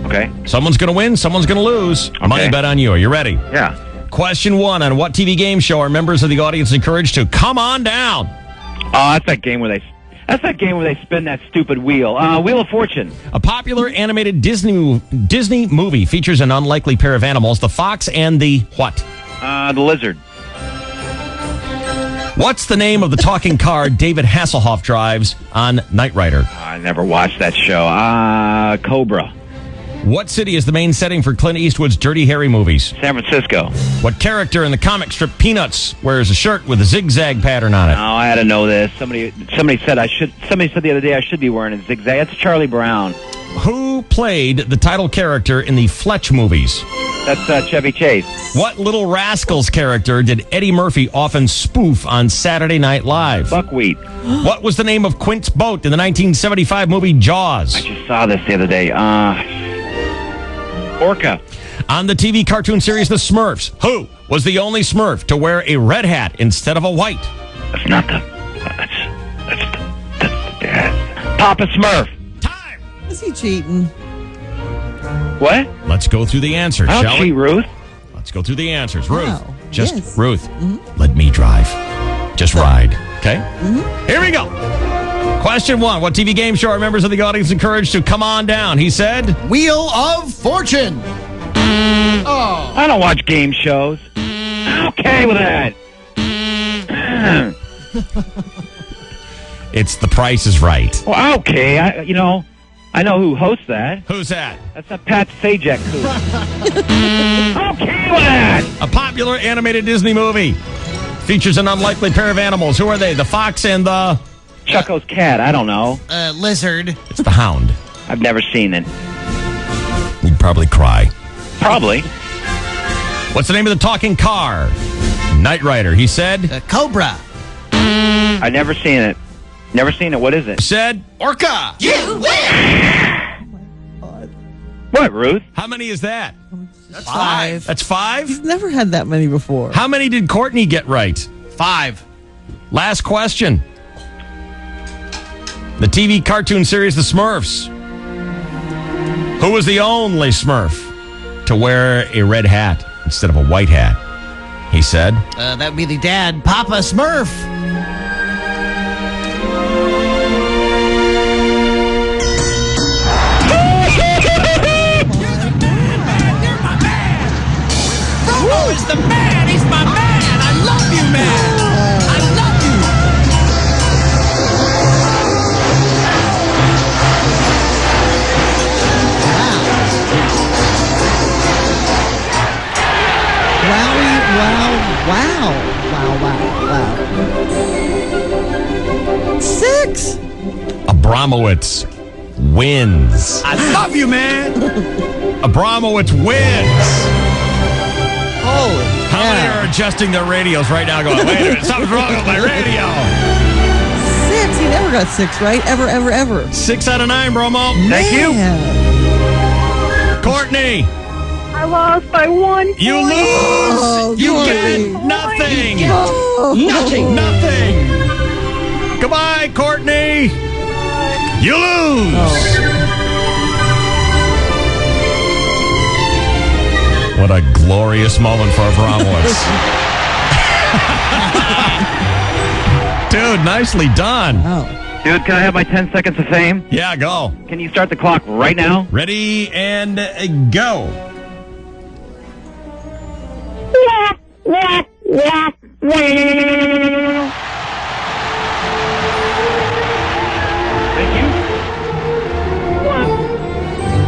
Okay. Someone's going to win, someone's going to lose. Money bet on you. Are you ready? Yeah. Question 1, on what TV game show are members of the audience encouraged to come on down? Oh, that's that game where they spin that stupid wheel. Wheel of Fortune. A popular animated Disney movie features an unlikely pair of animals, the fox and the what? The lizard. What's the name of the talking car David Hasselhoff drives on Knight Rider? I never watched that show. Cobra. What city is the main setting for Clint Eastwood's Dirty Harry movies? San Francisco. What character in the comic strip Peanuts wears a shirt with a zigzag pattern on it? Oh, I had to know this. Somebody said I should. Somebody said the other day I should be wearing a zigzag. That's Charlie Brown. Who played the title character in the Fletch movies? That's Chevy Chase. What Little Rascals character did Eddie Murphy often spoof on Saturday Night Live? Buckwheat. What was the name of Quint's boat in the 1975 movie Jaws? I just saw this the other day. Orca. On the TV cartoon series The Smurfs, who was the only Smurf to wear a red hat instead of a white? That's not the. That's Papa Smurf. Is he cheating? What? Let's go through the answers, I don't shall we? cheat, Ruth. Let's go through the answers. Ruth, Wow. just Yes. Ruth, let me drive. Just ride, okay? Here we go. Question 1. What TV game show are members of the audience encouraged to come on down? He said... Wheel of Fortune. Oh. I don't watch game shows. I'm okay with that. It's The Price is Right. Well, okay. I know who hosts that. Who's that? That's a Pat Sajak. I'm okay with that. A popular animated Disney movie. Features an unlikely pair of animals. Who are they? The fox and the... Chucko's cat. I don't know. Lizard. It's the hound. I've never seen it. You'd probably cry. Probably. What's the name of the talking car? Knight Rider. He said... Cobra. I've never seen it. Never seen it. What is it? Said... Orca. You win! What, Ruth? How many is that? That's 5. That's 5? He's never had that many before. How many did Courtney get right? 5. Last question. The TV cartoon series The Smurfs. Who was the only Smurf to wear a red hat instead of a white hat? He said... that would be the dad, Papa Smurf. Bromo is the man. He's my man. I love you, man. I love you. Wow. 6. Abramowitz wins. I love you, man. Abramowitz wins. Holy How many are adjusting their radios right now going, wait a minute, something's wrong with my radio? 6. He never got 6, right? Ever. 6 out of 9, Bromo. Thank you. Courtney. I lost by 1 point. You lose. You get nothing. Nothing. Goodbye, Courtney. You lose. What a glorious moment for Abramowitz. Dude, nicely done. Dude, can I have my 10 seconds of fame? Yeah, go. Can you start the clock right now? Ready and go.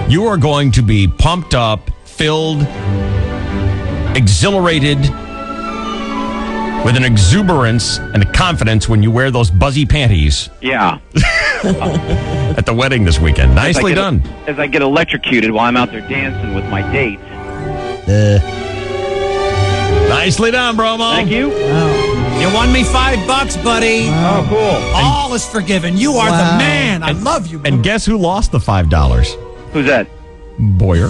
You are going to be pumped up, filled, exhilarated, with an exuberance and a confidence when you wear those buzzy panties Yeah. at the wedding this weekend. Nicely done. As I get electrocuted while I'm out there dancing with my date. Nicely done, Bromo. Thank you. You won me $5, buddy. Oh, cool. All is forgiven. You are the man. I love you. And guess who lost the $5? Who's that? Boyer.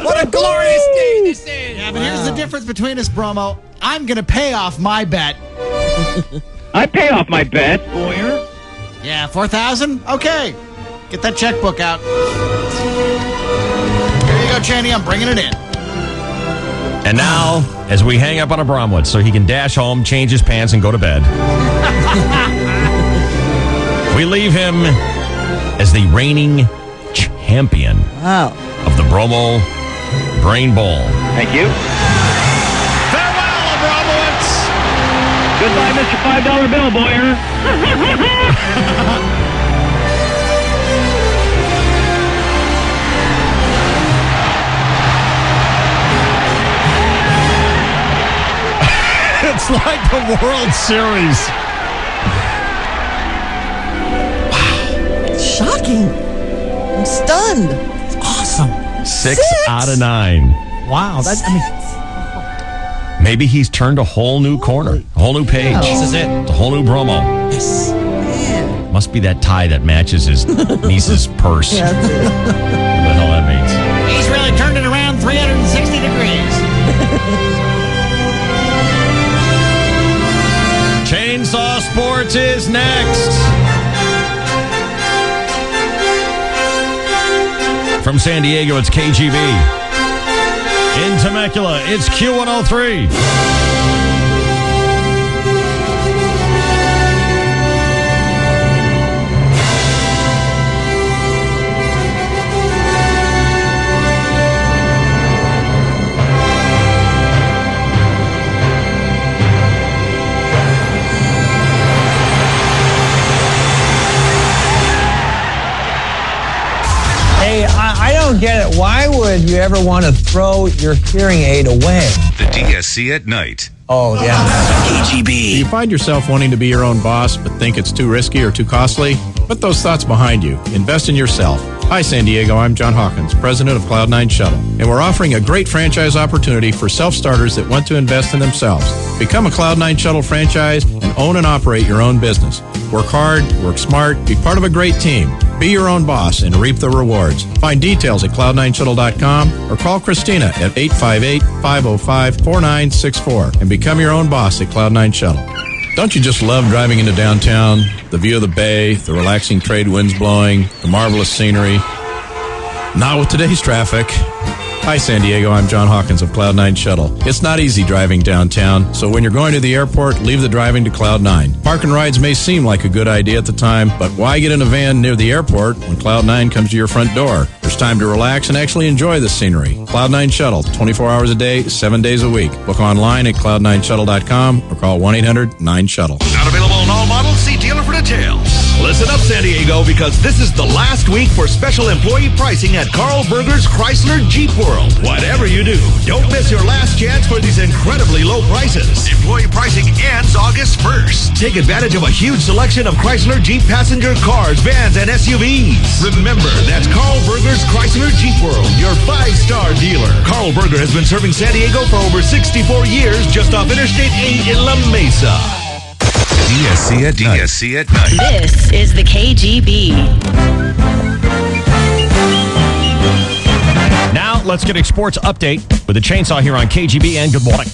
What a glorious day this is. Yeah, but here's the difference between us, Bromo. I'm going to pay off my bet. I pay off my bet, Boyer. Yeah, 4,000? Okay. Get that checkbook out. Here you go, Cheney. I'm bringing it in. And now, as we hang up on Abramowitz so he can dash home, change his pants, and go to bed, we leave him as the reigning champion of the Bromo Brain Bowl. Thank you. Farewell, Abramowitz. Goodbye, Mr. $5 bill, Boyer. It's like the World Series. Shocking. I'm stunned. It's awesome. 6 out of 9. Wow. Maybe he's turned a whole new corner, a whole new page. This is it. It's a whole new Bromo. Yes. Yeah. Must be that tie that matches his niece's purse. Yeah. What the hell that means? He's really turned it around 360 degrees. Chainsaw Sports is next. From San Diego, it's KGB. In Temecula, it's Q103. Hey, I don't get it. Why would you ever want to throw your hearing aid away? The DSC at night. Oh, yeah. Do you find yourself wanting to be your own boss but think it's too risky or too costly? Put those thoughts behind you. Invest in yourself. Hi, San Diego. I'm John Hawkins, president of Cloud9 Shuttle, and we're offering a great franchise opportunity for self-starters that want to invest in themselves. Become a Cloud9 Shuttle franchise and own and operate your own business. Work hard, work smart, be part of a great team. Be your own boss and reap the rewards. Find details at cloud9shuttle.com or call Christina at 858-505-4964 and become your own boss at Cloud9 Shuttle. Don't you just love driving into downtown? The view of the bay, the relaxing trade winds blowing, the marvelous scenery. Not with today's traffic. Hi, San Diego. I'm John Hawkins of Cloud9 Shuttle. It's not easy driving downtown, so when you're going to the airport, leave the driving to Cloud9. Park and rides may seem like a good idea at the time, but why get in a van near the airport when Cloud9 comes to your front door? There's time to relax and actually enjoy the scenery. Cloud9 Shuttle, 24 hours a day, 7 days a week. Book online at cloud9shuttle.com or call 1-800-9-SHUTTLE. Not available in all models. See dealer for details. Listen up, San Diego, because this is the last week for special employee pricing at Carl Berger's Chrysler Jeep World. Whatever you do, don't miss your last chance for these incredibly low prices. Employee pricing ends August 1st. Take advantage of a huge selection of Chrysler Jeep passenger cars, vans, and SUVs. Remember, that's Carl Berger's Chrysler Jeep World, your 5-star dealer. Carl Berger has been serving San Diego for over 64 years just off Interstate 8 in La Mesa. DSC at night. DSC at night. This is the KGB. Now, let's get a sports update with a chainsaw here on KGB, and good morning.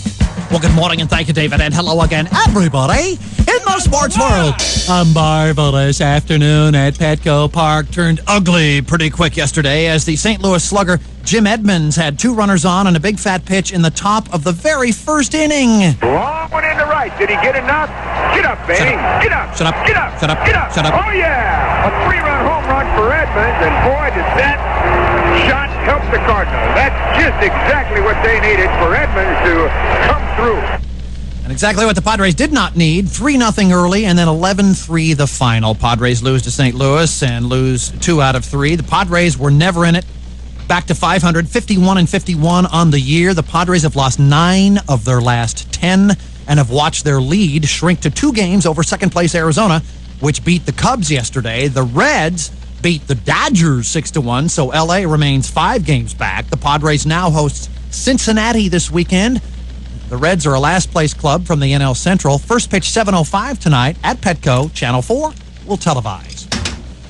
Well, good morning, and thank you, David, and hello again, everybody in the sports world. A marvelous afternoon at Petco Park turned ugly pretty quick yesterday as the St. Louis slugger Jim Edmonds had 2 runners on and a big fat pitch in the top of the very first inning. Long one in the right. Did he get enough? Get up, baby. Get up. Shut up. Get up. Shut up. Get up. Shut up. Oh, yeah. A 3-run home run for Edmonds, and boy, does that shot help the Cardinals. That's just exactly what they needed for Edmonds to come through. And exactly what the Padres did not need. 3-0 early and then 11-3 the final. Padres lose to St. Louis and lose 2 out of 3. The Padres were never in it. Back to 500, 51-51 on the year. The Padres have lost 9 of their last 10 and have watched their lead shrink to 2 games over second-place Arizona, which beat the Cubs yesterday. The Reds beat the Dodgers 6-1, so L.A. remains 5 games back. The Padres now host Cincinnati this weekend. The Reds are a last-place club from the NL Central. First pitch 7:05 tonight at Petco. Channel 4 will televise.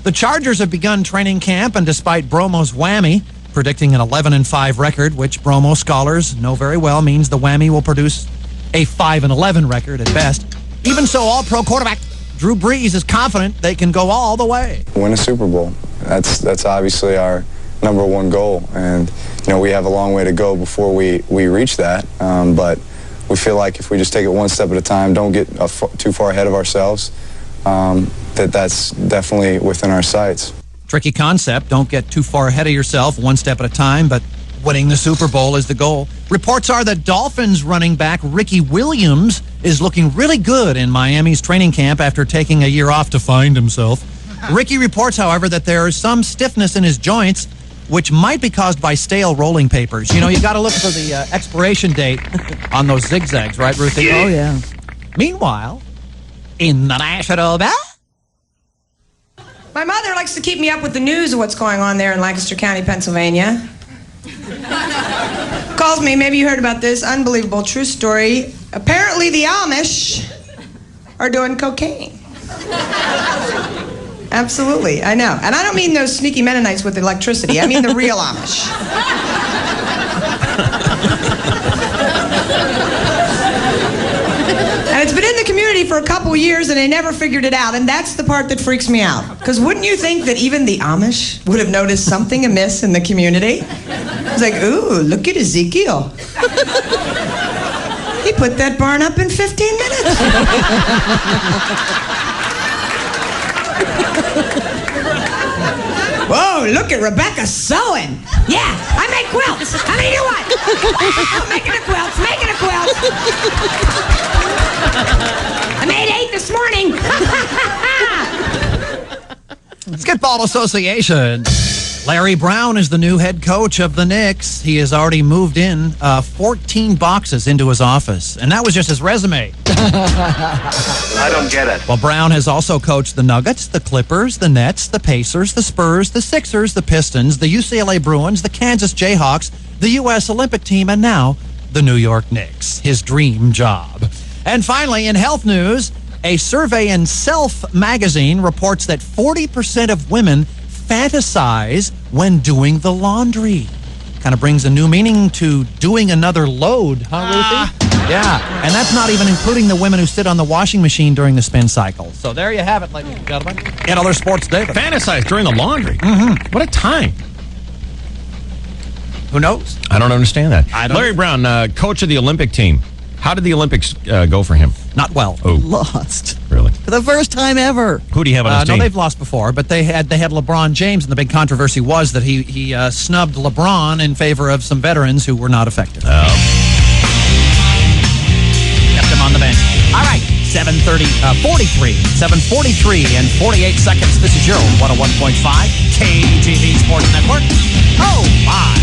The Chargers have begun training camp, and despite Bromo's whammy, predicting an 11-5 record, which Bromo scholars know very well means the whammy will produce a 5-11 record at best. Even so, all-pro quarterback Drew Brees is confident they can go all the way. Win a Super Bowl. That's obviously our number one goal, and we have a long way to go before we reach that. But we feel like if we just take it one step at a time, don't get too far ahead of ourselves, that's definitely within our sights. Tricky concept. Don't get too far ahead of yourself, one step at a time, but winning the Super Bowl is the goal. Reports are that Dolphins running back Ricky Williams is looking really good in Miami's training camp after taking a year off to find himself. Ricky reports, however, that there is some stiffness in his joints, which might be caused by stale rolling papers. You got to look for the expiration date on those zigzags, right, Ruthie? Oh, yeah. Meanwhile, in the National Bell, my mother likes to keep me up with the news of what's going on there in Lancaster County, Pennsylvania. Calls me, maybe you heard about this, unbelievable, true story. Apparently the Amish are doing cocaine. Absolutely, I know. And I don't mean those sneaky Mennonites with electricity. I mean the real Amish. And it's been in the community for a couple years and they never figured it out. And that's the part that freaks me out. Because wouldn't you think that even the Amish would have noticed something amiss in the community? It's like, ooh, look at Ezekiel. He put that barn up in 15 minutes. Whoa, look at Rebecca sewing. Yeah, I make quilts. How many do you want? Making a quilt, making a quilt. I made 8 this morning. Basketball Association. Larry Brown is the new head coach of the Knicks. He has already moved in 14 boxes into his office, and that was just his resume. I don't get it. Well, Brown has also coached the Nuggets, the Clippers, the Nets, the Pacers, the Spurs, the Sixers, the Pistons, the UCLA Bruins, the Kansas Jayhawks, the U.S. Olympic team, and now the New York Knicks. His dream job. And finally, in health news, a survey in Self magazine reports that 40% of women fantasize when doing the laundry. Kind of brings a new meaning to doing another load, huh, Ruthie? Yeah, and that's not even including the women who sit on the washing machine during the spin cycle. So there you have it, ladies and gentlemen. And other sports data. Fantasize during the laundry. Mm-hmm. What a time. Who knows? I don't understand that. Larry Brown, coach of the Olympic team. How did the Olympics go for him? Not well. Oh. Lost. Really? For the first time ever. Who do you have on his team? No, they've lost before, but they had LeBron James, and the big controversy was that he snubbed LeBron in favor of some veterans who were not effective. Kept him on the bench. All right, 7:43 and 48 seconds. This is your 101.5 KGB Sports Network. Oh, my.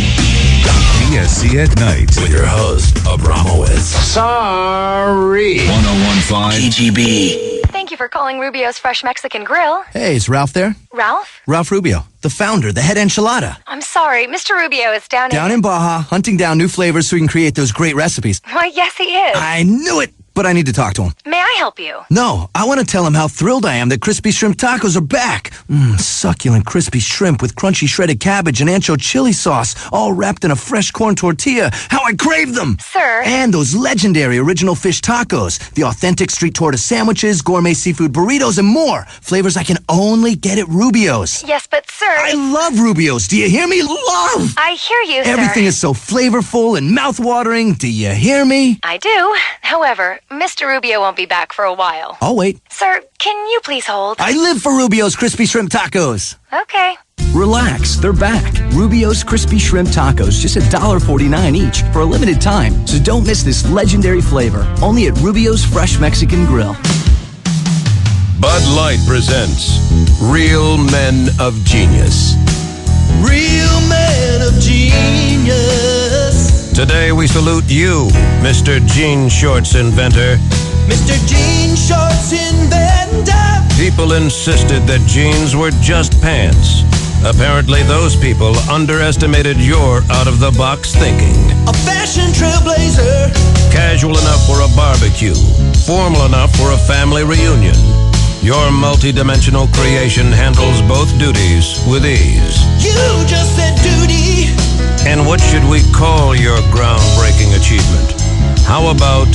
PSC at Night with your host, Abramowitz. Sorry. 101.5 KGB. Thank you for calling Rubio's Fresh Mexican Grill. Hey, is Ralph there? Ralph? Ralph Rubio, the founder, the head enchilada. I'm sorry, Mr. Rubio is down in Baja, hunting down new flavors so he can create those great recipes. Why, yes, he is. I knew it, but I need to talk to him. May I help you? No, I want to tell him how thrilled I am that crispy shrimp tacos are back. Succulent crispy shrimp with crunchy shredded cabbage and ancho chili sauce, all wrapped in a fresh corn tortilla. How I crave them! Sir. And those legendary original fish tacos, the authentic street torta sandwiches, gourmet seafood burritos, and more. Flavors I can only get at Rubio's. Yes, but sir... I love Rubio's. Do you hear me? Love! I hear you, sir. Everything is so flavorful and mouth-watering. Do you hear me? I do. However, Mr. Rubio won't be back for a while. I'll wait. Sir, can you please hold? I live for Rubio's crispy shrimp tacos. Okay. Relax, they're back. Rubio's Crispy Shrimp Tacos, just $1.49 each for a limited time. So don't miss this legendary flavor. Only at Rubio's Fresh Mexican Grill. Bud Light presents Real Men of Genius. Real men of genius. Today we salute you, Mr. Jean Shorts inventor. Mr. Jean Shorts inventor. People insisted that jeans were just pants. Apparently, those people underestimated your out-of-the-box thinking. A fashion trailblazer. Casual enough for a barbecue, formal enough for a family reunion. Your multi-dimensional creation handles both duties with ease. You just said duty. And what should we call your groundbreaking achievement? How about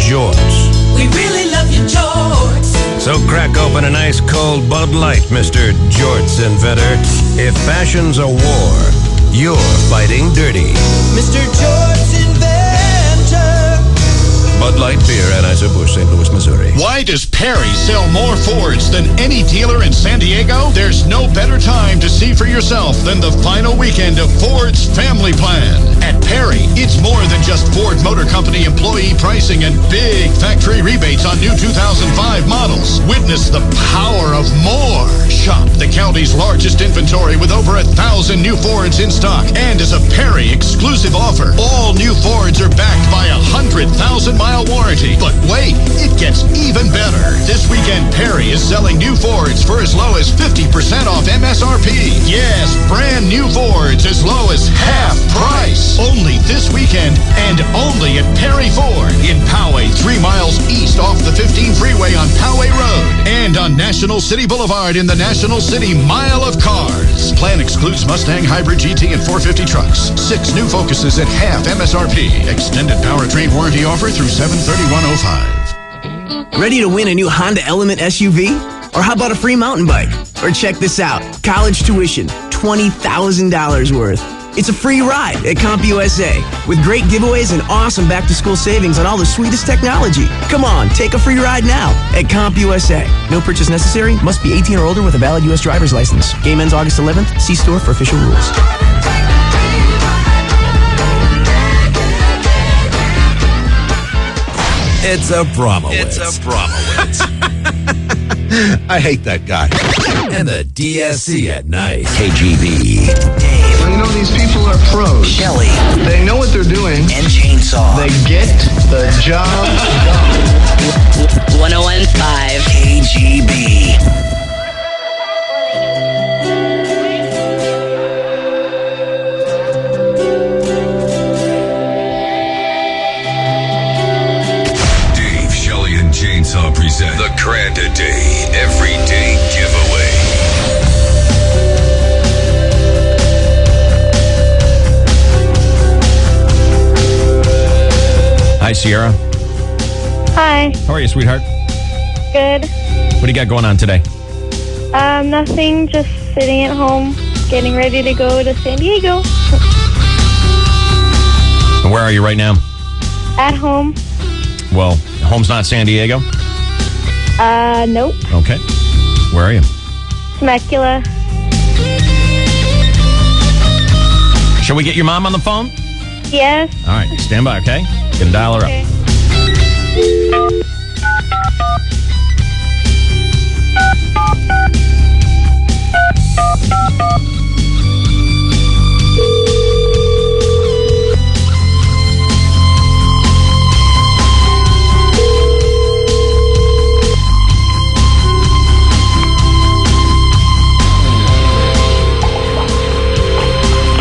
jorts? We really love your jorts. So crack open an ice cold Bud Light, Mr. Jorts Inventor. If fashion's a war, you're fighting dirty. Mr. Jorts Inventor. Bud Light Beer, Anheuser-Busch, St. Louis, Missouri. Why does Perry sell more Fords than any dealer in San Diego? There's no better time to see for yourself than the final weekend of Ford's Family Plan. At Perry, it's more than just Ford Motor Company employee pricing and big factory rebates on new 2005 models. Witness the power of more. Shop the county's largest inventory with over 1,000 new Fords in stock. And as a Perry exclusive offer, all new Fords are backed by a 100,000-mile warranty. But wait, it gets even better. This weekend, Perry is selling new Fords for as low as 50% off MSRP. Yes, brand new Fords as low as half price. Only this weekend and only at Perry Ford in Poway, 3 miles east off the 15 freeway on Poway Road and on National City Boulevard in the National City Mile of Cars. Plan excludes Mustang Hybrid GT and 450 trucks. 6 new Focuses at half MSRP. Extended powertrain warranty offer through 7/31/05. Ready to win a new Honda Element SUV? Or how about a free mountain bike? Or check this out. College tuition, $20,000 worth. It's a free ride at CompUSA with great giveaways and awesome back-to-school savings on all the sweetest technology. Come on, take a free ride now at CompUSA. No purchase necessary. Must be 18 or older with a valid U.S. driver's license. Game ends August 11th. See store for official rules. It's a Bromowitz. I hate that guy. And the DSC at night. KGB. Well, you know, these people are pros. Shelly. They know what they're doing. And Chainsaw. They get the job done. 101.5 KGB. Dave, Shelley, and Chainsaw present the Granda Day Everyday Giveaway. Hi, Sierra. Hi. How are you, sweetheart? Good. What do you got going on today? Nothing. Just sitting at home, getting ready to go to San Diego. And where are you right now? At home. Well, home's not San Diego? Nope. Okay. Where are you? Temecula. Shall we get your mom on the phone? Yes. All right, stand by, okay? Gonna dial her Okay. up.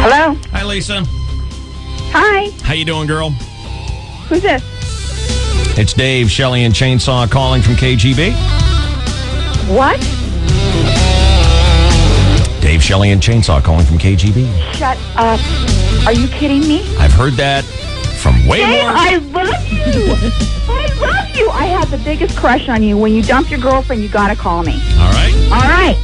Hello. Hi, Lisa. Hi. How you doing, girl? Who's this? It's Dave, Shelley, and Chainsaw calling from KGB. What? Dave, Shelley, and Chainsaw calling from KGB. Shut up. Are you kidding me? I've heard that from way Dave, more. I love you. I love you. I have the biggest crush on you. When you dump your girlfriend, you gotta call me. All right. All right.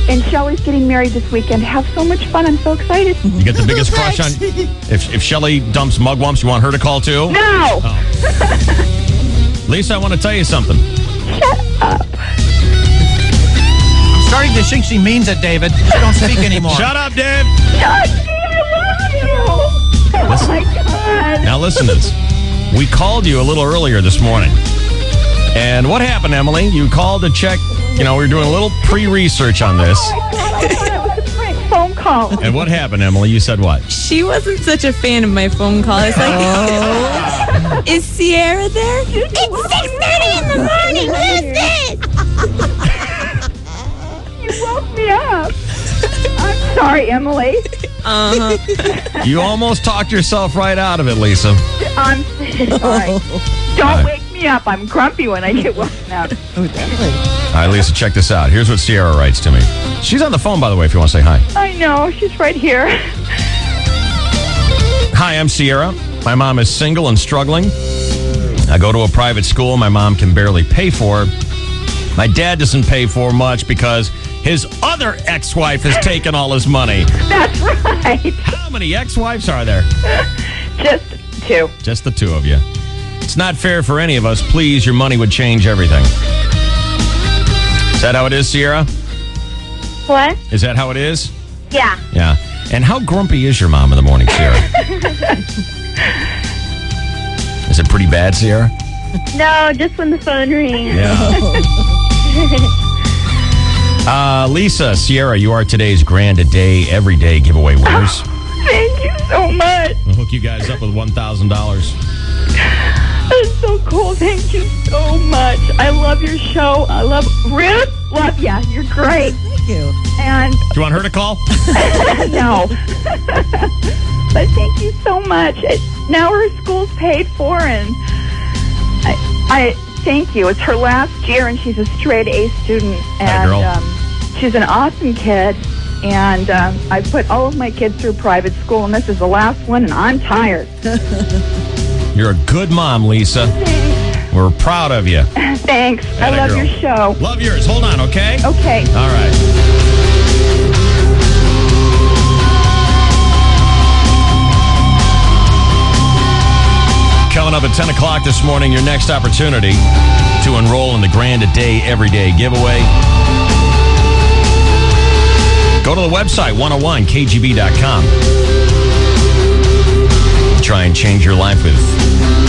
And Shelley's getting married this weekend. Have so much fun. I'm so excited. You get the biggest crush on... If Shelley dumps mugwumps, you want her to call too? No. Oh. Lisa, I want to tell you something. Shut up. I'm starting to think she means it, David. She don't speak anymore. Shut up, Dave. Shut up. I love you. Oh, my God. Now listen to this. We called you a little earlier this morning. And what happened, Emily? You called to check, we were doing a little pre-research on this. Oh, my God. I thought it was a prank phone call. And what happened, Emily? You said what? She wasn't such a fan of my phone call. It's like, is Sierra there? It's 6:30 in the morning. Who's this? me up. I'm sorry, Emily. You almost talked yourself right out of it, Lisa. I'm sorry. Don't wake me up. I'm grumpy when I get woken up. Oh, definitely. All right, Lisa, check this out. Here's what Sierra writes to me. She's on the phone, by the way, if you want to say hi. I know. She's right here. Hi, I'm Sierra. My mom is single and struggling. I go to a private school my mom can barely pay for. My dad doesn't pay for much because his other ex-wife has taken all his money. That's right. How many ex-wives are there? Just 2. Just the 2 of you. It's not fair for any of us. Please, your money would change everything. Is that how it is, Sierra? What? Is that how it is? Yeah. Yeah. And how grumpy is your mom in the morning, Sierra? Is it pretty bad, Sierra? No, just when the phone rings. Yeah. Lisa, Sierra, you are today's Grand a Day, Everyday giveaway winners. Thank you so much. I'll hook you guys up with $1,000. That's so cool. Thank you so much. I love your show. I love Ruth. Love ya. You're great. Thank you. And Do you want her to call? no. But thank you so much. Now her school's paid for, and I thank you. It's her last year, and she's a straight A student. And girl. She's an awesome kid. And I put all of my kids through private school, and this is the last one, and I'm tired. You're a good mom, Lisa. Thanks. We're proud of you. Thanks. I Atta love girl. your show. Love yours. Hold on, okay? Okay. All right. Coming up at 10 o'clock this morning, your next opportunity to enroll in the Grand a Day, Everyday giveaway. Go to the website, 101kgb.com. Try and change your life with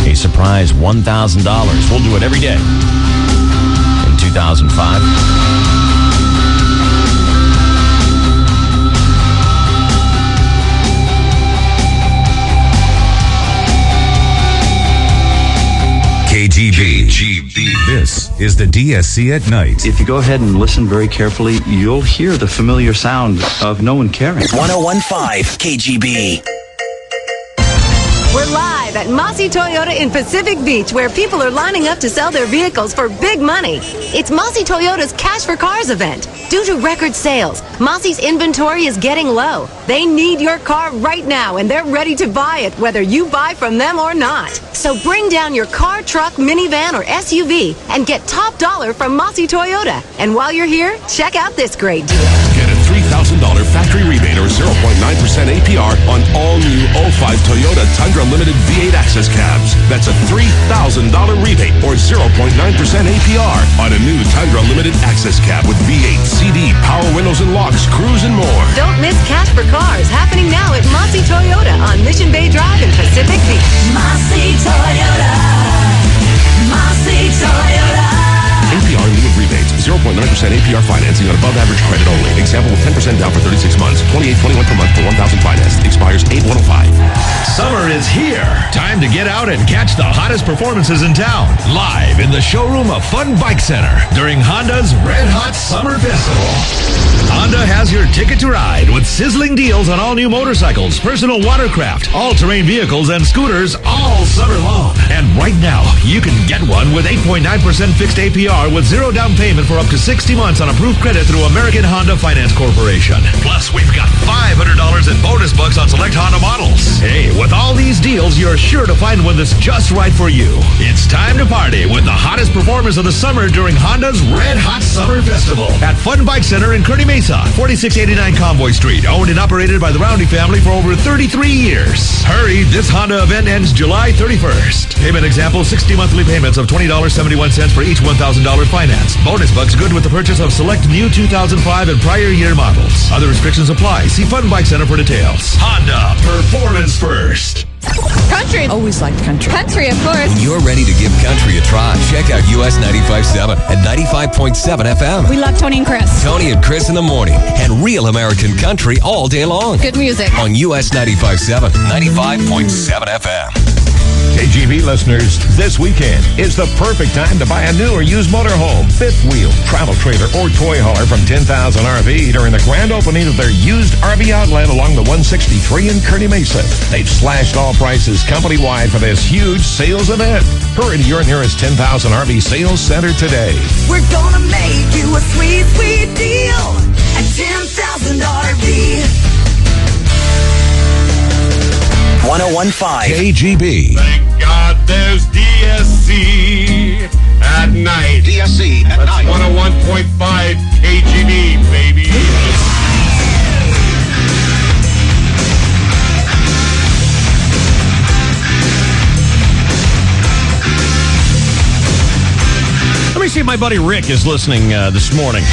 a surprise $1,000. We'll do it every day in 2005. KGB. This is the DSC at night. If you go ahead and listen very carefully, you'll hear the familiar sound of no one caring. 1015 KGB. We're live at Mossy Toyota in Pacific Beach, where people are lining up to sell their vehicles for big money. It's Mossy Toyota's Cash for Cars event. Due to record sales, Mossy's inventory is getting low. They need your car right now, and they're ready to buy it, whether you buy from them or not. So bring down your car, truck, minivan, or SUV and get top dollar from Mossy Toyota. And while you're here, check out this great deal. Get a $3,000 factory rebate or 0.9% APR on all new 05 Toyota Tundra Limited V8 Access Cabs. That's a $3,000 rebate or 0.9% APR on a new Tundra Limited Access Cab with V8, CD, power windows and locks, cruise and more. Don't miss Cash for Cars happening now at Mossy Toyota on Mission Bay Drive in Pacific Beach. Mossy Toyota. Mossy Toyota. APR in lieu of rebates. 0.9% APR financing on above average credit only. Example with 10% down for 36 months. 28.21 per month for 1,000 financed. Expires 8/105. Summer is here. Time to get out and catch the hottest performances in town. Live in the showroom of Fun Bike Center during Honda's Red Hot Summer Festival. Honda has your ticket to ride with sizzling deals on all new motorcycles, personal watercraft, all-terrain vehicles, and scooters all summer long. And right now, you can get one with 8.9% fixed APR with zero down payment for up to 60 months on approved credit through American Honda Finance Corporation. Plus, we've got $500 in bonus bucks on select Honda models. Hey, with all these deals, you're sure to find one that's just right for you. It's time to party with the hottest performers of the summer during Honda's Red Hot Summer Festival at Fun Bike Center in Kearney Mesa, 4689 Convoy Street, owned and operated by the Roundy family for over 33 years. Hurry, this Honda event ends July 31st. Payment example, 60 monthly payments of $20.71 for each $1,000 finance. Bonus bucks good with the purchase of select new 2005 and prior year models. Other restrictions apply. See Fun Bike Center for details. Honda, performance first. Country. Always liked country. Country, of course. When you're ready to give country a try, check out US 95.7 and 95.7 FM. We love Tony and Chris. Tony and Chris in the morning and real American country all day long. Good music. On US 95.7, 95.7 FM. KGB listeners, this weekend is the perfect time to buy a new or used motorhome, fifth wheel, travel trailer, or toy hauler from 10,000 RV during the grand opening of their used RV outlet along the 163 in Kearney Mesa. They've slashed all prices company-wide for this huge sales event. Hurry to your nearest 10,000 RV sales center today. We're gonna make you a sweet, sweet deal at 10,000 RV. 1015 KGB. Thank God there's DSC at night. DSC at night. 101.5 KGB, baby. Let me see if my buddy Rick is listening this morning.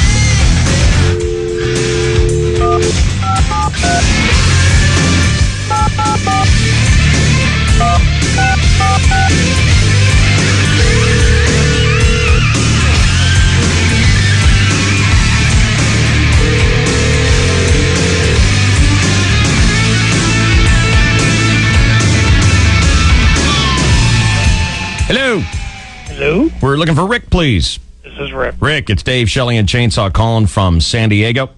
Hello. Hello? We're looking for Rick, please. This is Rick. Rick, it's Dave Shelley and Chainsaw calling from San Diego.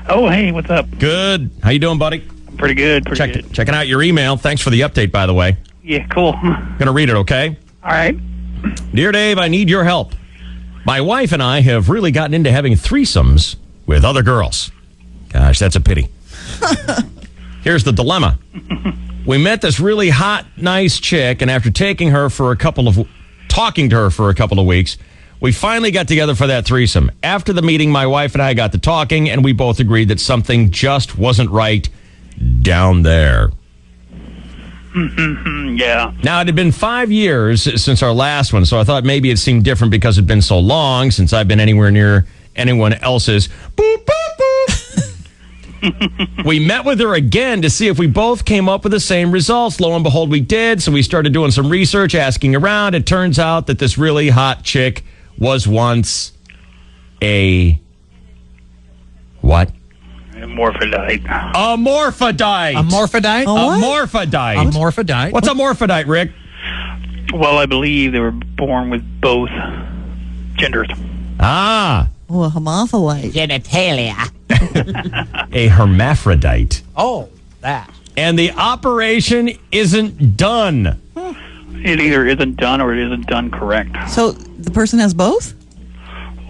Oh, hey, what's up? Good. How you doing, buddy? Pretty good, pretty good. Checking out your email. Thanks for the update, by the way. Yeah, cool. Gonna read it, okay? All right. Dear Dave, I need your help. My wife and I have really gotten into having threesomes with other girls. Gosh, that's a pity. Here's the dilemma. We met this really hot, nice chick, and after talking to her for a couple of weeks, we finally got together for that threesome. After the meeting, my wife and I got to talking, and we both agreed that something just wasn't right down there. Yeah. Now, it had been 5 years since our last one, so I thought maybe it seemed different because it had been so long since I've been anywhere near anyone else's. Boop, boop, boop. We met with her again to see if we both came up with the same results. Lo and behold, we did, so we started doing some research, asking around. It turns out that this really hot chick was once a... what? Morphodite. A morphodite. A morphodite? A morphodite. A morphodite. What's a morphodite, Rick? Well, I believe they were born with both genders. Ah. Oh, a hermaphrodite. Genitalia. A hermaphrodite. Oh, that. And the operation isn't done. It either isn't done or it isn't done correct. So the person has both?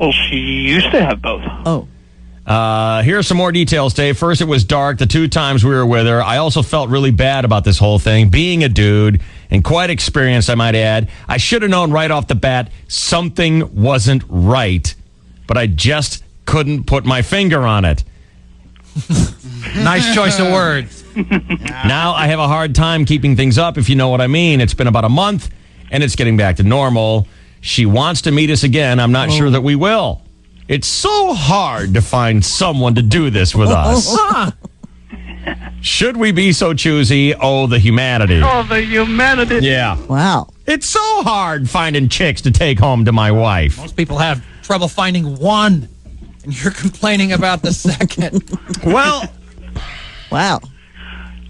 Well, she used to have both. Oh. Here are some more details, Dave. First, it was dark the 2 times we were with her. I also felt really bad about this whole thing. Being a dude and quite experienced, I might add, I should have known right off the bat something wasn't right, but I just couldn't put my finger on it. Nice choice of words. Now I have a hard time keeping things up, if you know what I mean. It's been about a month, and it's getting back to normal. She wants to meet us again. I'm not sure that we will. It's so hard to find someone to do this with us. Should we be so choosy? Oh, the humanity. Oh, the humanity. Yeah. Wow. It's so hard finding chicks to take home to my wife. Most people have trouble finding one, and you're complaining about the second. Well, wow.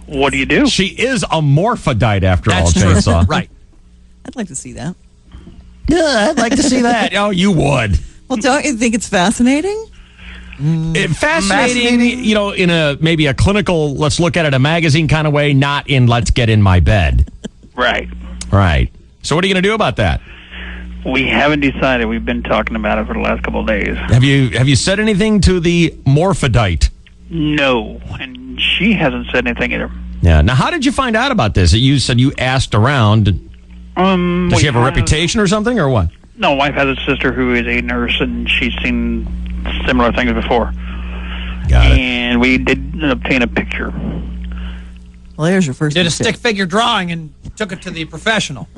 What do you do? She is a morphodite after all, That's true. Chainsaw. Right. I'd like to see that. Yeah, I'd like to see that. Oh, you would. Well, don't you think it's fascinating? Fascinating, you know, in a maybe a clinical, let's look at it a magazine kind of way, not in let's get in my bed. Right. Right. So what are you going to do about that? We haven't decided. We've been talking about it for the last couple of days. Have you said anything to the morphodite? No, and she hasn't said anything either. Yeah. Now, how did you find out about this? You said you asked around. Does she have a reputation or something, or what? No, wife has a sister who is a nurse, and she's seen similar things before. Got it. And we did obtain a picture. Well, there's your first. Did a mistake. stick figure drawing and took it to the professional.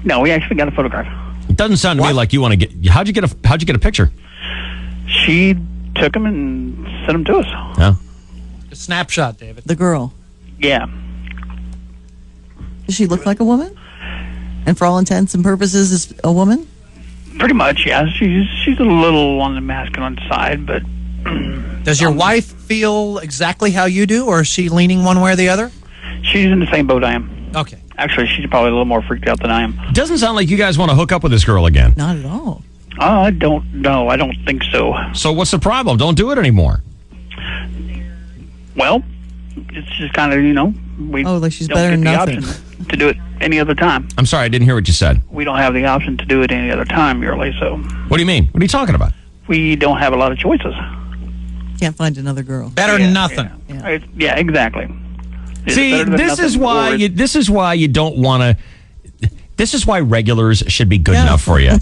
No, we actually got a photograph. It doesn't sound to me like you want to get. How'd you get a picture? She took them and sent them to us. Yeah. A snapshot, David. The girl. Yeah. Does she look like a woman? And for all intents and purposes, is a woman? Pretty much, yeah. She's a little on the masculine side, but... Does your wife feel exactly how you do, or is she leaning one way or the other? She's in the same boat I am. Okay. Actually, she's probably a little more freaked out than I am. Doesn't sound like you guys want to hook up with this girl again. Not at all. I don't know. I don't think so. So what's the problem? Don't do it anymore. Well, it's just kind of, we like she's don't better get than the nothing. option to do it any other time. I'm sorry, I didn't hear what you said. We don't have the option to do it any other time, Early, so What do you mean? What are you talking about? we don't have a lot of choices. Can't find another girl. Better than nothing. Yeah, exactly. It's See, better than this is nothing, why or this is why you don't want to. This is why regulars should be good enough for you.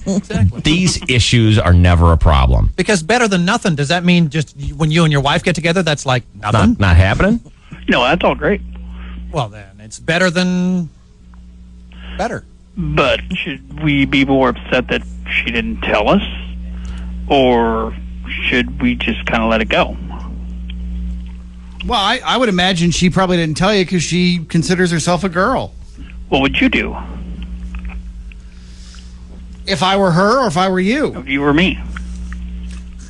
These issues are never a problem. Because better than nothing, does that mean just when you and your wife get together, that's like nothing? Not happening? No, that's all great. Well, then, it's better than better. But should we be more upset that she didn't tell us? Or should we just kind of let it go? Well, I would imagine she probably didn't tell you because she considers herself a girl. What would you do? If I were her or if I were you? If you were me.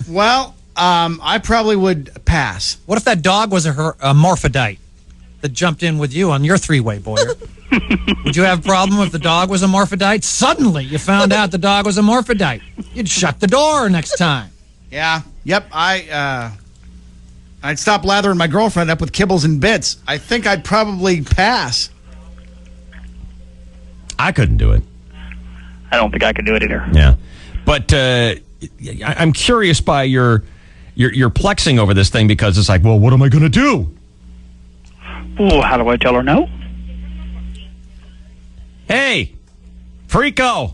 Well, I probably would pass. What if that dog was a morphodite that jumped in with you on your three-way, Boyer? Would you have a problem if the dog was a morphodite? Suddenly, you found out the dog was a morphodite. You'd shut the door next time. Yeah. Yep. I'd stop lathering my girlfriend up with kibbles and bits. I think I'd probably pass. I couldn't do it. I don't think I could do it either. Yeah, but I'm curious by your plexing over this thing because it's like, well, what am I going to do? Well, how do I tell her no? Hey, Frico,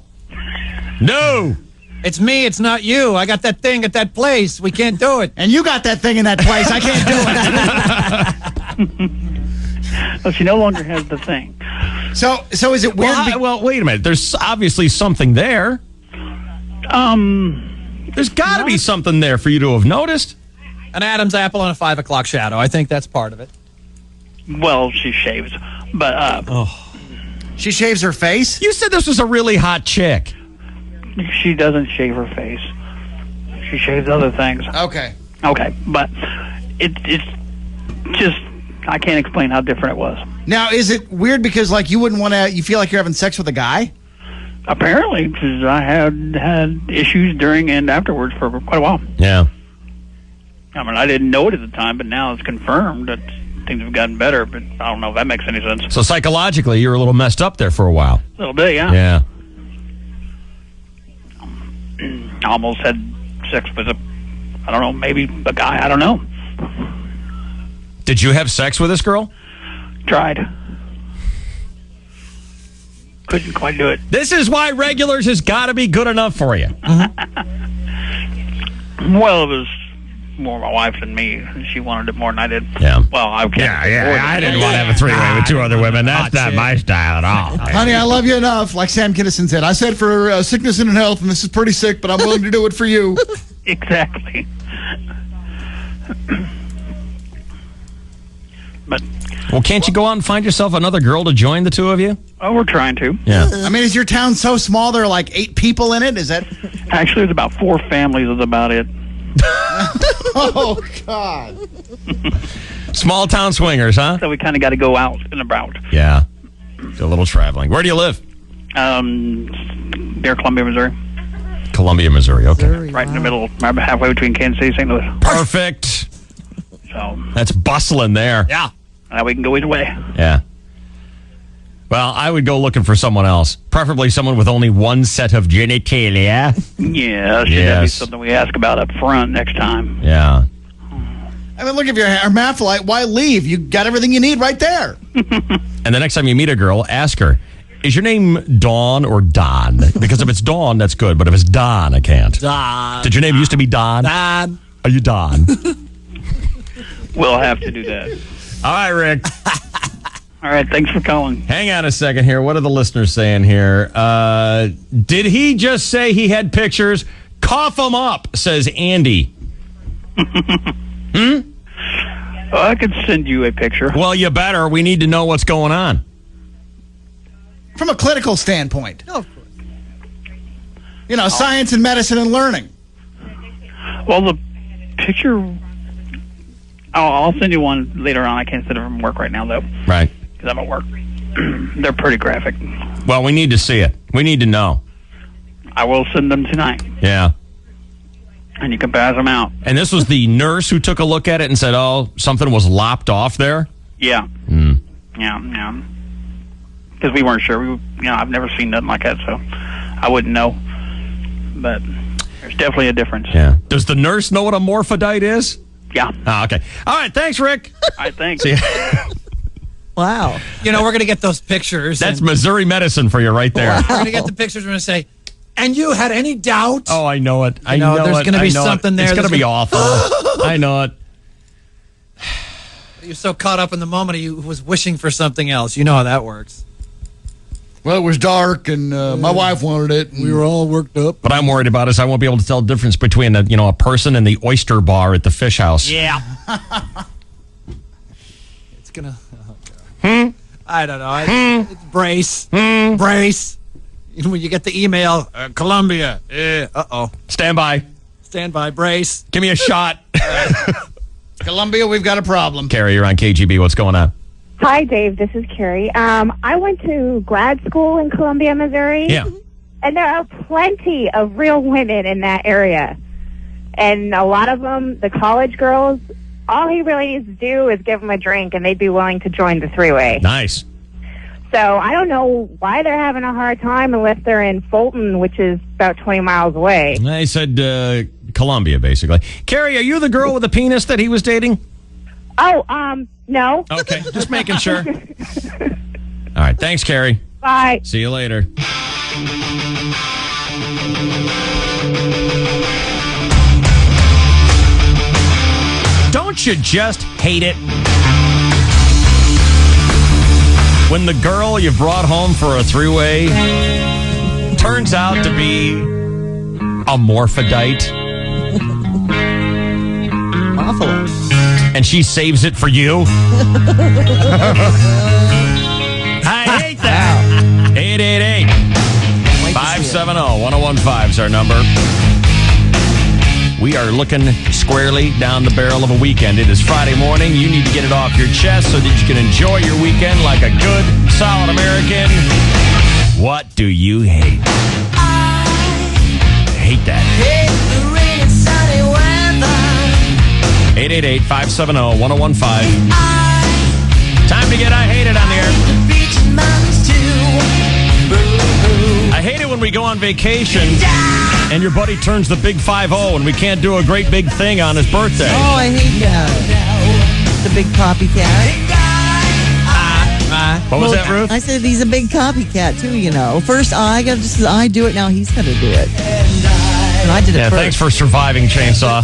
no. It's me, it's not you. I got that thing at that place. We can't do it. And you got that thing in that place. I can't do it. Well, she no longer has the thing. So is it weird? Well, wait a minute. There's obviously something there. There's got to be something there for you to have noticed. An Adam's apple and a 5 o'clock shadow. I think that's part of it. Well, she shaves, but she shaves her face? You said this was a really hot chick. She doesn't shave her face. She shaves other things. Okay, but it's just I can't explain how different it was. Now, is it weird because like you wouldn't want to? You feel like you're having sex with a guy? Apparently, because I had issues during and afterwards for quite a while. Yeah. I mean, I didn't know it at the time, but now it's confirmed that things have gotten better. But I don't know if that makes any sense. So psychologically, you were a little messed up there for a while. A little bit, yeah. Yeah. I almost had sex with maybe a guy. I don't know. Did you have sex with this girl? Tried. Couldn't quite do it. This is why regulars has got to be good enough for you. Well, it was more my wife than me. She wanted it more than I did. Yeah. Well, I can't. Yeah. I didn't want to have a three-way with two other women. That's not my style at all. Honey, I love you enough. Like Sam Kinison said, I said for sickness and health, and this is pretty sick, but I'm willing to do it for you. Exactly. But well, can't you go out and find yourself another girl to join the two of you? Oh, we're trying to. Yeah. I mean, is your town so small there are like 8 people in it? Is that? Actually, there's about 4 families. That's about it. Oh, God. Small town swingers, huh? So we kind of got to go out and about. Yeah. Do a little traveling. Where do you live? Near Columbia, Missouri. Columbia, Missouri. Okay. Missouri, Right in the middle, right halfway between Kansas City and St. Louis. Perfect. So that's bustling there. Yeah. Now we can go either way. Yeah. Well, I would go looking for someone else, preferably someone with only one set of genitalia. Yeah, should that be something we ask about up front next time? Yeah. I mean, look, if you're hermaphrodite, why leave? You got everything you need right there. And the next time you meet a girl, ask her, is your name Dawn or Don? Because if it's Dawn, that's good, but if it's Don, I can't. Don. Did your name used to be Don? Don. Are you Don? We'll have to do that. All right, Rick. All right, thanks for calling. Hang on a second here. What are the listeners saying here? Did he just say he had pictures? Cough them up, says Andy. Oh, I could send you a picture. Well, you better. We need to know what's going on. From a clinical standpoint. No, of course. You know, science and medicine and learning. Well, the picture... I'll send you one later on. I can't send it from work right now, though. Right. Because I'm at work. They're pretty graphic. Well, we need to see it. We need to know. I will send them tonight, Yeah. and you can pass them out. And this was the nurse who took a look at it and said, "Oh, something was lopped off there." Yeah. Mm. Yeah. Because we weren't sure. I've never seen nothing like that, so I wouldn't know. But there's definitely a difference. Yeah. Does the nurse know what a morphodite is? Yeah. Oh, okay. All right. Thanks, Rick. I think. See ya. Wow. You know, we're going to get those pictures. That's Missouri medicine for you right there. We're going to get the pictures. We're going to say, and you had any doubt? Oh, I know it. I know know there's it. going to I be know something it. there. It's going to be that's awful. I know it. You're so caught up in the moment, he was wishing for something else. You know how that works. Well, it was dark, and my wife wanted it. And We were all worked up. What I'm worried about is I won't be able to tell the difference between a person and the oyster bar at the fish house. Yeah. It's going to... I don't know. It's brace. Brace. You know, when you get the email, Columbia. Uh-oh. Stand by. Stand by. Brace. Give me a shot. Columbia, we've got a problem. Carrie, you're on KGB. What's going on? Hi, Dave. This is Carrie. I went to grad school in Columbia, Missouri. Yeah. And there are plenty of real women in that area. And a lot of them, the college girls, all he really needs to do is give them a drink, and they'd be willing to join the three-way. Nice. So I don't know why they're having a hard time unless they're in Fulton, which is about 20 miles away. I said Columbia, basically. Carrie, are you the girl with the penis that he was dating? Oh, no. Okay, just making sure. All right, thanks, Carrie. Bye. See you later. Don't you just hate it when the girl you brought home for a three-way turns out to be a morphodite? Awful. And she saves it for you? I hate that. 888-570-1015 is our number. We are looking squarely down the barrel of a weekend. It is Friday morning. You need to get it off your chest so that you can enjoy your weekend like a good, solid American. What do you hate? I hate that. 888-570-1015. Time to get I Hate It on the air. I hate it when we go on vacation and your buddy turns the big 5-0 and we can't do a great big thing on his birthday. Oh, I hate that. The big copycat. What was that, Ruth? I said he's a big copycat, too, you know. First, I do it, now he's got to do it. And I did it Yeah, first. thanks for surviving, Chainsaw.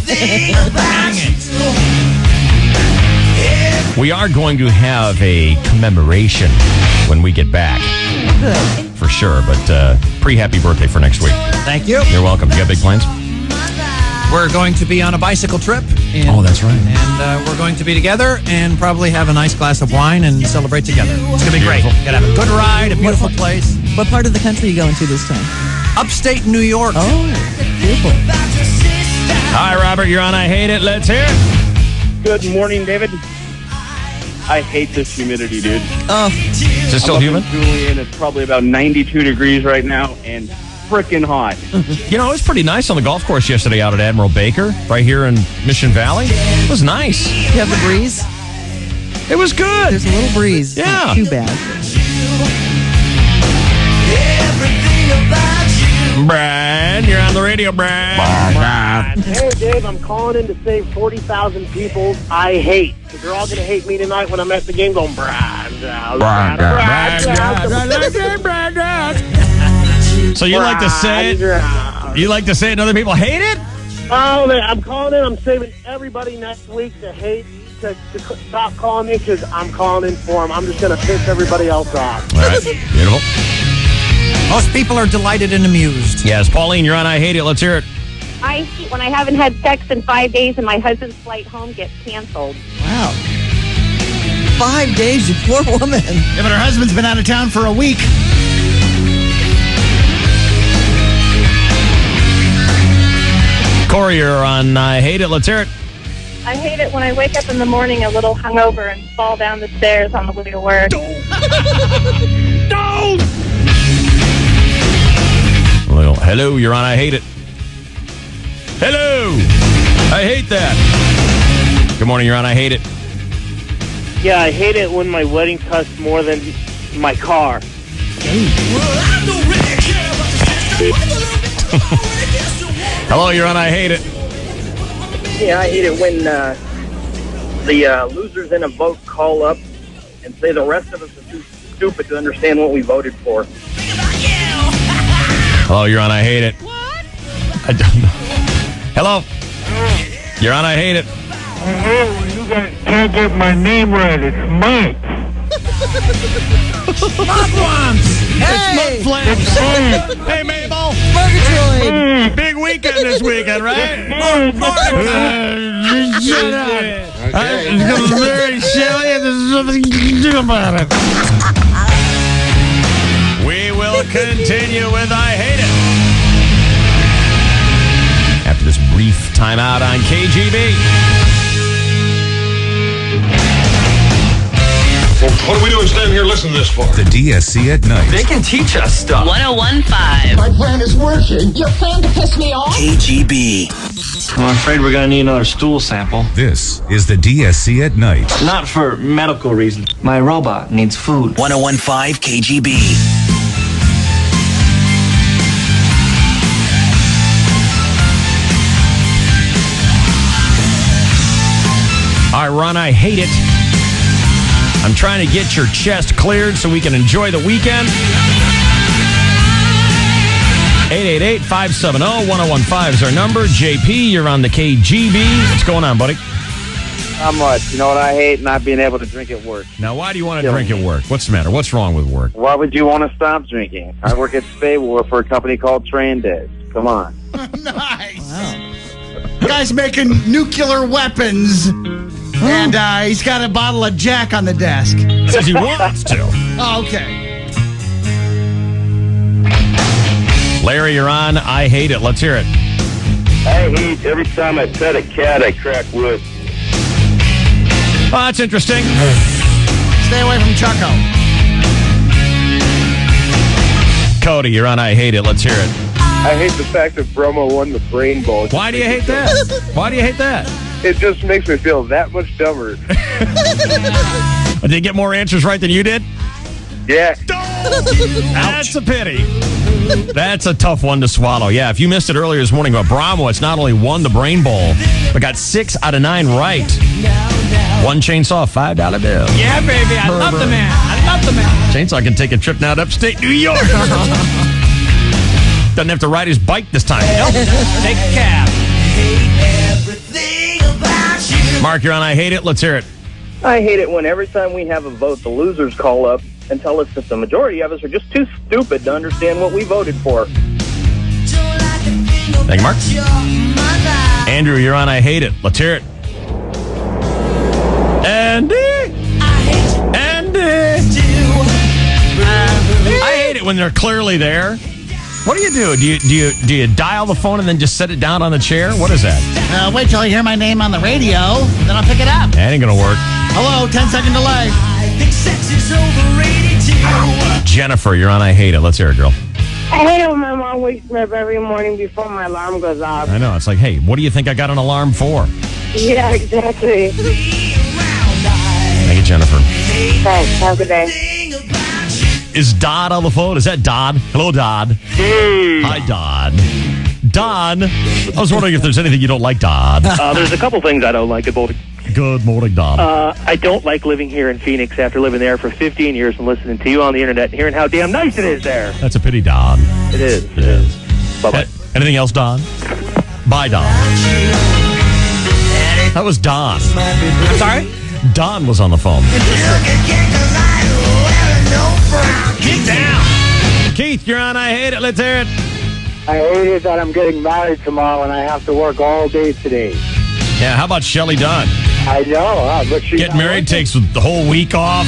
We are going to have a commemoration when we get back. Good. For sure, but pre-happy birthday for next week. Thank you. You're welcome. You got big plans? We're going to be on a bicycle trip. Oh, that's right. And we're going to be together and probably have a nice glass of wine and celebrate together. It's going to be great. Going to have a good ride, a beautiful place. What part of the country are you going to this time? Upstate New York. Oh, beautiful. Hi, Robert. You're on I Hate It. Let's hear it. Good morning, David. I hate this humidity, dude. Oh. Is it still I'm up humid? in Julian. It's probably about 92 degrees right now and frickin' hot. You know, it was pretty nice on the golf course yesterday out at Admiral Baker, right here in Mission Valley. It was nice. You have the breeze? It was good. There's a little breeze. Yeah. Not too bad. Brad, you're on the radio, Brad. Hey, Dave, I'm calling in to save 40,000 people I hate. Because they're all going to hate me tonight when I'm at the game going, Brad. So you like to say it? You like to say it and other people hate it? Oh, man, I'm calling in. I'm saving everybody next week to hate, to stop calling me because I'm calling in for them. I'm just going to piss everybody else off. All right. Beautiful. Most people are delighted and amused. Yes, Pauline, you're on I Hate It. Let's hear it. I hate when I haven't had sex in 5 days and my husband's flight home gets canceled. Wow. 5 days, you poor woman. Yeah, but her husband's been out of town for a week. Corey, you're on I Hate It. Let's hear it. I hate it when I wake up in the morning a little hungover and fall down the stairs on the way to work. No! Well, hello, you're on I Hate It. Hello! I hate that. Good morning, you're on I Hate It. Yeah, I hate it when my wedding costs more than my car. Hello, you're on I Hate It. Yeah, I hate it when the losers in a vote call up and say the rest of us are too stupid to understand what we voted for. Hello, you're on I Hate It. What? I don't know. Hello. You're on I Hate It. You guys can't get my name right. It's Mike. Hey! Hey, Mabel! Murgatroyd! Big weekend this weekend, right? Shut up! It's very silly and there's nothing you can do about it. We will continue with I Hate It. After this brief timeout on KGB. Well, what are we doing standing here listening to this for? The DSC at night. They can teach us stuff. 1015. My plan is working. Your plan to piss me off? KGB. I'm afraid we're going to need another stool sample. This is the DSC at night. Not for medical reasons. My robot needs food. 1015 KGB. All right, Ron, I hate it. I'm trying to get your chest cleared so we can enjoy the weekend. 888-570-1015 is our number. JP, you're on the KGB. What's going on, buddy? Not much. You know what I hate? Not being able to drink at work. Now, why do you want to drink at work? What's the matter? What's wrong with work? Why would you want to stop drinking? I work at Spaywar for a company called Train Days. Come on. Nice. Wow. Guy's making nuclear weapons, and he's got a bottle of Jack on the desk. Says he wants to. Oh, okay. Larry, you're on. I hate it. Let's hear it. I hate every time I pet a cat, I crack wood. Oh, that's interesting. Stay away from Chucko. Cody, you're on. I hate it. Let's hear it. I hate the fact that Bromo won the Brain Bowl. Why do you hate that? Why do you hate that? It just makes me feel that much dumber. Did he get more answers right than you did? Yeah. That's a pity. That's a tough one to swallow. Yeah, if you missed it earlier this morning about Bromwich, not only won the Brain Bowl, but got 6 out of 9 right. One chainsaw, $5 bill. Yeah, baby. I love the man. I love the man. Chainsaw can take a trip now to upstate New York. Doesn't have to ride his bike this time. Nope. Take a cab. Mark, you're on I Hate It. Let's hear it. I hate it when every time we have a vote, the losers call up and tell us that the majority of us are just too stupid to understand what we voted for. Thank you, Mark. Andrew, you're on I Hate It. Let's hear it. Andy! Andy! I hate it when they're clearly there. What do you do? Do you dial the phone and then just set it down on the chair? What is that? Wait till I hear my name on the radio, then I'll pick it up. That ain't gonna work. Hello, 10-second delay. Jennifer, you're on I Hate It. Let's hear it, girl. I hate it when my mom wakes me up every morning before my alarm goes off. I know. It's like, hey, what do you think I got an alarm for? Yeah, exactly. Thank you, Jennifer. Thanks. Have a good day. Is Dodd on the phone? Is that Dodd? Hello, Dodd. Hey. Hi, Dodd. Dodd, I was wondering if there's anything you don't like, Dodd. There's a couple things I don't like about it. Good morning, Dodd. I don't like living here in Phoenix after living there for 15 years and listening to you on the internet and hearing how damn nice it is there. That's a pity, Dodd. It is. It is. Bye-bye. Anything else, Don? Bye, Don. That was Don. I'm sorry? Don was on the phone. Get down. Keith, you're on I Hate It. Let's hear it. I hate it that I'm getting married tomorrow and I have to work all day today. Yeah, how about Shelley Dunn? I know, but she's Getting married takes the whole week off.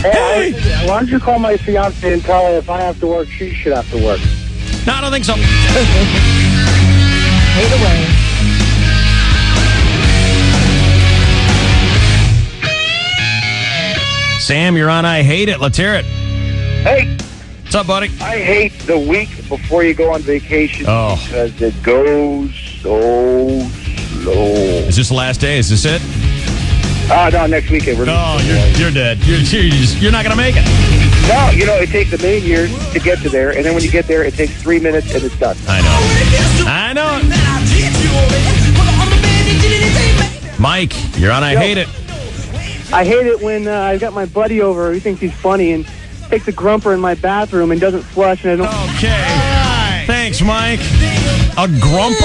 Hey, why don't you call my fiance and tell her if I have to work, she should have to work. No, I don't think so. Hate away. Sam, you're on I Hate It. Let's hear it. Hey. What's up, buddy? I hate the week before you go on vacation because it goes so slow. Is this the last day? Is this it? No, next weekend. You're dead. You're not going to make it. No, it takes a million years to get to there, and then when you get there, it takes 3 minutes and it's done. I know. Mike, you're on I Hate It. I hate it when I've got my buddy over who thinks he's funny and takes a grumper in my bathroom and doesn't flush. And I don't. Okay. Thanks, Mike. A grumper?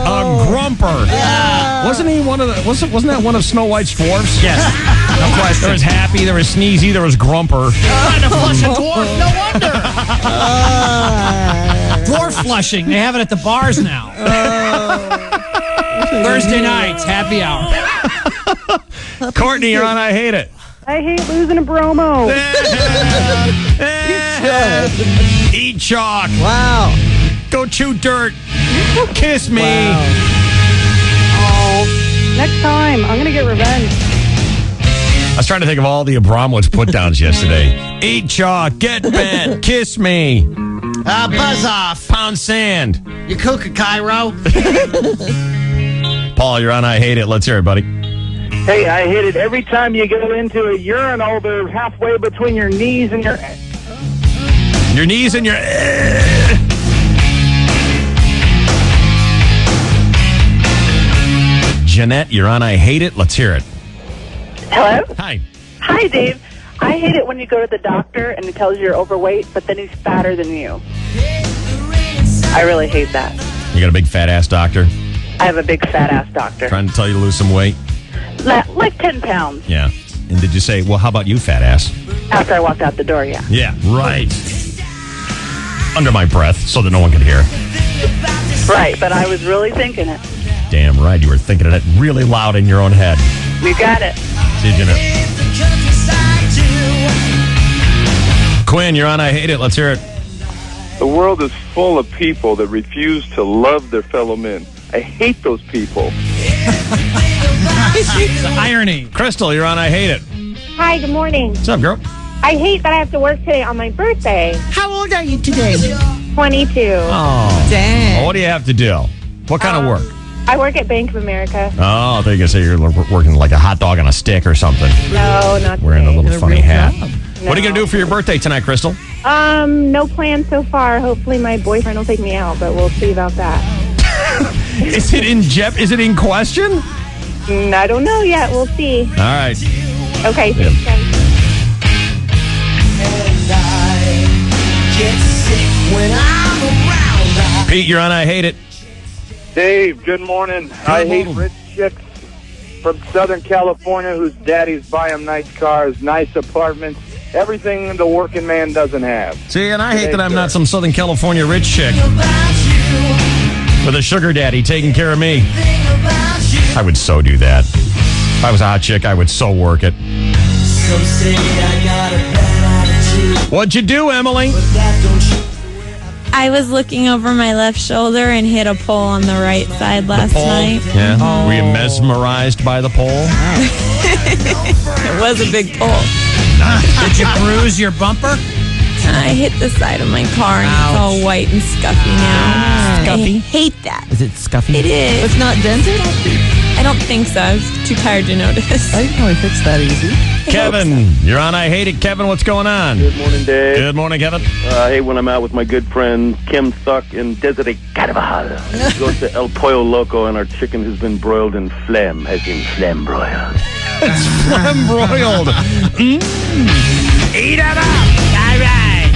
A grumper. Wasn't he one of the? Wasn't that one of Snow White's dwarfs? Yes. No question. There was Happy. There was Sneezy. There was Grumper. Trying to flush a dwarf. No wonder. Dwarf flushing. They have it at the bars now. Thursday nights, happy hour. Courtney, you're on I Hate It. I hate losing a bromo. Eat chalk. Wow. Go chew dirt. Kiss me. Wow. Oh, next time I'm gonna get revenge. I was trying to think of all the Abramowitz put-downs yesterday. Eat chalk. Get bent. Kiss me. Buzz off. Pound sand. You cook a Cairo. Paul, you're on I Hate It. Let's hear it, buddy. Hey, I hate it every time you go into a urinal. They're halfway between your knees and your. Your knees and your. Jeanette, you're on I Hate It. Let's hear it. Hello? Hi. Hi, Dave. I hate it when you go to the doctor and he tells you you're overweight, but then he's fatter than you. I really hate that. You got a big fat ass doctor I have a big fat ass doctor. trying to tell you to lose some weight? Like 10 pounds Yeah. And did you say, well, how about you, fat ass? after I walked out the door, yeah. Yeah, right. Under my breath so that no one could hear. Right, but I was really thinking it. Damn right. You were thinking of it really loud in your own head. You got it. See you, Jeanette. Quinn, you're on I Hate It. Let's hear it. The world is full of people that refuse to love their fellow men. I hate those people. The irony. Crystal, you're on I Hate It. Hi, good morning. What's up, girl? I hate that I have to work today on my birthday. How old are you today? 22. Oh. Dang. Well, what do you have to do? What kind of work? I work at Bank of America. Oh, I thought you were going to say you're working like a hot dog on a stick or something. No, not Wearing a today. little funny hat. No. What are you going to do for your birthday tonight, Crystal? No plan so far. Hopefully my boyfriend will take me out, but we'll see about that. Is it in question? I don't know yet. We'll see. All right. Okay, Yeah. thanks, guys. Pete, you're on I Hate It. Dave, good morning. I hate rich chicks from Southern California whose daddies buy them nice cars, nice apartments, everything the working man doesn't have. See, and I hate that I'm not some Southern California rich chick with a sugar daddy taking care of me. I would so do that. If I was a hot chick, I would so work it. What'd you do, Emily? I was looking over my left shoulder and hit a pole on the right side last night. Yeah. Were you mesmerized by the pole? It was a big pole. Did you bruise your bumper? I hit the side of my car and it's all white and scuffy now. Scuffy? I hate that. Is it scuffy? It is. It's not dented? I don't think so. I was too tired to notice. I didn't know he fixed that easy. Kevin, you're on I Hate It. Kevin, what's going on? Good morning, Dave. Good morning, Kevin. I hate when I'm out with my good friend Kim Thuck in Desiree Carvajal. She goes to El Pollo Loco and our chicken has been broiled in phlegm, as in phlegm broiled. It's phlegm broiled. Eat it up! All right!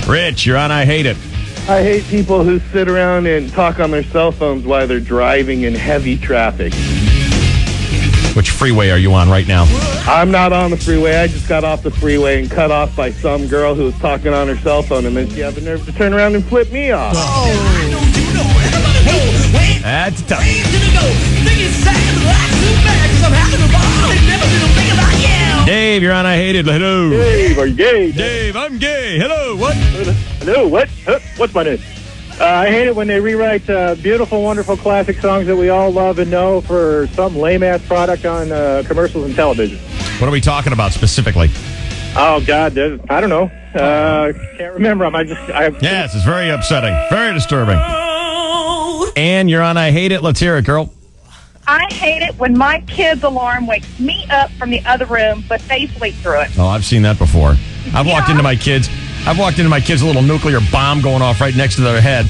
Rich, you're on I Hate It. I hate people who sit around and talk on their cell phones while they're driving in heavy traffic. Which freeway are you on right now? I'm not on the freeway. I just got off the freeway and cut off by some girl who was talking on her cell phone, and then she had the nerve to turn around and flip me off. That's tough. Dave, you're on I Hate It. Hello. Dave, are you gay? Dave, I'm gay. Hello, what? Hello, what? What's my name? I hate it when they rewrite beautiful, wonderful classic songs that we all love and know for some lame-ass product on commercials and television. What are we talking about specifically? Oh, God, I don't know. Can't remember them. Yes, it's very upsetting. Very disturbing. Ann, you're on I Hate It. Let's hear it, girl. I hate it when my kid's alarm wakes me up from the other room, but they sleep through it. Oh, I've seen that before. I've walked into my kids' a little nuclear bomb going off right next to their head.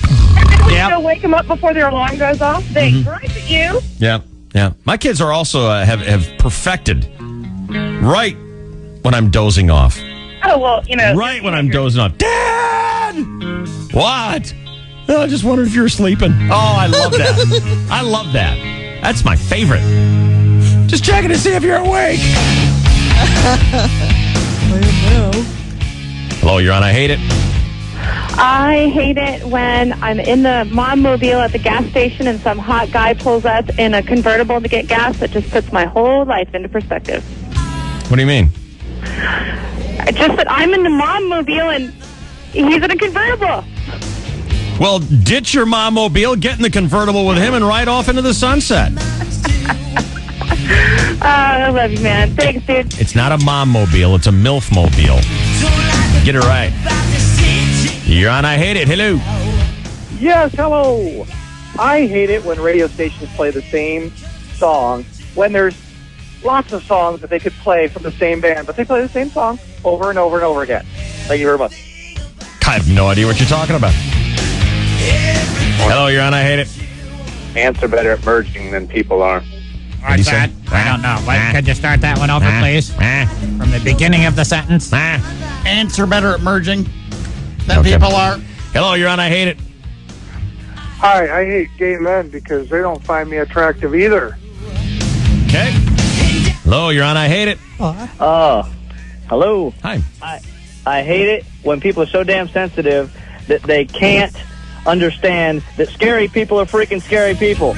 Yeah. You'll wake them up before their alarm goes off. They gripe at you. Yeah, yeah. My kids are also have perfected right when I'm dozing off. Oh, well, Right when I'm dozing off. Dad! What? Oh, I just wondered if you were sleeping. Oh, I love that. I love that. That's my favorite. Just checking to see if you're awake. Hello, you're on I Hate It. I hate it when I'm in the mom-mobile at the gas station and some hot guy pulls up in a convertible to get gas. That just puts my whole life into perspective. What do you mean? Just that I'm in the mom-mobile and he's in a convertible. Well, ditch your mom-mobile, get in the convertible with him, and ride off into the sunset. I love you, man. Thanks, dude. It's not a mom-mobile, it's a MILF-mobile. Get it right. You're on I Hate It. Hello. Yes, hello. I hate it when radio stations play the same song when there's lots of songs that they could play from the same band, but they play the same song over and over and over again. Thank you very much. I have no idea what you're talking about. Hello, you're on I Hate It. Ants are better at merging than people are. What's that? I don't know. Could you start that one over, please? From the beginning of the sentence. Ants are better at merging than people are. Hello, you're on I Hate It. Hi, I hate gay men because they don't find me attractive either. Okay. Hello, you're on I Hate It. Hello. Hi. I hate it when people are so damn sensitive that they can't understand that scary people are freaking scary people.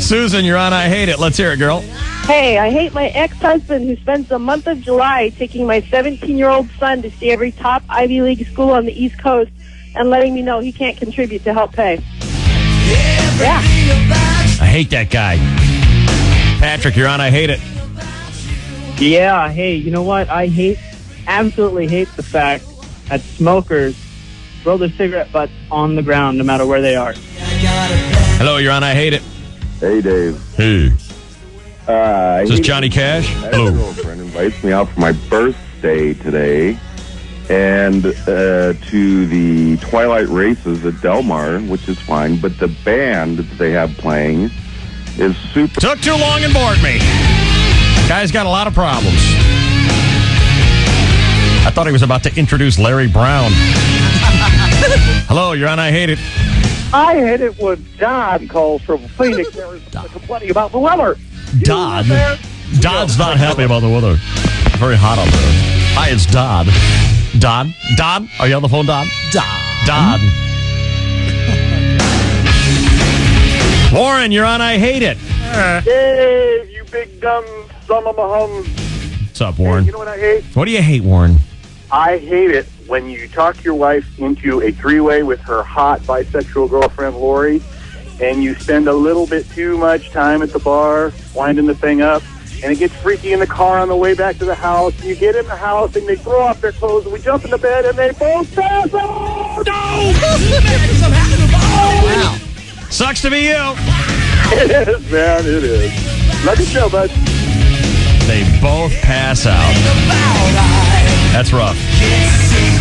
Susan, you're on I Hate It. Let's hear it, girl. Hey, I hate my ex-husband who spends the month of July taking my 17-year-old son to see every top Ivy League school on the East Coast and letting me know he can't contribute to help pay. Yeah. I hate that guy. Patrick, you're on I Hate It. Yeah, hey, you know what? I absolutely hate the fact that smokers throw their cigarette butts on the ground no matter where they are. Hello, you're on I Hate It. Hey, Dave. Hey. Is this Johnny Cash? Hello. My girlfriend invites me out for my birthday today and to the Twilight Races at Del Mar, which is fine, but the band that they have playing is super... Took too long and bored me. Guy's got a lot of problems. I thought he was about to introduce Larry Brown. Hello, you're on I Hate It. I hate it when Don calls from Phoenix, Arizona, complaining about the weather. Dodd? Dodd's not happy about the weather. Very hot out there. Hi, it's Dodd. Dodd? Dodd? Are you on the phone, Dodd? Dodd. Warren, you're on I Hate It. Dave, you big dumb son of a hum. What's up, Warren? Hey, you know what I hate? What do you hate, Warren? I hate it when you talk your wife into a three-way with her hot bisexual girlfriend, Lori, and you spend a little bit too much time at the bar winding the thing up, and it gets freaky in the car on the way back to the house. You get in the house, and they throw off their clothes, and we jump in the bed, and they both pass out! No! Wow. Sucks to be you. It is, man, it is. Love the show, bud. They both pass out. That's rough.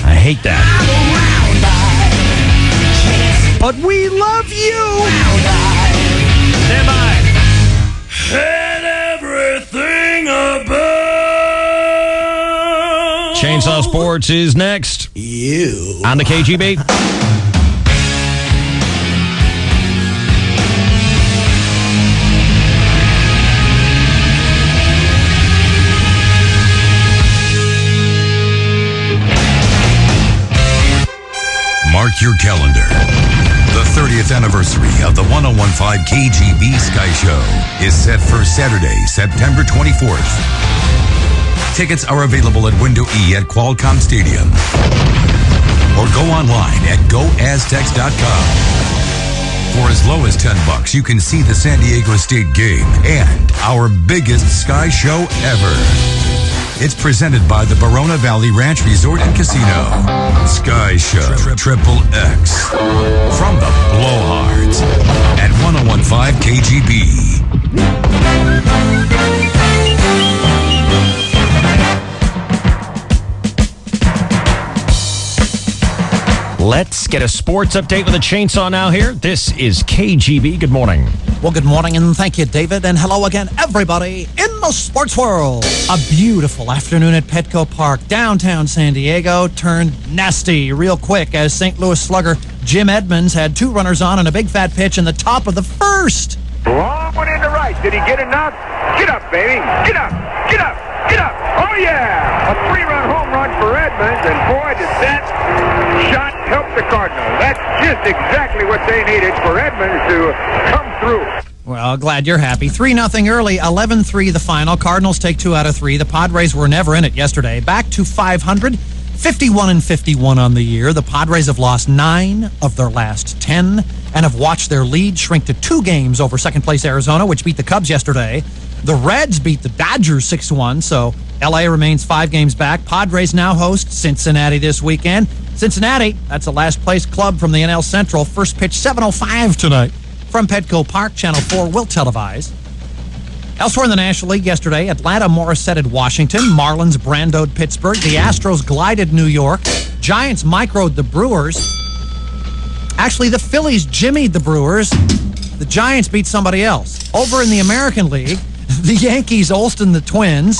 I hate that. But we love you. Stand by. And everything about. Chainsaw Sports is next. You. On the KGB. Mark your calendar. The 30th anniversary of the 1015 KGB Sky Show is set for Saturday, September 24th. Tickets are available at Window E at Qualcomm Stadium. Or go online at goaztecs.com. For as low as $10, you can see the San Diego State game and our biggest Sky Show ever. It's presented by the Barona Valley Ranch Resort and Casino. Sky Show Triple X. From the Blowhards at 1015 KGB. Let's get a sports update with a chainsaw now here. This is KGB. Good morning. Well, good morning, and thank you, David. And hello again, everybody in the sports world. A beautiful afternoon at Petco Park, downtown San Diego, turned nasty real quick as St. Louis slugger Jim Edmonds had 2 runners on and a big fat pitch in the top of the first. Long one into right. Did he get enough? Get up, baby. Get up. Get up. Get up. Oh, yeah. A 3-run home run for Edmonds, and boy, did that shot help the Cardinals. That's just exactly what they needed for Edmonds to come through. Well, glad you're happy. 3-0 early, 11-3 the final. Cardinals take 2 out of 3. The Padres were never in it yesterday. Back to 500, 51-51 on the year. The Padres have lost 9 of their last 10 and have watched their lead shrink to 2 games over second-place Arizona, which beat the Cubs yesterday. The Reds beat the Dodgers 6-1, so L.A. remains 5 games back. Padres now host Cincinnati this weekend. Cincinnati, that's the last-place club from the NL Central. First pitch, 7:05 tonight. From Petco Park, Channel 4 will televise. Elsewhere in the National League yesterday, Atlanta Morrissetted Washington, Marlins brandoed Pittsburgh, the Astros glided New York, Giants microed the Brewers. Actually, the Phillies jimmied the Brewers. The Giants beat somebody else. Over in the American League, the Yankees Olston the Twins,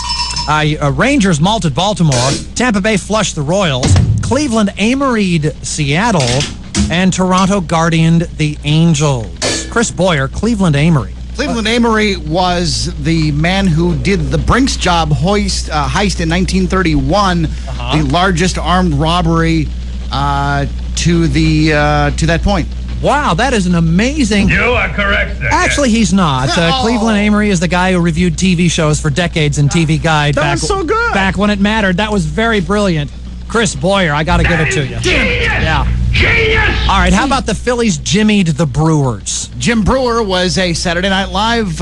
Rangers malted Baltimore, Tampa Bay flushed the Royals, Cleveland Amoried Seattle, and Toronto guardianed the Angels. Chris Boyer, Cleveland Amory. Cleveland Amory was the man who did the Brinks Job heist in 1931, the largest armed robbery to that point. Wow, that is an amazing... You are correct, sir. Actually, he's not. Cleveland Amory is the guy who reviewed TV shows for decades in TV Guide. That was so good. Back when it mattered. That was very brilliant. Chris Boyer, I got to give it to you. Genius! Yeah. Genius! All right, how about the Phillies jimmied the Brewers? Jim Brewer was a Saturday Night Live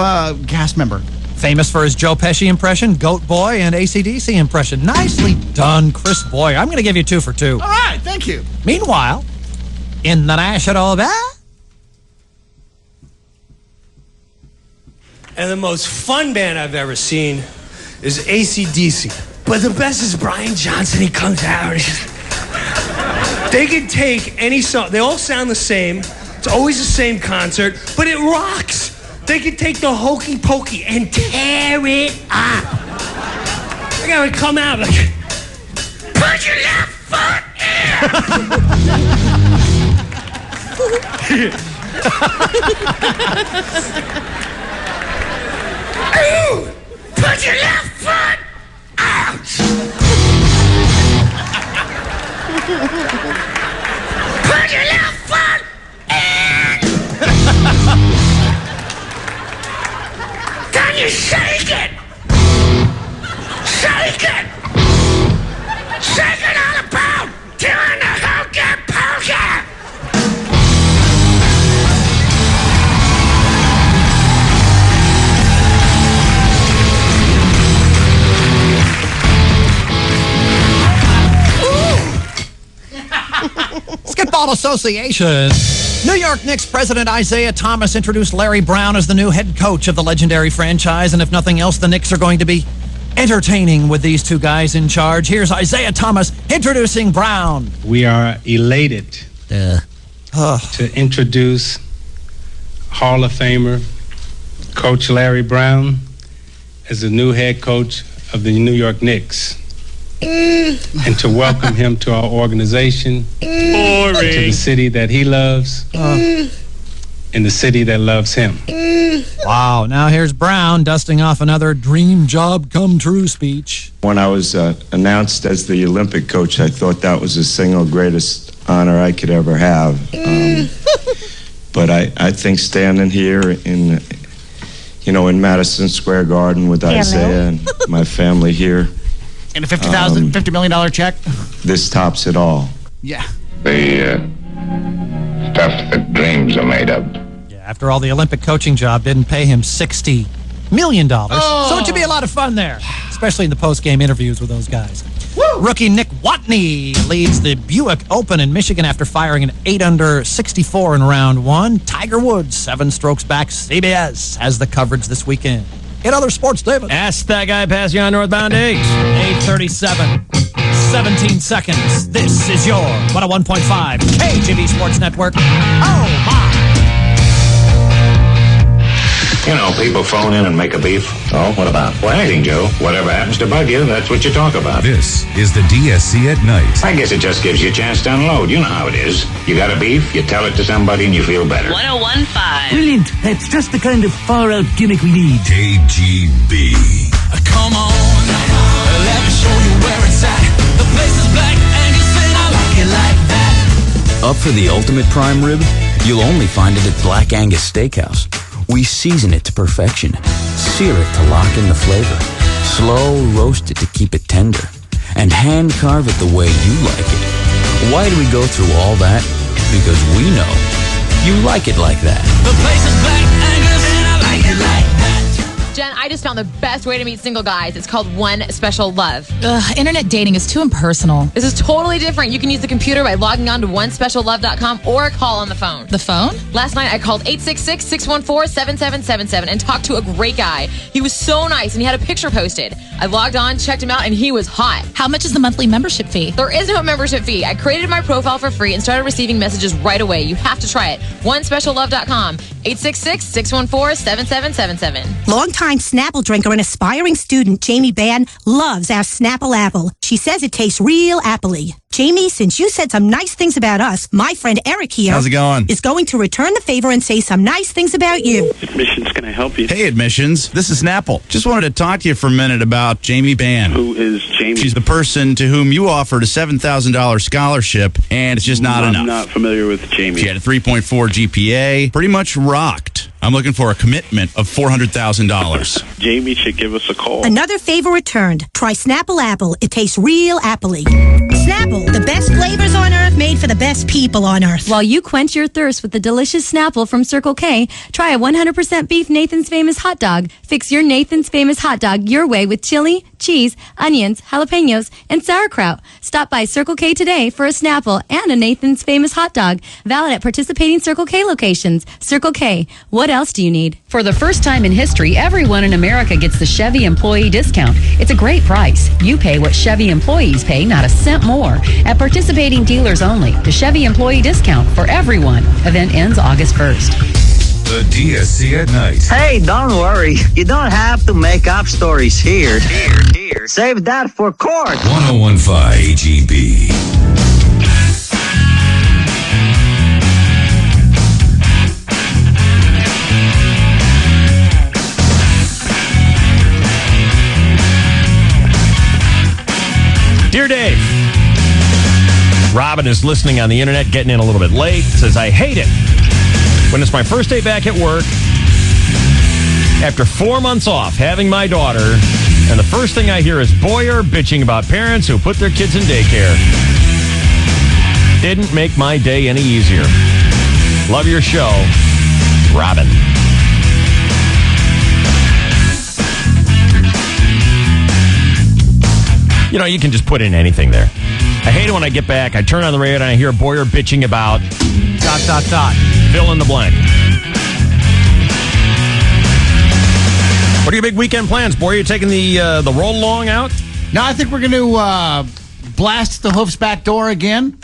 cast member. Famous for his Joe Pesci impression, Goat Boy, and AC/DC impression. Nicely done, Chris Boyer. I'm going to give you 2 for 2. All right, thank you. Meanwhile, in the National And the most fun band I've ever seen is AC/DC. But the best is Brian Johnson. He comes out and they can take any song. They all sound the same. It's always the same concert, but it rocks. They can take the Hokey Pokey and tear it up. They gotta come out like, put your left foot in. Ooh, put your left foot out. Put your left foot in. Can you shake it? Shake it. Shake it all about doing the hokey pokey. Basketball Association. New York Knicks president Isaiah Thomas introduced Larry Brown as the new head coach of the legendary franchise, and if nothing else, the Knicks are going to be entertaining with these 2 guys in charge. Here's Isaiah Thomas introducing Brown. We are elated to introduce Hall of Famer Coach Larry Brown as the new head coach of the New York Knicks. And to welcome him to our organization, to the city that he loves, and the city that loves him. Wow, now here's Brown dusting off another dream job come true speech. When I was announced as the Olympic coach, I thought that was the single greatest honor I could ever have. But I think standing here in Madison Square Garden with Isaiah and my family here And a $50 million check? This tops it all. Yeah. The stuff that dreams are made of. Yeah, after all, the Olympic coaching job didn't pay him $60 million. Oh. So it should be a lot of fun there, especially in the post-game interviews with those guys. Woo! Rookie Nick Watney leads the Buick Open in Michigan after firing an 8-under 64 in round one. Tiger Woods, 7 strokes back. CBS has the coverage this weekend. In other sports, David. Ask that guy passing on northbound eggs. 8:37. 17 seconds. This is your 101.5 KGB Sports Network. Oh, my. You know, people phone in and make a beef. Oh, what about? Well, anything, Joe. Whatever happens to bug you, that's what you talk about. This is the DSC at night. I guess it just gives you a chance to unload. You know how it is. You got a beef, you tell it to somebody, and you feel better. 101.5. Brilliant. That's just the kind of far-out gimmick we need. KGB. Come on, let me show you where it's at. The place is Black Angus and I like it like that. Up for the ultimate prime rib? You'll only find it at Black Angus Steakhouse. We season it to perfection, sear it to lock in the flavor, slow roast it to keep it tender, and hand carve it the way you like it. Why do we go through all that? Because we know you like it like that. The place is Black Angus and I like it like that. Jen, I just found the best way to meet single guys. It's called One Special Love. Internet dating is too impersonal. This is totally different. You can use the computer by logging on to onespeciallove.com or call on the phone. The phone? Last night, I called 866-614-7777 and talked to a great guy. He was so nice, and he had a picture posted. I logged on, checked him out, and he was hot. How much is the monthly membership fee? There is no membership fee. I created my profile for free and started receiving messages right away. You have to try it. onespeciallove.com. 866-614-7777. Longtime Snapple drinker and aspiring student Jamie Bann loves our Snapple apple. She says it tastes real appley. Jamie, since you said some nice things about us, my friend Eric here How's it going? is going to return the favor and say some nice things about you. Admissions, can I help you? Hey, Admissions. This is Snapple. Just wanted to talk to you for a minute about Jamie Bann. Who is Jamie? She's the person to whom you offered a $7,000 scholarship, and it's just not enough. I'm not familiar with Jamie. She had a 3.4 GPA. Pretty much rocked. I'm looking for a commitment of $400,000. Jamie should give us a call. Another favor returned. Try Snapple Apple. It tastes real appley. Snapple, the best flavors on earth made for the best people on earth. While you quench your thirst with the delicious Snapple from Circle K, try a 100% beef Nathan's Famous hot dog. Fix your Nathan's Famous hot dog your way with chili, cheese, onions, jalapenos, and sauerkraut. Stop by Circle K today for a Snapple and a Nathan's Famous hot dog. Valid at participating Circle K locations. Circle K. What else do you need? For the first time in history, everyone in America gets the Chevy employee discount. It's a great price. You pay what Chevy employees pay, not a cent more. At participating dealers only. The Chevy employee discount for everyone. Event ends August 1st. The DSC at night. Hey, don't worry. You don't have to make up stories here. Save that for court. 101.5 AGB. Dear Dave, Robin is listening on the internet, getting in a little bit late. Says, I hate it when it's my first day back at work after 4 months off having my daughter, and the first thing I hear is Boyer bitching about parents who put their kids in daycare. Didn't make my day any easier. Love your show, Robin. You know, you can just put in anything there. I hate it when I get back, I turn on the radio and I hear Boyer bitching about ... Fill in the blank. What are your big weekend plans, Boyer? You taking the roll along out? No, I think we're going to blast the Hoofs back door again.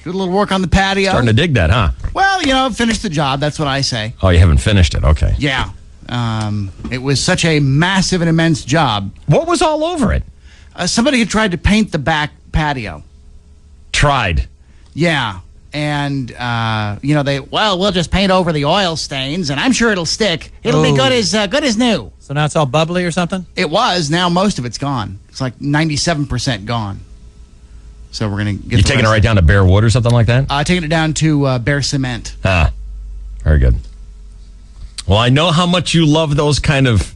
Do a little work on the patio. Starting to dig that, huh? Well, finish the job. That's what I say. Oh, you haven't finished it. Okay. Yeah. It was such a massive and immense job. What was all over it? Somebody had tried to paint the back patio. Tried? Yeah. And, we'll just paint over the oil stains, and I'm sure it'll stick. It'll be good as new. So now it's all bubbly or something? It was. Now most of it's gone. It's like 97% gone. So we're going to get... You taking it right down to bare wood or something like that? Taking it down to bare cement. Ah, very good. Well, I know how much you love those kind of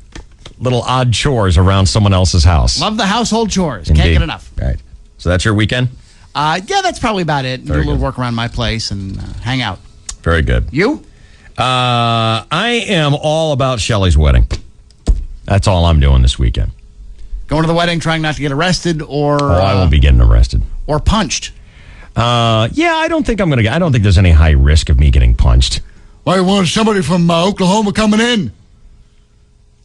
little odd chores around someone else's house. Love the household chores. Indeed. Can't get enough. Right. So that's your weekend? Yeah, that's probably about it. Do a Very little good. work around my place and hang out. Very good. You? I am all about Shelley's wedding. That's all I'm doing this weekend. Going to the wedding, trying not to get arrested or... I won't be getting arrested. Or punched. Yeah, I don't think I'm going to. I don't think there's any high risk of me getting punched. Why, want somebody from Oklahoma coming in?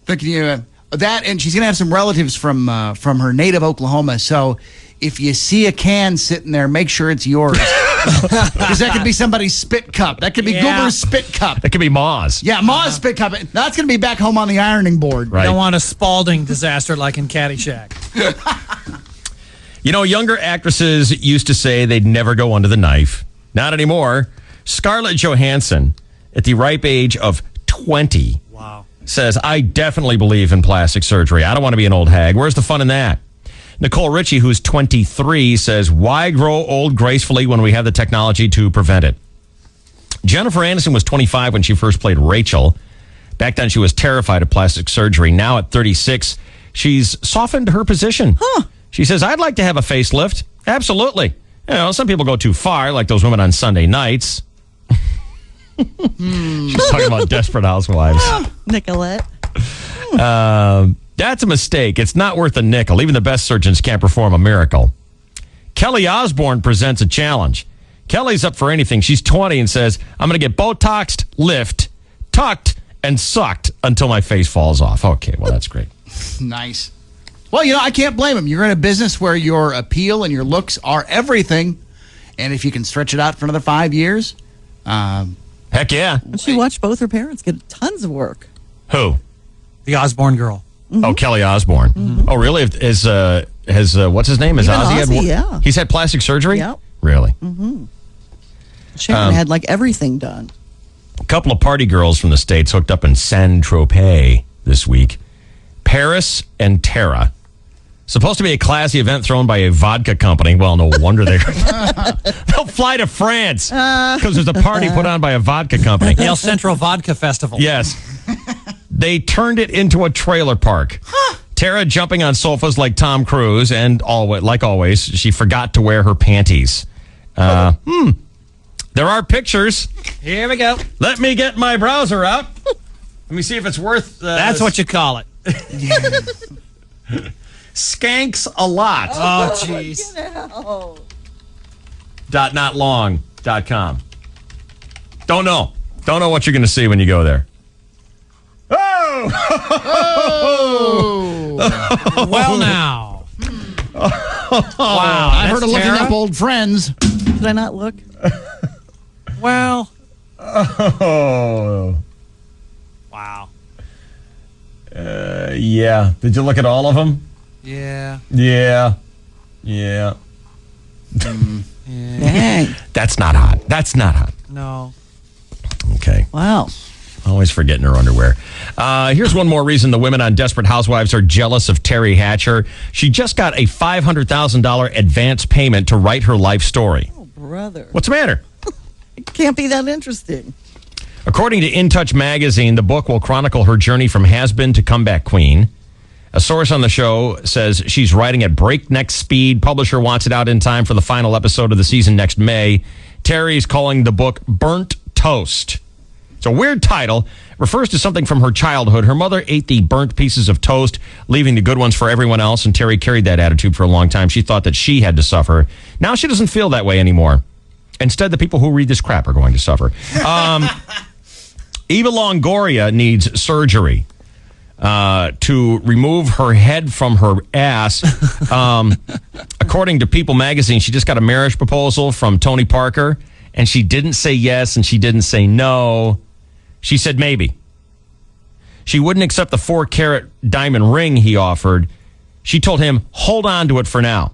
Thinking you that, and she's going to have some relatives from her native Oklahoma. So if you see a can sitting there, make sure it's yours. Because that could be somebody's spit cup. That could be Goober's spit cup. That could be Ma's. Yeah, Ma's spit cup. That's going to be back home on the ironing board. Right. You don't want a Spalding disaster like in Caddyshack. You know, younger actresses used to say they'd never go under the knife. Not anymore. Scarlett Johansson, at the ripe age of 20, says, I definitely believe in plastic surgery. I don't want to be an old hag. Where's the fun in that? Nicole Richie, who's 23, says, why grow old gracefully when we have the technology to prevent it? Jennifer Aniston was 25 when she first played Rachel. Back then, she was terrified of plastic surgery. Now at 36, she's softened her position. She says, I'd like to have a facelift. Absolutely. You know, some people go too far, like those women on Sunday nights. She's talking about Desperate Housewives. Nicolette. That's a mistake. It's not worth a nickel. Even the best surgeons can't perform a miracle. Kelly Osbourne presents a challenge. Kelly's up for anything. She's 20 and says, I'm going to get Botoxed, lift, tucked, and sucked until my face falls off. Okay, well, that's great. Nice. Well, you know, I can't blame him. You're in a business where your appeal and your looks are everything. And if you can stretch it out for another 5 years, heck yeah. And she watched both her parents get tons of work. Who? The Osbourne girl. Oh, Kelly Osbourne. Oh, really? Has what's his name? Has Even Ozzy Ozzy, yeah. He's had plastic surgery? Yep. Really? Sharon had like everything done. A couple of party girls from the States hooked up in Saint-Tropez this week. Paris and Tara. Supposed to be a classy event thrown by a vodka company. Well, no wonder they'll fly to France because there's a party put on by a vodka company. El Centro Vodka Festival. Yes. They turned it into a trailer park. Tara jumping on sofas like Tom Cruise, and like always, she forgot to wear her panties. There are pictures. Here we go. Let me get my browser out. Let me see if it's worth... That's what you call it. Skanks a lot. Oh, jeez. .notlong.com. Don't know what you're going to see when you go there. Well, now. Wow. I've heard of looking up old friends. Did I not look? Well. Oh. Wow. Yeah. Did you look at all of them? Yeah. Yeah. Dang. That's not hot. No. Okay. Wow. Always forgetting her underwear. Here's one more reason the women on Desperate Housewives are jealous of Terry Hatcher. She just got a $500,000 advance payment to write her life story. Oh, brother. What's the matter? It can't be that interesting. According to In Touch magazine, the book will chronicle her journey from has-been to comeback queen. A source on the show says she's writing at breakneck speed. Publisher wants it out in time for the final episode of the season next May. Terry's calling the book Burnt Toast. It's a weird title. Refers to something from her childhood. Her mother ate the burnt pieces of toast, leaving the good ones for everyone else, and Terry carried that attitude for a long time. She thought that she had to suffer. Now she doesn't feel that way anymore. Instead, the people who read this crap are going to suffer. Eva Longoria needs surgery to remove her head from her ass. According to People magazine, she just got a marriage proposal from Tony Parker, and she didn't say yes and she didn't say no. She said maybe. She wouldn't accept the 4-carat diamond ring he offered. She told him, hold on to it for now.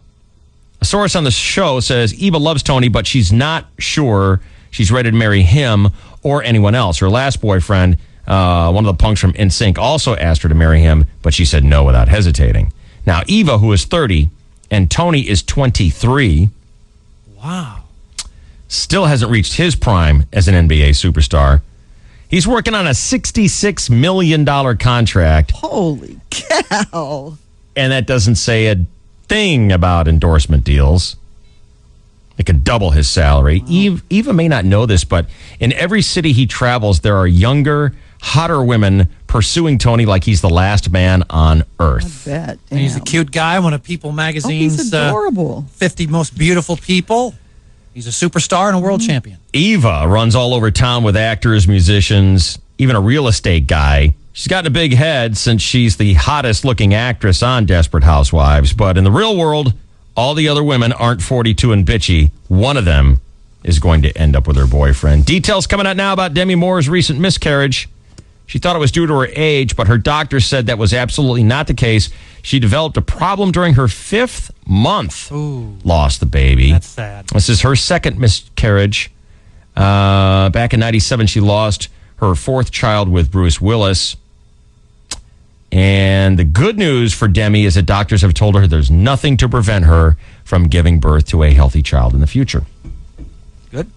A source on the show says Eva loves Tony, but she's not sure she's ready to marry him or anyone else. Her last boyfriend, one of the punks from NSYNC, also asked her to marry him, but she said no without hesitating. Now, Eva, who is 30, and Tony is 23. Wow. Still hasn't reached his prime as an NBA superstar. He's working on a $66 million contract. Holy cow. And that doesn't say a thing about endorsement deals. It could double his salary. Eva may not know this, but in every city he travels, there are younger, hotter women pursuing Tony like he's the last man on earth. I bet. And he's a cute guy, one of People Magazine's he's adorable. 50 most beautiful people. He's a superstar and a world champion. Eva runs all over town with actors, musicians, even a real estate guy. She's gotten a big head since she's the hottest looking actress on Desperate Housewives. But in the real world, all the other women aren't 42 and bitchy. One of them is going to end up with her boyfriend. Details coming out now about Demi Moore's recent miscarriage. She thought it was due to her age, but her doctor said that was absolutely not the case. She developed a problem during her 5th month. Ooh. Lost the baby. That's sad. This is her second miscarriage. Back in 97, she lost her 4th child with Bruce Willis. And the good news for Demi is that doctors have told her there's nothing to prevent her from giving birth to a healthy child in the future. Good.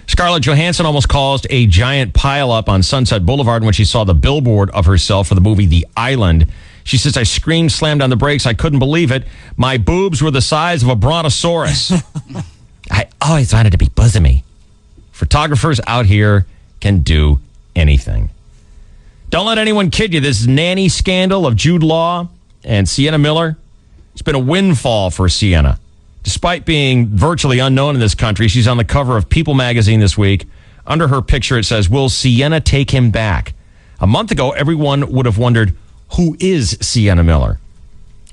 Scarlett Johansson almost caused a giant pileup on Sunset Boulevard when she saw the billboard of herself for the movie The Island. She says, I screamed, slammed on the brakes. I couldn't believe it. My boobs were the size of a brontosaurus. I always wanted to be bosomy. Photographers out here can do anything. Don't let anyone kid you. This nanny scandal of Jude Law and Sienna Miller, it's been a windfall for Sienna. Despite being virtually unknown in this country, she's on the cover of People magazine this week. Under her picture, it says, will Sienna take him back? A month ago, everyone would have wondered, who is Sienna Miller?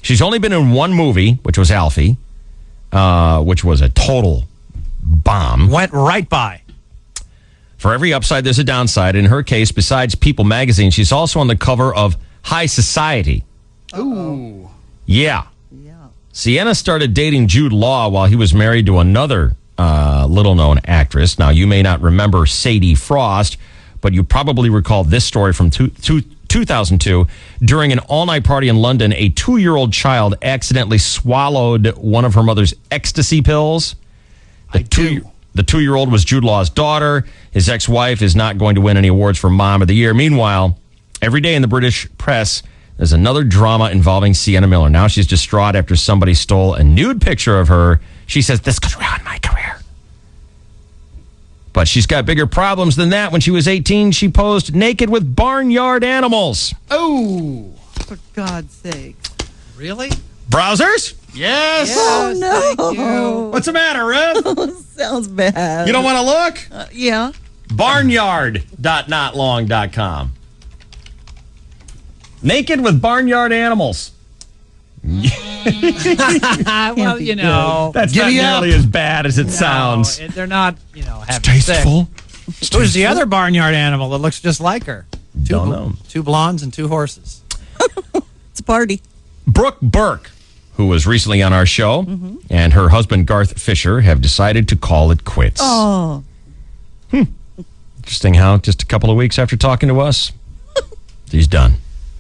She's only been in one movie, which was Alfie, which was a total bomb. Went right by. For every upside, there's a downside. In her case, besides People magazine, she's also on the cover of High Society. Ooh. Yeah. Sienna started dating Jude Law while he was married to another little-known actress. Now, you may not remember Sadie Frost, but you probably recall this story from 2002. During an all-night party in London, a 2-year-old child accidentally swallowed one of her mother's ecstasy pills. The 2-year-old was Jude Law's daughter. His ex-wife is not going to win any awards for Mom of the Year. Meanwhile, every day in the British press, there's another drama involving Sienna Miller. Now she's distraught after somebody stole a nude picture of her. She says, this could ruin my career. But she's got bigger problems than that. When she was 18, she posed naked with barnyard animals. Oh, for God's sake. Really? Browsers? Yes. Oh, no. What's the matter, Riv? Sounds bad. You don't want to look? Yeah. Barnyard.notlong.com. Naked with barnyard animals. Well, you know. That's not nearly as bad as it sounds. They're not, having Tasteful. sex. Who's the other barnyard animal that looks just like her? Don't know. 2 blondes and 2 horses. It's a party. Brooke Burke, who was recently on our show, and her husband, Garth Fisher, have decided to call it quits. Oh. Interesting how just a couple of weeks after talking to us, he's done.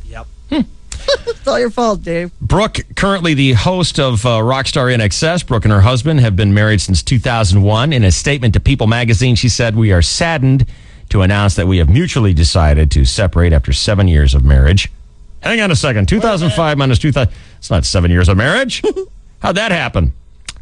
Yep. It's all your fault, Dave. Brooke, currently the host of Rockstar INXS. Brooke and her husband have been married since 2001. In a statement to People magazine, she said, we are saddened to announce that we have mutually decided to separate after 7 years of marriage. Hang on a second. 2005 minus 2000. It's not 7 years of marriage. How'd that happen?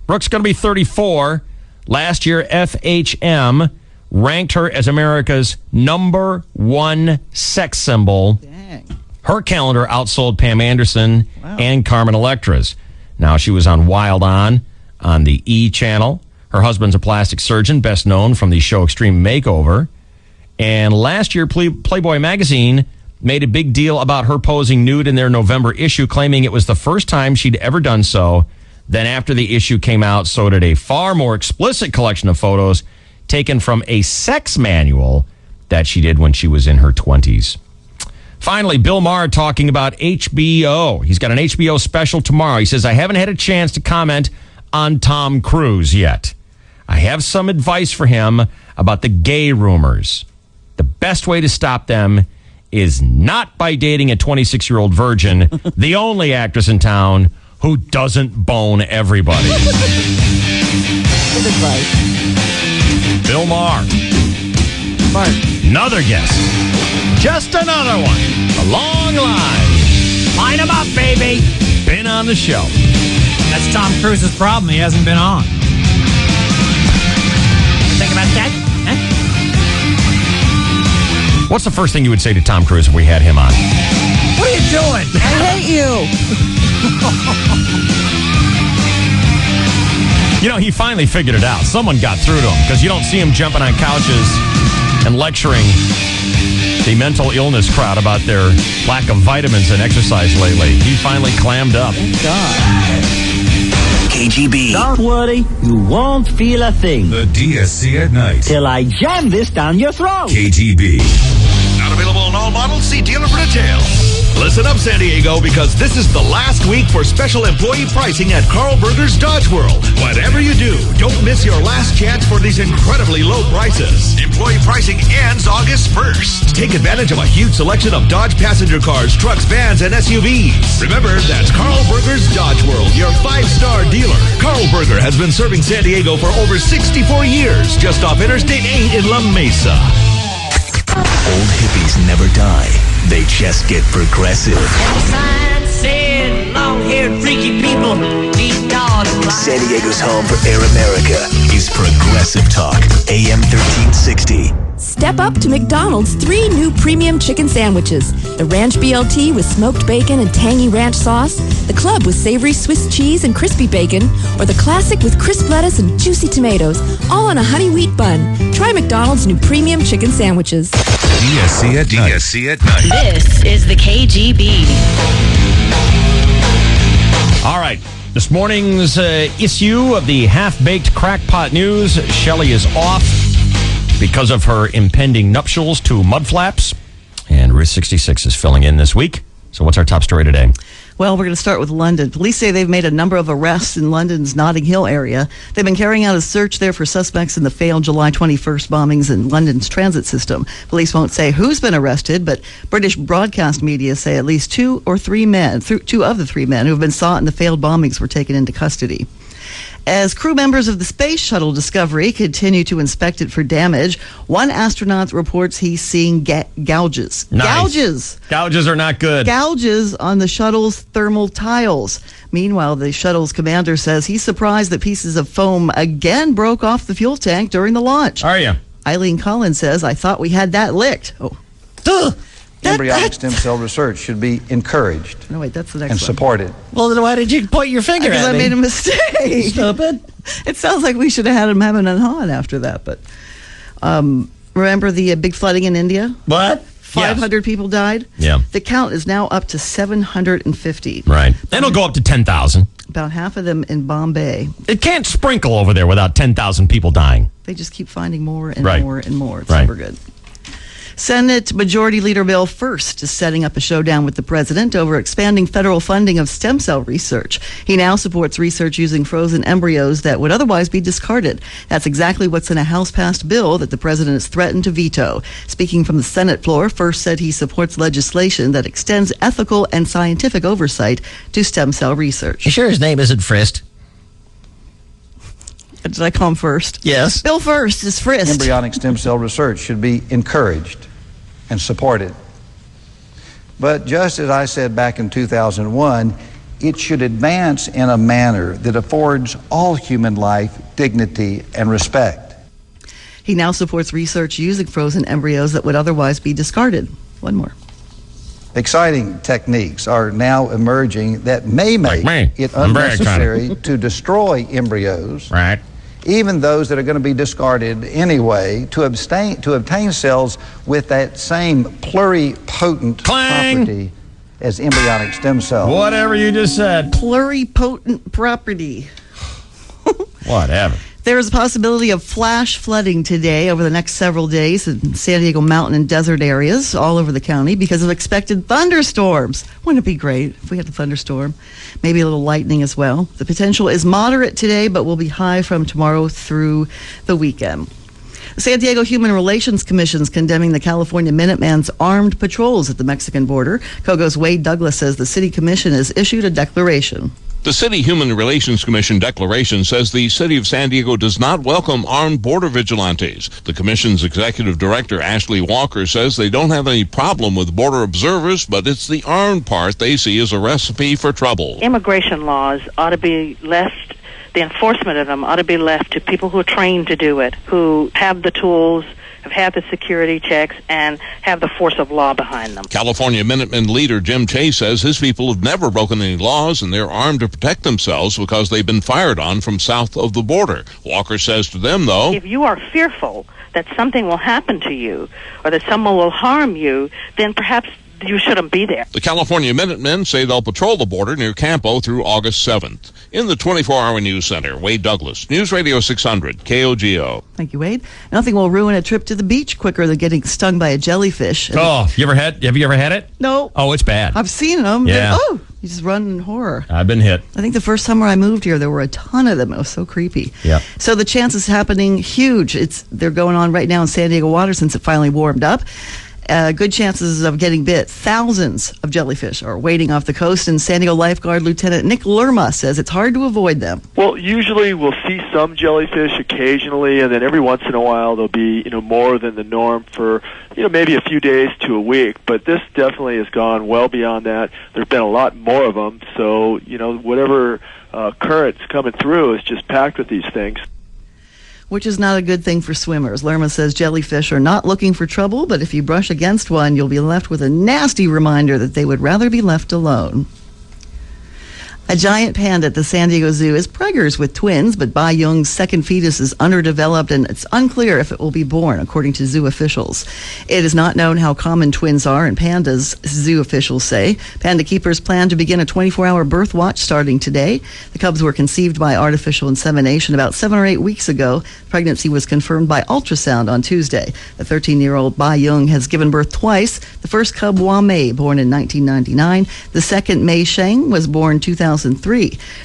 Brooke's going to be 34. Last year, FHM ranked her as America's #1 sex symbol. Dang. Her calendar outsold Pam Anderson and Carmen Electra's. Now, she was on Wild On the E! channel. Her husband's a plastic surgeon, best known from the show Extreme Makeover. And last year, Playboy magazine made a big deal about her posing nude in their November issue, claiming it was the first time she'd ever done so. Then after the issue came out, so did a far more explicit collection of photos taken from a sex manual that she did when she was in her 20s. Finally, Bill Maher talking about HBO. He's got an HBO special tomorrow. He says, I haven't had a chance to comment on Tom Cruise yet. I have some advice for him about the gay rumors. The best way to stop them is not by dating a 26-year-old virgin, the only actress in town who doesn't bone everybody. Good advice. Bill Maher. Bart. Another guest. Just another one. A long line. Line him up, baby. Been on the show. That's Tom Cruise's problem. He hasn't been on. Think about that? Huh? What's the first thing you would say to Tom Cruise if we had him on? What are you doing? I hate you. You know, he finally figured it out. Someone got through to him because you don't see him jumping on couches and lecturing the mental illness crowd about their lack of vitamins and exercise lately. He finally clammed up. Thank God. KGB. Don't worry, you won't feel a thing. The DSC at night. Till I jam this down your throat. KGB. Not available on all models. See dealer for details. Listen up, San Diego, because this is the last week for special employee pricing at Carl Berger's Dodge World. Whatever you do, don't miss your last chance for these incredibly low prices. Employee pricing ends August 1st. Take advantage of a huge selection of Dodge passenger cars, trucks, vans, and SUVs. Remember, that's Carl Berger's Dodge World, your 5-star dealer. Carl Berger has been serving San Diego for over 64 years, just off Interstate 8 in La Mesa. Old hippies never die. They just get progressive. Sign said long-haired freaky people deep down in life. San Diego's home for Air America is Progressive Talk, AM 1360. Step up to McDonald's 3 new premium chicken sandwiches. The Ranch BLT with smoked bacon and tangy ranch sauce, the Club with savory Swiss cheese and crispy bacon, or the Classic with crisp lettuce and juicy tomatoes, all on a honey wheat bun. Try McDonald's new premium chicken sandwiches. DSC at night. DSC at night. This is the KGB. All right. This morning's issue of the Half-Baked Crackpot News, Shelley is off because of her impending nuptials to Mudflaps. And Ruth 66 is filling in this week. So what's our top story today? Well, we're going to start with London. Police say they've made a number of arrests in London's Notting Hill area. They've been carrying out a search there for suspects in the failed July 21st bombings in London's transit system. Police won't say who's been arrested, but British broadcast media say at least two of the three men who have been sought in the failed bombings were taken into custody. As crew members of the Space Shuttle Discovery continue to inspect it for damage, one astronaut reports he's seeing gouges. Nice. Gouges are not good. Gouges on the shuttle's thermal tiles. Meanwhile, the shuttle's commander says he's surprised that pieces of foam again broke off the fuel tank during the launch. Are you? Eileen Collins says, I thought we had that licked. Oh. Embryonic stem cell research should be encouraged. No, wait, that's the next and one. supported. Well, then why did you point your finger Because at I me? made a mistake. Stupid. It sounds like we should have had him having an on after that, but remember the big flooding in India? What? 500 people died? Yeah. The count is now up to 750. Right. Then it'll go up to 10,000. About half of them in Bombay. It can't sprinkle over there without 10,000 people dying. They just keep finding more and Right. more and more. It's Right. never good. Senate Majority Leader Bill First is setting up a showdown with the president over expanding federal funding of stem cell research. He now supports research using frozen embryos that would otherwise be discarded. That's exactly what's in a House-passed bill that the president has threatened to veto. Speaking from the Senate floor, First said he supports legislation that extends ethical and scientific oversight to stem cell research. You sure his name isn't Frist? Did I call him First? Yes. Bill First is Frist. Embryonic stem cell research should be encouraged and supported. But just as I said back in 2001, it should advance in a manner that affords all human life dignity and respect. He now supports research using frozen embryos that would otherwise be discarded. One more. Exciting techniques are now emerging that may make it I'm very unnecessary to destroy embryos, right? Even those that are going to be discarded anyway, to obtain cells with that same pluripotent property as embryonic stem cells. Whatever you just said. Pluripotent property. Whatever. There is a possibility of flash flooding today over the next several days in San Diego mountain and desert areas all over the county because of expected thunderstorms. Wouldn't it be great if we had a thunderstorm? Maybe a little lightning as well. The potential is moderate today, but will be high from tomorrow through the weekend. The San Diego Human Relations Commission is condemning the California Minutemen's armed patrols at the Mexican border. COGO's Wade Douglas says the city commission has issued a declaration. The City Human Relations Commission declaration says the City of San Diego does not welcome armed border vigilantes. The Commission's Executive Director, Ashley Walker, says they don't have any problem with border observers, but it's the armed part they see as a recipe for trouble. Immigration laws ought to be left, the enforcement of them ought to be left to people who are trained to do it, who have the tools, have had the security checks, and have the force of law behind them. California Minutemen leader Jim Chase says his people have never broken any laws and they're armed to protect themselves because they've been fired on from south of the border. Walker says to them, though, if you are fearful that something will happen to you or that someone will harm you, then perhaps you shouldn't be there. The California Minutemen say they'll patrol the border near Campo through August 7th. In the 24-hour news center, Wade Douglas, News Radio 600, KOGO. Thank you, Wade. Nothing will ruin a trip to the beach quicker than getting stung by a jellyfish. Oh, have you ever had it? No. Oh, it's bad. I've seen them. Yeah. You just run in horror. I've been hit. I think the first summer I moved here, there were a ton of them. It was so creepy. Yeah. So the chances happening huge. They're going on right now in San Diego water since it finally warmed up. Good chances of getting bit. Thousands of jellyfish are waiting off the coast, and San Diego lifeguard Lieutenant Nick Lerma says it's hard to avoid them. Well, usually we'll see some jellyfish occasionally, and then every once in a while there'll be, more than the norm for, maybe a few days to a week. But this definitely has gone well beyond that. There's been a lot more of them, so, whatever current's coming through is just packed with these things. Which is not a good thing for swimmers. Lerma says jellyfish are not looking for trouble, but if you brush against one, you'll be left with a nasty reminder that they would rather be left alone. A giant panda at the San Diego Zoo is preggers with twins, but Bai Yung's second fetus is underdeveloped and it's unclear if it will be born, according to zoo officials. It is not known how common twins are in pandas, zoo officials say. Panda keepers plan to begin a 24-hour birth watch starting today. The cubs were conceived by artificial insemination about 7 or 8 weeks ago. Pregnancy was confirmed by ultrasound on Tuesday. The 13-year-old Bai Yung has given birth twice. The first cub, Hua Mei, born in 1999. The second, Mei Sheng, was born 2003.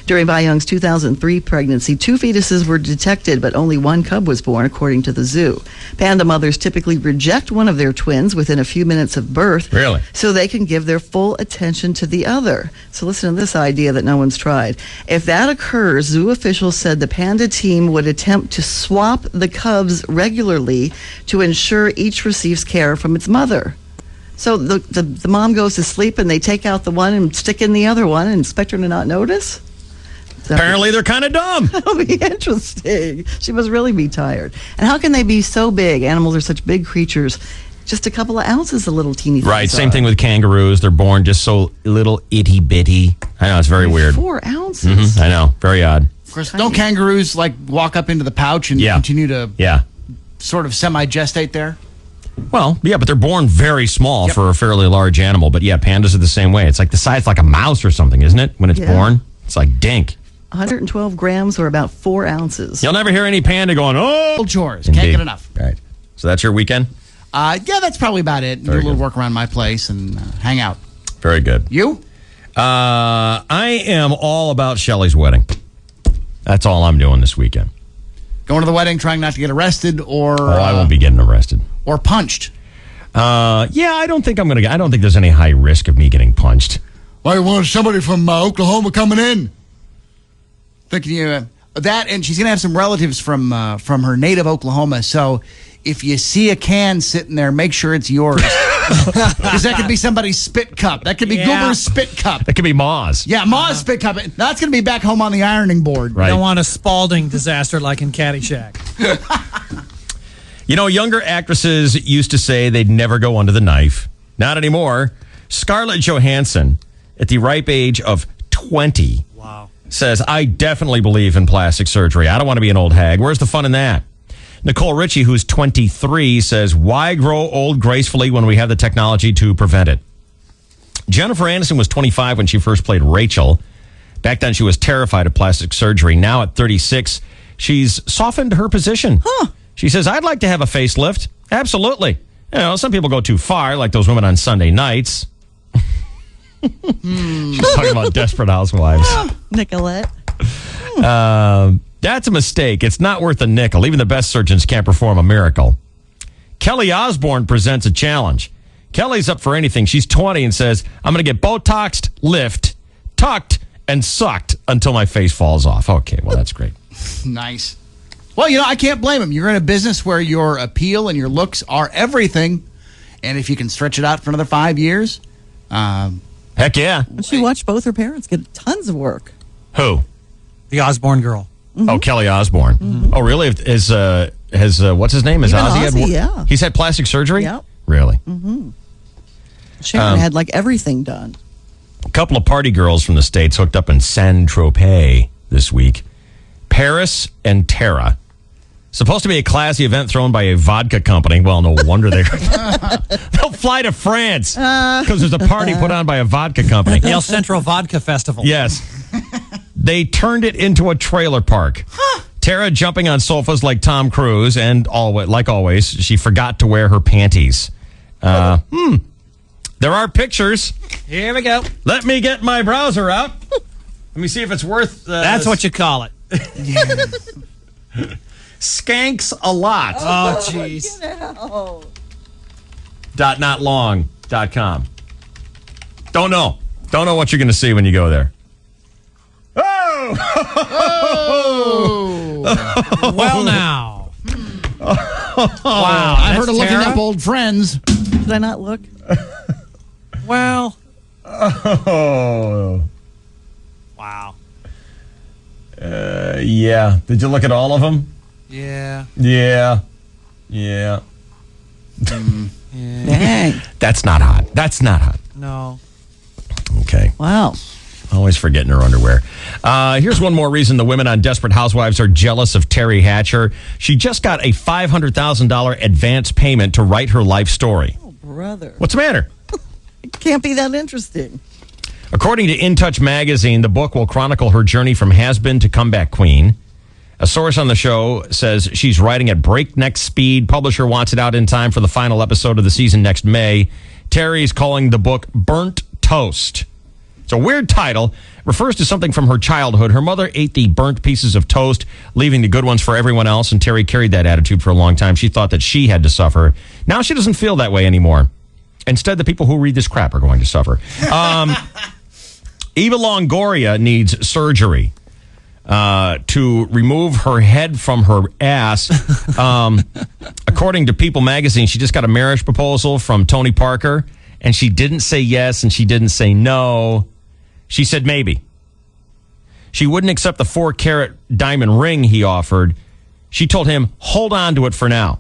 During Bai Yung's 2003 pregnancy, 2 fetuses were detected, but only 1 cub was born, according to the zoo. Panda mothers typically reject one of their twins within a few minutes of birth. Really? So they can give their full attention to the other. So listen to this idea that no one's tried. If that occurs, zoo officials said the panda team would attempt to swap the cubs regularly to ensure each receives care from its mother. So the mom goes to sleep and they take out the one and stick in the other one and expect her to not notice? Apparently they're kind of dumb. That'll be interesting. She must really be tired. And how can they be so big? Animals are such big creatures. Just a couple of ounces, the little teeny things Right, same are. thing with kangaroos. They're born just so little itty bitty. I know, it's very weird. 4 ounces? I know, very odd. Of course, don't kangaroos walk up into the pouch and continue to sort of semi-gestate there? Well, yeah, but they're born very small for a fairly large animal. But yeah, pandas are the same way. It's like the size like a mouse or something, isn't it? When it's born, it's like dink. 112 grams or about 4 ounces. You'll never hear any panda going, oh! Chores. Can't get enough. Right. So that's your weekend? Yeah, that's probably about it. Do a little work around my place and hang out. Very good. You? I am all about Shelley's wedding. That's all I'm doing this weekend. Going to the wedding, trying not to get arrested or... Oh, I won't be getting arrested. Or punched. Yeah, I don't think I don't think there's any high risk of me getting punched. Well, you want somebody from Oklahoma coming in? Thinking you that, and she's gonna have some relatives from her native Oklahoma. So if you see a can sitting there, make sure it's yours, because that could be somebody's spit cup. That could be Goober's spit cup. That could be Ma's. Yeah, Ma's spit cup. That's gonna be back home on the ironing board. Right. You don't want a Spalding disaster like in Caddyshack. Younger actresses used to say they'd never go under the knife. Not anymore. Scarlett Johansson, at the ripe age of 20, says, I definitely believe in plastic surgery. I don't want to be an old hag. Where's the fun in that? Nicole Richie, who's 23, says, why grow old gracefully when we have the technology to prevent it? Jennifer Aniston was 25 when she first played Rachel. Back then, she was terrified of plastic surgery. Now, at 36, she's softened her position. She says, I'd like to have a facelift. Absolutely. Some people go too far, like those women on Sunday nights. She's talking about Desperate Housewives. Nicolette. That's a mistake. It's not worth a nickel. Even the best surgeons can't perform a miracle. Kelly Osbourne presents a challenge. Kelly's up for anything. She's 20 and says, I'm going to get Botoxed, lift, tucked, and sucked until my face falls off. Okay, well, that's great. Nice. Well, I can't blame him. You're in a business where your appeal and your looks are everything. And if you can stretch it out for another 5 years. Heck yeah. She watched both her parents get tons of work. Who? The Osborne girl. Mm-hmm. Oh, Kelly Osbourne. Mm-hmm. Oh, really? Has what's his name? Has Even Ozzy yeah. He's had plastic surgery? Yep. Really? Mm-hmm. Sharon had everything done. A couple of party girls from the States hooked up in Saint-Tropez this week. Paris and Tara. Supposed to be a classy event thrown by a vodka company. Well, no wonder they'll fly to France because there's a party put on by a vodka company. El Centro Vodka Festival. Yes. They turned it into a trailer park. Tara jumping on sofas like Tom Cruise, and like always, she forgot to wear her panties. There are pictures. Here we go. Let me get my browser out. Let me see if it's worth... That's what you call it. Skanks a lot. Oh, jeez. .notlong.com. Don't know what you're going to see when you go there. Oh! Well, now. Wow. I heard of looking up old friends. Did I not look? Well. Oh. Wow. Yeah. Did you look at all of them? Yeah. Yeah. Yeah. Dang. That's not hot. That's not hot. No. Okay. Wow. Always forgetting her underwear. Here's one more reason the women on Desperate Housewives are jealous of Terry Hatcher. She just got a $500,000 advance payment to write her life story. Oh, brother. What's the matter? It can't be that interesting. According to In Touch magazine, the book will chronicle her journey from has-been to comeback queen. A source on the show says she's writing at breakneck speed. Publisher wants it out in time for the final episode of the season next May. Terry's calling the book Burnt Toast. It's a weird title. Refers to something from her childhood. Her mother ate the burnt pieces of toast, leaving the good ones for everyone else, and Terry carried that attitude for a long time. She thought that she had to suffer. Now she doesn't feel that way anymore. Instead, the people who read this crap are going to suffer. Eva Longoria needs surgery to remove her head from her ass. According to People magazine, she just got a marriage proposal from Tony Parker, and she didn't say yes and she didn't say no. She said maybe. She wouldn't accept the 4-carat diamond ring he offered. She told him, hold on to it for now.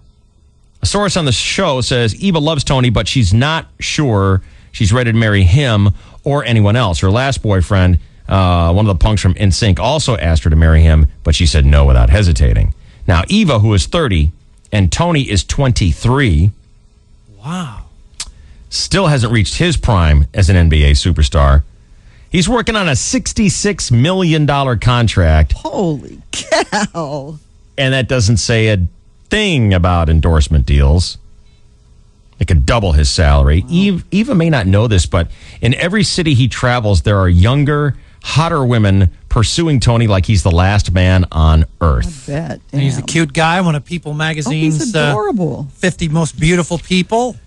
A source on the show says Eva loves Tony, but she's not sure she's ready to marry him or anyone else. Her last boyfriend, one of the punks from NSYNC, also asked her to marry him, but she said no without hesitating. Now, Eva, who is 30, and Tony is 23. Wow. Still hasn't reached his prime as an NBA superstar. He's working on a $66 million contract. Holy cow. And that doesn't say a thing about endorsement deals. It could double his salary. Wow. Eva may not know this, but in every city he travels, there are younger, hotter women pursuing Tony like he's the last man on earth. I bet. And he's a cute guy, one of People magazine's he's adorable. 50 most beautiful people.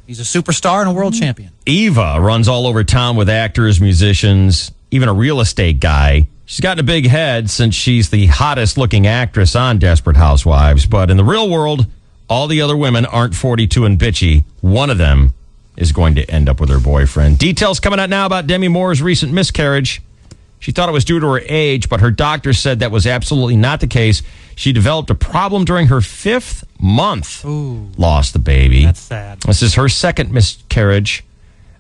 He's a superstar and a world champion. Eva runs all over town with actors, musicians, even a real estate guy. She's gotten a big head since she's the hottest looking actress on Desperate Housewives. But in the real world, all the other women aren't 42 and bitchy. One of them is going to end up with her boyfriend. Details coming out now about Demi Moore's recent miscarriage. She thought it was due to her age, but her doctor said that was absolutely not the case. She developed a problem during her 5th month. Ooh. Lost the baby. That's sad. This is her second miscarriage.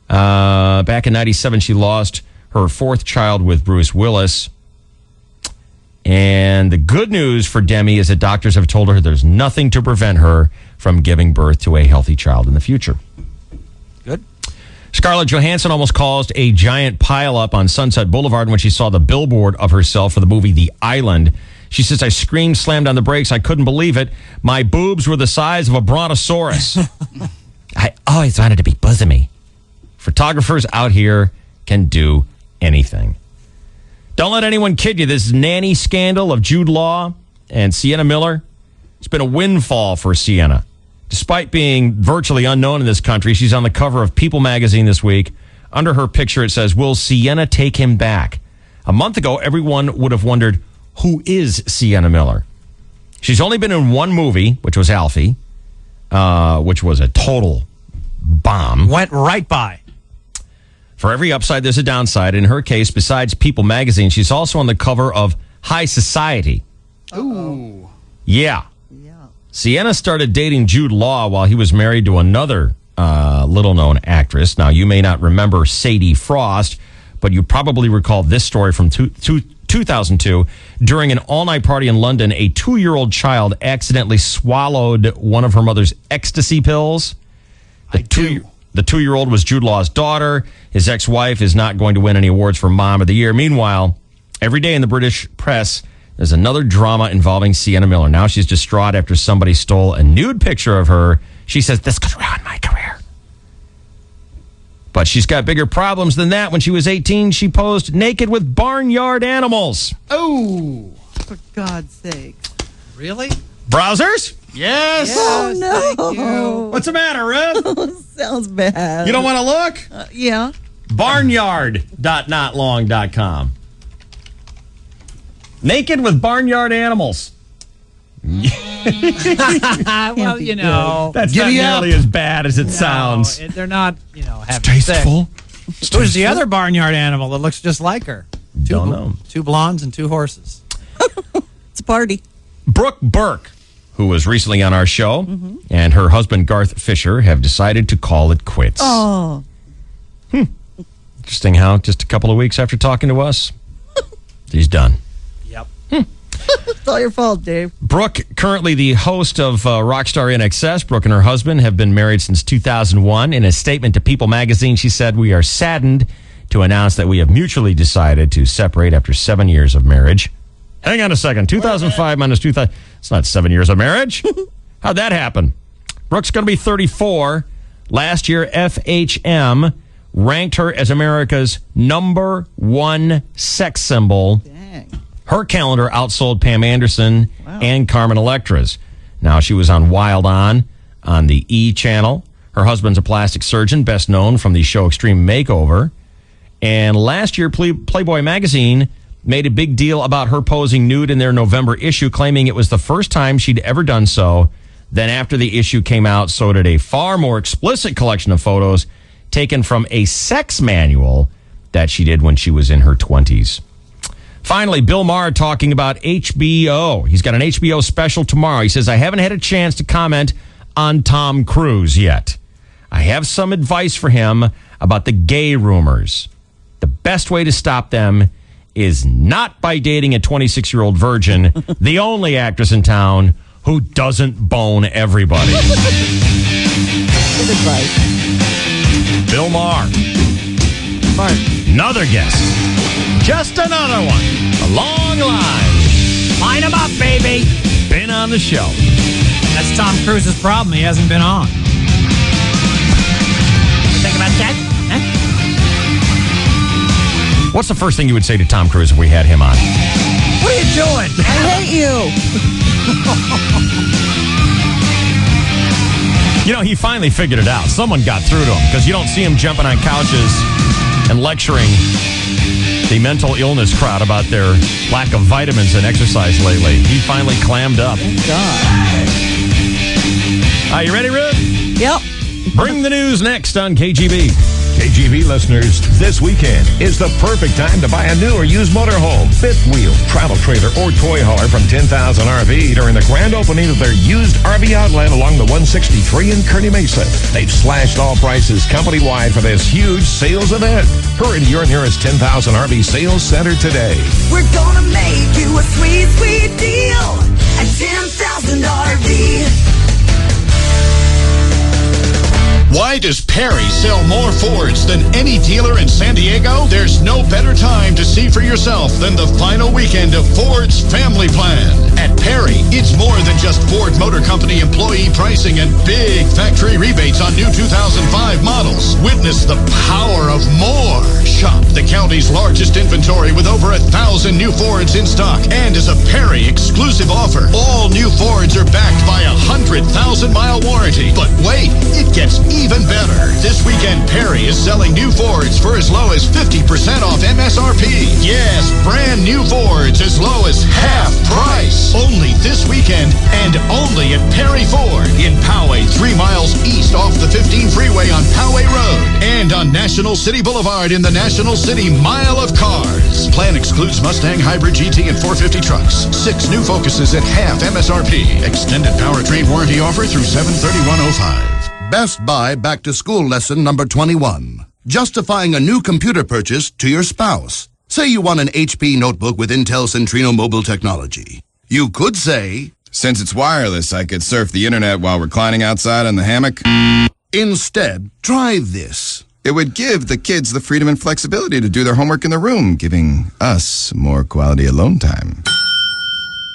Back in 97, she lost her 4th child with Bruce Willis. And the good news for Demi is that doctors have told her there's nothing to prevent her from giving birth to a healthy child in the future. Good. Scarlett Johansson almost caused a giant pileup on Sunset Boulevard when she saw the billboard of herself for the movie The Island. She says, I screamed, slammed on the brakes. I couldn't believe it. My boobs were the size of a brontosaurus. I always wanted to be bosomy. Photographers out here can do anything. Don't let anyone kid you. This nanny scandal of Jude Law and Sienna Miller, it's been a windfall for Sienna. Despite being virtually unknown in this country, she's on the cover of People magazine this week. Under her picture, it says, will Sienna take him back? A month ago, everyone would have wondered, who is Sienna Miller? She's only been in one movie, which was Alfie, which was a total bomb. Went right by. For every upside, there's a downside. In her case, besides People magazine, she's also on the cover of High Society. Ooh. Yeah. Sienna started dating Jude Law while he was married to another little-known actress. Now, you may not remember Sadie Frost, but you probably recall this story from 2002. During an all-night party in London, a 2-year-old child accidentally swallowed one of her mother's ecstasy pills. The 2-year-old was Jude Law's daughter. His ex-wife is not going to win any awards for Mom of the Year. Meanwhile, every day in the British press, there's another drama involving Sienna Miller. Now she's distraught after somebody stole a nude picture of her. She says, this could ruin my career. But she's got bigger problems than that. When she was 18, she posed naked with barnyard animals. Oh, for God's sake. Really? Browsers? Yes. Oh, no. Thank you. What's the matter, Riv? Sounds bad. You don't want to look? Yeah. Barnyard.notlong.com. Naked with barnyard animals. Well, you know. That's not nearly as bad as it sounds. They're not, having Tasteful. sex. Who's the other barnyard animal that looks just like her? Don't know. 2 blondes and 2 horses. It's a party. Brooke Burke, who was recently on our show, and her husband, Garth Fisher, have decided to call it quits. Oh. Interesting how just a couple of weeks after talking to us, he's done. Yep. It's all your fault, Dave. Brooke, currently the host of Rockstar NXS. Brooke and her husband have been married since 2001. In a statement to People magazine, she said, "We are saddened to announce that we have mutually decided to separate after 7 years of marriage." Hang on a second. 2005 minus 2000. It's not 7 years of marriage. How'd that happen? Brooke's going to be 34. Last year, FHM ranked her as America's #1 sex symbol. Dang. Her calendar outsold Pam Anderson and Carmen Electra's. Now, she was on Wild On the E! channel. Her husband's a plastic surgeon, best known from the show Extreme Makeover. And last year, Playboy magazine made a big deal about her posing nude in their November issue, claiming it was the first time she'd ever done so. Then after the issue came out, so did a far more explicit collection of photos taken from a sex manual that she did when she was in her 20s. Finally, Bill Maher talking about HBO. He's got an HBO special tomorrow. He says, I haven't had a chance to comment on Tom Cruise yet. I have some advice for him about the gay rumors. The best way to stop them is not by dating a 26-year-old virgin, the only actress in town who doesn't bone everybody. Good advice. Bill Maher. Smart. Another guest. Just another one. A long line. Line him up, baby. Been on the show. That's Tom Cruise's problem. He hasn't been on. Think about that? Huh? What's the first thing you would say to Tom Cruise if we had him on? What are you doing? I hate you. You know, he finally figured it out. Someone got through to him because you don't see him jumping on couches and lecturing the mental illness crowd about their lack of vitamins and exercise lately. He finally clammed up. Thank God. Are you ready, Rip? Yep. Bring the news next on KGB. KGB listeners, this weekend is the perfect time to buy a new or used motorhome, fifth wheel, travel trailer, or toy hauler from 10,000 RV during the grand opening of their used RV outlet along the 163 in Kearney Mesa. They've slashed all prices company-wide for this huge sales event. Hurry to your nearest 10,000 RV sales center today. We're gonna make you a sweet, sweet deal at 10,000 RV. Why does Perry sell more Fords than any dealer in San Diego? There's no better time to see for yourself than the final weekend of Ford's Family Plan. At Perry, it's more than just Ford Motor Company employee pricing and big factory rebates on new 2005 models. Witness the power of more. Shop the county's largest inventory with over 1,000 new Fords in stock. And as a Perry exclusive offer, all new Fords are backed by a 100,000-mile warranty. But wait, it gets even better. This weekend, Perry is selling new Fords for as low as 50% off MSRP. Yes, brand new Fords as low as half price. Only this weekend and only at Perry Ford in Poway, 3 miles east off the 15 freeway on Poway Road and on National City Boulevard in the National City Mile of Cars. Plan excludes Mustang Hybrid GT and 450 trucks. 6 new Focuses at half MSRP. Extended powertrain warranty offer through 7/31/05. Best Buy Back to School lesson number 21. Justifying a new computer purchase to your spouse. Say you want an HP notebook with Intel Centrino mobile technology. You could say, since it's wireless, I could surf the internet while reclining outside on the hammock. Instead, try this. It would give the kids the freedom and flexibility to do their homework in the room, giving us more quality alone time.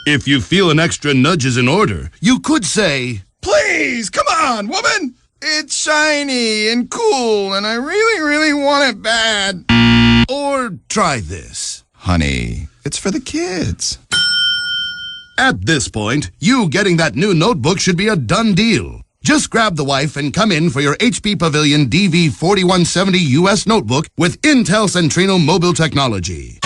If you feel an extra nudge is in order, you could say, please, come on, woman! It's shiny and cool, and I really, really want it bad. Or try this. Honey, it's for the kids. At this point, you getting that new notebook should be a done deal. Just grab the wife and come in for your HP Pavilion DV4170 US notebook with Intel Centrino mobile technology.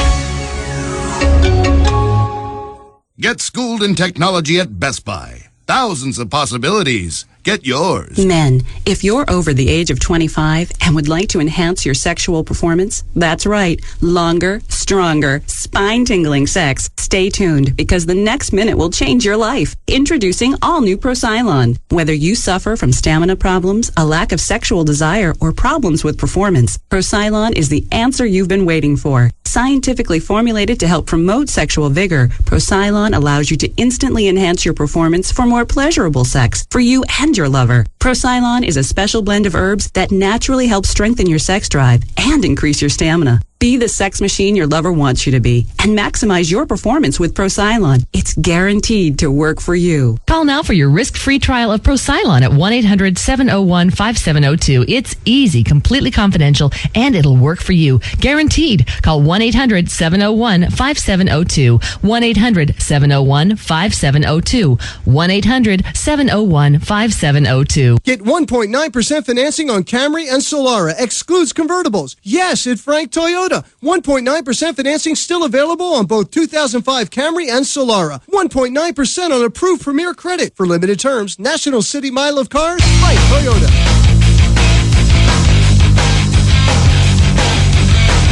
Get schooled in technology at Best Buy. Thousands of possibilities. Get yours. Men, if you're over the age of 25 and would like to enhance your sexual performance, that's right. Longer, stronger, spine-tingling sex. Stay tuned because the next minute will change your life. Introducing all new Procylon. Whether you suffer from stamina problems, a lack of sexual desire, or problems with performance, Procylon is the answer you've been waiting for. Scientifically formulated to help promote sexual vigor, Procylon allows you to instantly enhance your performance for more pleasurable sex for you and your lover. Procylon is a special blend of herbs that naturally help strengthen your sex drive and increase your stamina. Be the sex machine your lover wants you to be and maximize your performance with Procylon. It's guaranteed to work for you. Call now for your risk-free trial of Procylon at 1-800-701-5702. It's easy, completely confidential, and it'll work for you. Guaranteed. Call 1-800-701-5702. 1-800-701-5702. 1-800-701-5702. Get 1.9% financing on Camry and Solara. Excludes convertibles. Yes, at Frank Toyota. 1.9% financing still available on both 2005 Camry and Solara. 1.9% on approved Premier Credit. For limited terms, National City Mile of Cars, Frank Toyota.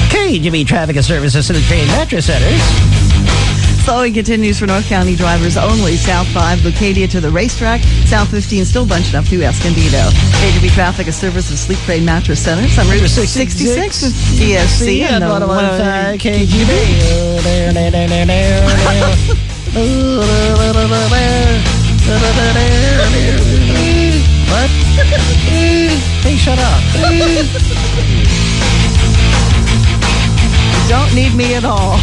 KGB Traffic and Services City Train Mattress Centers. Slowing continues for North County drivers only. South 5, Lucadia to the racetrack. South 15 still bunching up through Escondido. KGB Traffic and Services Sleep Train Mattress Centers. I'm Route 66 with DSC and the 105 KGB. What? Hey, shut up. You don't need me at all.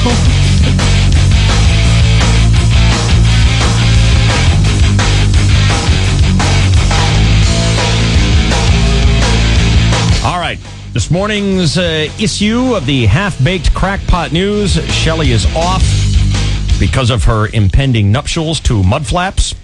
All right. This morning's issue of the half-baked crackpot news. Shelley is off because of her impending nuptials to mudflaps.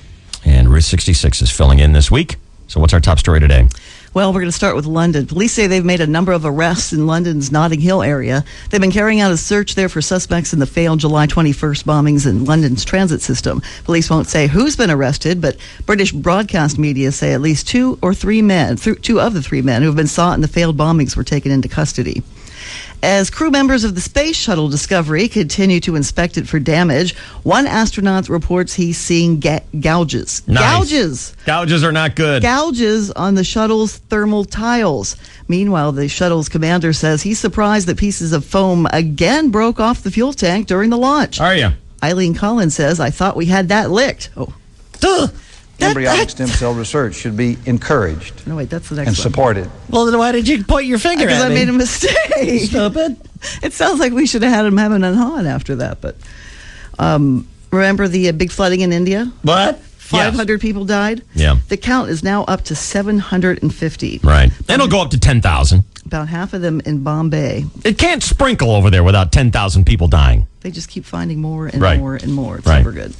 And Route 66 is filling in this week. So what's our top story today? Well, we're going to start with London. Police say they've made a number of arrests in London's Notting Hill area. They've been carrying out a search there for suspects in the failed July 21st bombings in London's transit system. Police won't say who's been arrested, but British broadcast media say at least two of the three men who have been sought in the failed bombings were taken into custody. As crew members of the Space Shuttle Discovery continue to inspect it for damage, one astronaut reports he's seeing gouges. Nice. Gouges are not good. Gouges on the shuttle's thermal tiles. Meanwhile, the shuttle's commander says he's surprised that pieces of foam again broke off the fuel tank during the launch. Are you? Eileen Collins says, I thought we had that licked. Oh. Duh. Embryonic stem cell research should be encouraged. No, wait, that's the next and one. supported. Well, then why did you point your finger at me? Because I made a mistake. Stupid. It sounds like we should have had him having an on after that. But remember the big flooding in India? What? 500 people died? Yeah. The count is now up to 750. Right. And it'll go up to 10,000. About half of them in Bombay. It can't sprinkle over there without 10,000 people dying. They just keep finding more and Right. more and more. It's Right. never good.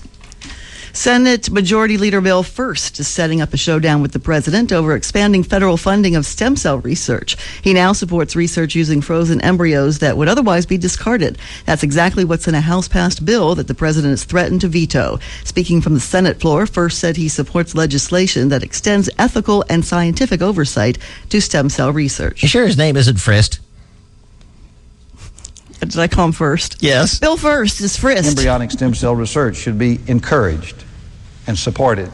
Senate Majority Leader Bill First is setting up a showdown with the president over expanding federal funding of stem cell research. He now supports research using frozen embryos that would otherwise be discarded. That's exactly what's in a House-passed bill that the president has threatened to veto. Speaking from the Senate floor, First said he supports legislation that extends ethical and scientific oversight to stem cell research. You sure his name isn't Frist? Did I call him First? Yes. Bill First is Frist. Embryonic stem cell research should be encouraged and supported.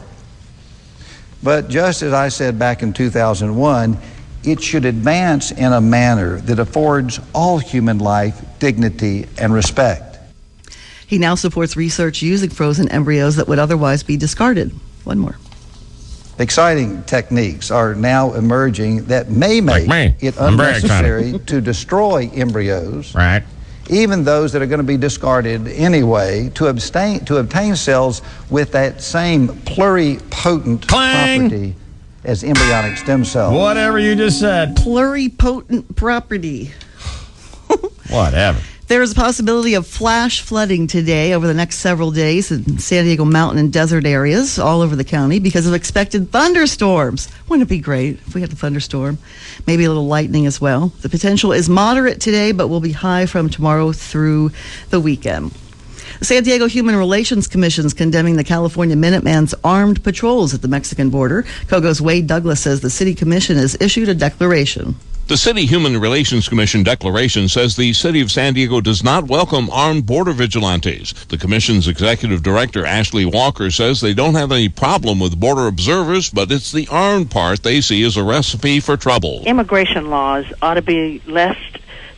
But just as I said back in 2001, it should advance in a manner that affords all human life dignity and respect. He now supports research using frozen embryos that would otherwise be discarded. One more. Exciting techniques are now emerging that may make it I'm very excited. unnecessary to destroy embryos, Right. even those that are going to be discarded anyway, to obtain cells with that same pluripotent property as embryonic stem cells. Whatever you just said. Pluripotent property. Whatever. There is a possibility of flash flooding today over the next several days in San Diego mountain and desert areas all over the county because of expected thunderstorms. Wouldn't it be great if we had a thunderstorm? Maybe a little lightning as well. The potential is moderate today, but will be high from tomorrow through the weekend. The San Diego Human Relations Commission is condemning the California Minutemen's armed patrols at the Mexican border. COGO's Wade Douglas says the city commission has issued a declaration. The City Human Relations Commission declaration says the City of San Diego does not welcome armed border vigilantes. The Commission's Executive Director, Ashley Walker, says they don't have any problem with border observers, but it's the armed part they see as a recipe for trouble. Immigration laws ought to be less,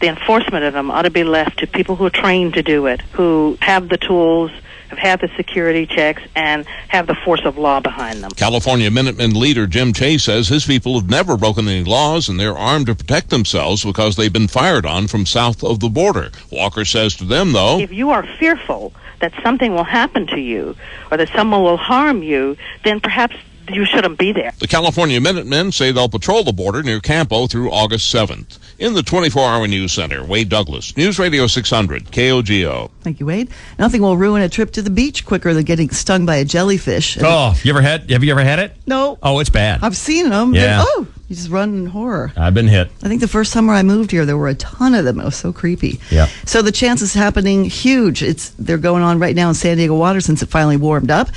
the enforcement of them ought to be left to people who are trained to do it, who have the tools, have had the security checks, and have the force of law behind them. California Minutemen leader Jim Chase says his people have never broken any laws and they're armed to protect themselves because they've been fired on from south of the border. Walker says to them, though, if you are fearful that something will happen to you or that someone will harm you, then perhaps you shouldn't be there. The California Minutemen say they'll patrol the border near Campo through August 7th. In the 24-hour news center, Wade Douglas, News Radio 600, KOGO. Thank you, Wade. Nothing will ruin a trip to the beach quicker than getting stung by a jellyfish. Have you ever had it? No. Oh, it's bad. I've seen them. Yeah. You just run in horror. I've been hit. I think the first summer I moved here, there were a ton of them. It was so creepy. Yeah. So the chances happening huge. They're going on right now in San Diego water since it finally warmed up.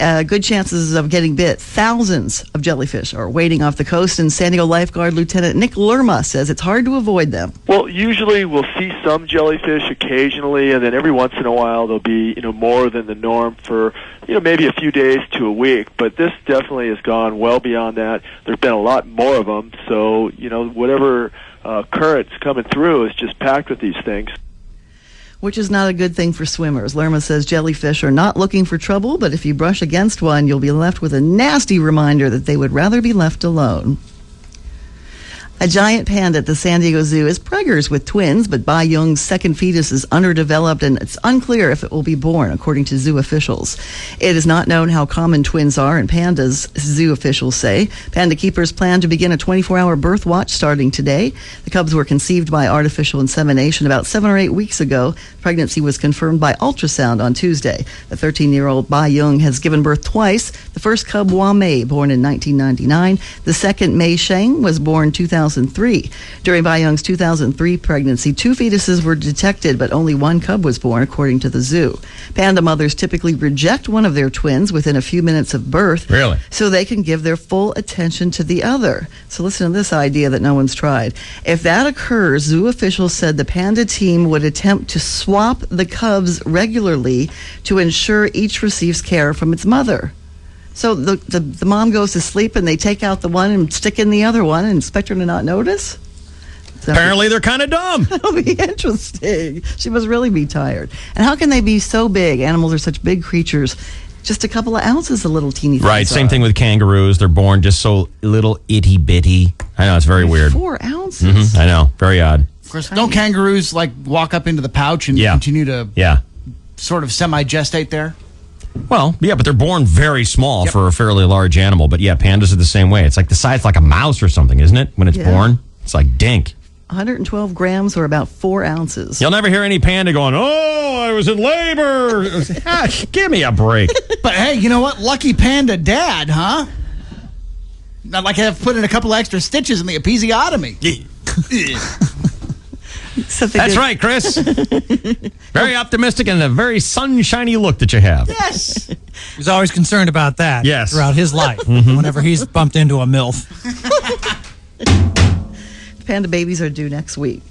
Good chances of getting bit. Thousands of jellyfish are waiting off the coast, and San Diego lifeguard Lieutenant Nick Lerma says it's hard to avoid them. Well, usually we'll see some jellyfish occasionally, and then every once in a while there'll be, more than the norm for, maybe a few days to a week. But this definitely has gone well beyond that. There's been a lot more of them, so, whatever current's coming through is just packed with these things. Which is not a good thing for swimmers. Lerma says jellyfish are not looking for trouble, but if you brush against one, you'll be left with a nasty reminder that they would rather be left alone. A giant panda at the San Diego Zoo is preggers with twins, but Bai Yung's second fetus is underdeveloped and it's unclear if it will be born, according to zoo officials. It is not known how common twins are in pandas, zoo officials say. Panda keepers plan to begin a 24-hour birth watch starting today. The cubs were conceived by artificial insemination about 7 or 8 weeks ago. Pregnancy was confirmed by ultrasound on Tuesday. The 13-year-old Bai Yung has given birth twice. The first cub, Hua Mei, born in 1999. The second, Mei Sheng, was born 2003. During Bai Yung's 2003 pregnancy, 2 fetuses were detected, but only 1 cub was born, according to the zoo. Panda mothers typically reject one of their twins within a few minutes of birth. Really? So they can give their full attention to the other. So listen to this idea that no one's tried. If that occurs, zoo officials said the panda team would attempt to swap the cubs regularly to ensure each receives care from its mother. So the mom goes to sleep and they take out the one and stick in the other one and expect her to not notice? Apparently they're kind of dumb. That'll be interesting. She must really be tired. And how can they be so big? Animals are such big creatures. Just a couple of ounces, the little teeny things. Right, same thing with kangaroos. They're born just so little itty bitty. I know, it's very weird. 4 ounces? I know, very odd. Of course, don't kangaroos walk up into the pouch and continue to sort of semi-gestate there? Well, yeah, but they're born very small for a fairly large animal. But yeah, pandas are the same way. It's like the size like a mouse or something, isn't it? When it's born, it's like dink. 112 grams or about 4 ounces. You'll never hear any panda going, "Oh, I was in labor." Give me a break. But hey, you know what? Lucky panda dad, huh? Not like I have to put in a couple extra stitches in the episiotomy. That's right, Chris. Very optimistic and a very sunshiny look that you have. Yes. He's always concerned about that throughout his life, Mm-hmm. whenever he's bumped into a MILF. Panda babies are due next week.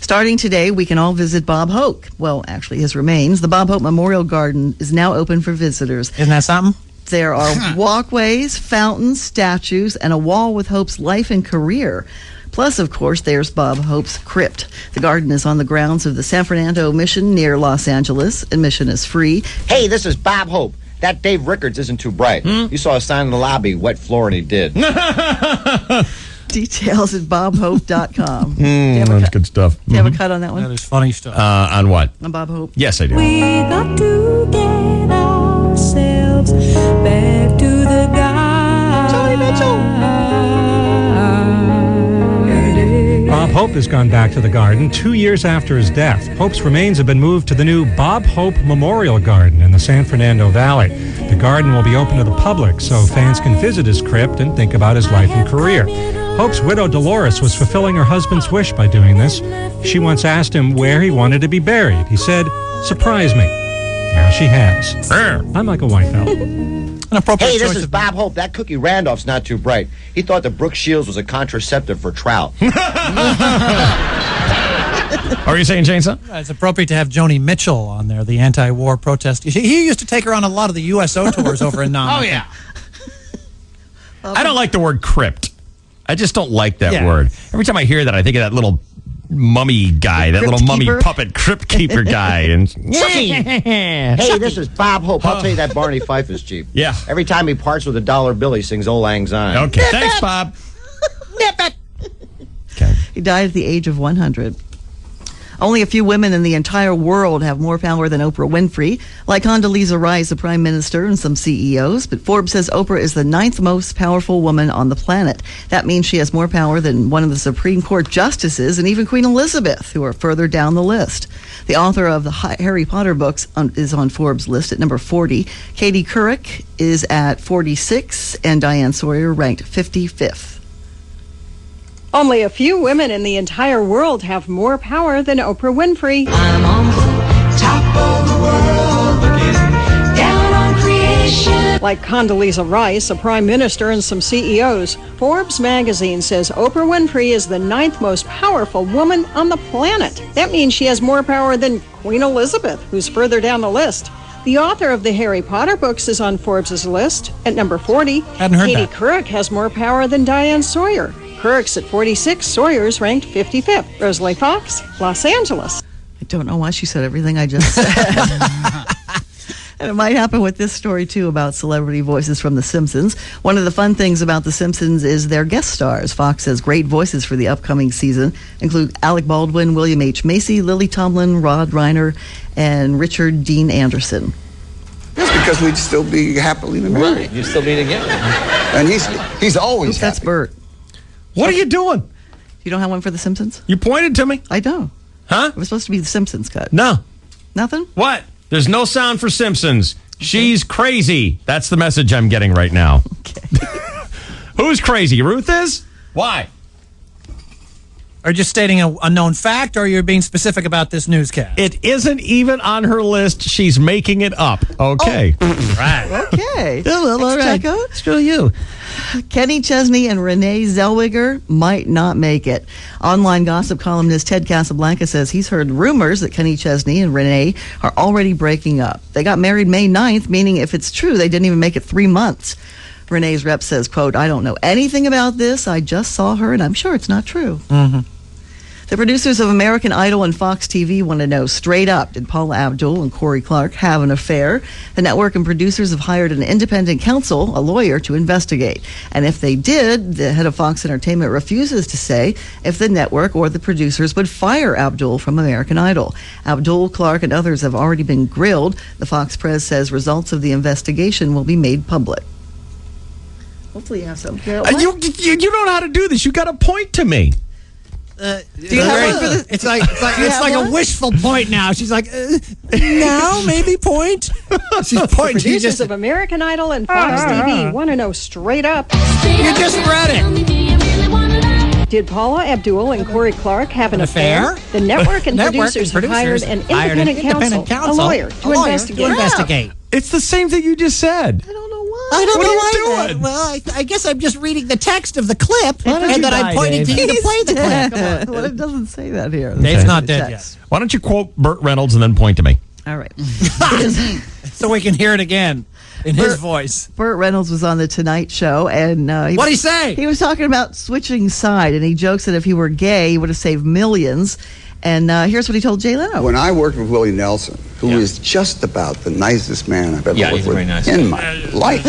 Starting today, we can all visit Bob Hope. Well, actually, his remains. The Bob Hope Memorial Garden is now open for visitors. Isn't that something? There are walkways, fountains, statues, and a wall with Hope's life and career. Plus, of course, there's Bob Hope's crypt. The garden is on the grounds of the San Fernando Mission near Los Angeles. Admission is free. Hey, this is Bob Hope. That Dave Rickards isn't too bright. You saw a sign in the lobby, wet floor, and he did. Details at bobhope.com. That's good stuff. Do you have a cut on that one? That is funny stuff. On what? On Bob Hope? Yes, I do. We got to get ourselves back to the guy. Johnny Mitchell. Bob Hope has gone back to the garden 2 years after his death. Hope's remains have been moved to the new Bob Hope Memorial Garden in the San Fernando Valley. The garden will be open to the public so fans can visit his crypt and think about his life and career. Hope's widow Dolores was fulfilling her husband's wish by doing this. She once asked him where he wanted to be buried. He said, "Surprise me." Now she has. I'm Michael Weinfeld. Hey, this is Bob Hope. That Cookie Randolph's not too bright. He thought the Brooke Shields was a contraceptive for trout. Are you saying, Chainsaw? It's appropriate to have Joni Mitchell on there, the anti-war protest. He used to take her on a lot of the USO tours over in Nam. Oh, yeah. I don't like the word crypt. I just don't like that Yeah. word. Every time I hear that, I think of that little mummy guy, that little mummy keeper? puppet crypt keeper guy. And Hey, this is Bob Hope. I'll tell you that Barney Fife is cheap. Yeah. Every time he parts with a dollar bill, he sings Old Lang Syne. Okay, thanks, Bob. He died at the age of 100. Only a few women in the entire world have more power than Oprah Winfrey, like Condoleezza Rice, the Prime Minister, and some CEOs. But Forbes says Oprah is the 9th most powerful woman on the planet. That means she has more power than one of the Supreme Court justices and even Queen Elizabeth, who are further down the list. The author of the Harry Potter books is on Forbes' list at number 40. Katie Couric is at 46, and Diane Sawyer ranked 55th. Only a few women in the entire world have more power than Oprah Winfrey. I'm on the top of the world looking down on creation. Like Condoleezza Rice, a prime minister, and some CEOs. Forbes magazine says Oprah Winfrey is the 9th most powerful woman on the planet. That means she has more power than Queen Elizabeth, who's further down the list. The author of the Harry Potter books is on Forbes' list at number 40. Hadn't heard Katie that. Couric has more power than Diane Sawyer. Couric's at 46, Sawyer's ranked 55th. Rosalie Fox, Los Angeles. I don't know why she said everything I just said. And it might happen with this story, too, about celebrity voices from The Simpsons. One of the fun things about The Simpsons is their guest stars. Fox has great voices for the upcoming season, include Alec Baldwin, William H. Macy, Lily Tomlin, Rod Reiner, and Richard Dean Anderson. That's because we'd still be happily married. Right, you're still being together. And he's always Oops, that's happy. Bert. What are you doing? You don't have one for The Simpsons? You pointed to me. I don't. Huh? It was supposed to be The Simpsons cut. No. Nothing? What? There's no sound for Simpsons. She's crazy. That's the message I'm getting right now. Okay. Who's crazy? Ruth is? Why? Are you just stating a known fact, or are you being specific about this newscast? It isn't even on her list. She's making it up. Okay. Right. Okay. All Thanks, right. Checo. Screw you. Kenny Chesney and Renee Zellweger might not make it. Online gossip columnist Ted Casablanca says he's heard rumors that Kenny Chesney and Renee are already breaking up. They got married May 9th, meaning if it's true, they didn't even make it 3 months. Renee's rep says, quote, "I don't know anything about this. I just saw her, and I'm sure it's not true." Mm-hmm. The producers of American Idol and Fox TV want to know straight up, did Paula Abdul and Corey Clark have an affair? The network and producers have hired an independent counsel, a lawyer, to investigate. And if they did, the head of Fox Entertainment refuses to say if the network or the producers would fire Abdul from American Idol. Abdul, Clark, and others have already been grilled. The Fox Press says results of the investigation will be made public. Hopefully you have some. You don't know how to do this. You got to point to me. Do you have one for this? It's like a wishful point now. She's like, now maybe point. She's pointing. She Producers just of American Idol and Fox TV want to know straight up. you just read it. Did Paula Abdul and Corey Clark have an affair? The network and producers have hired an independent counsel, a lawyer, to investigate. It's the same thing you just said. I don't know What are you why. doing? Well, I guess I'm just reading the text of the clip, Why don't and you then die, I'm pointing Dave? to you to play the clip. Come on. Well, it doesn't say that here. Dave's not dead yet. Why don't you quote Burt Reynolds and then point to me? All right. So we can hear it again in his voice. Burt Reynolds was on the Tonight Show, and What'd he say? He was talking about switching side, and he jokes that if he were gay, he would have saved millions. And here's what he told Jay Leno. When I worked with Willie Nelson, who is just about the nicest man I've ever worked he's with very nice. in my life,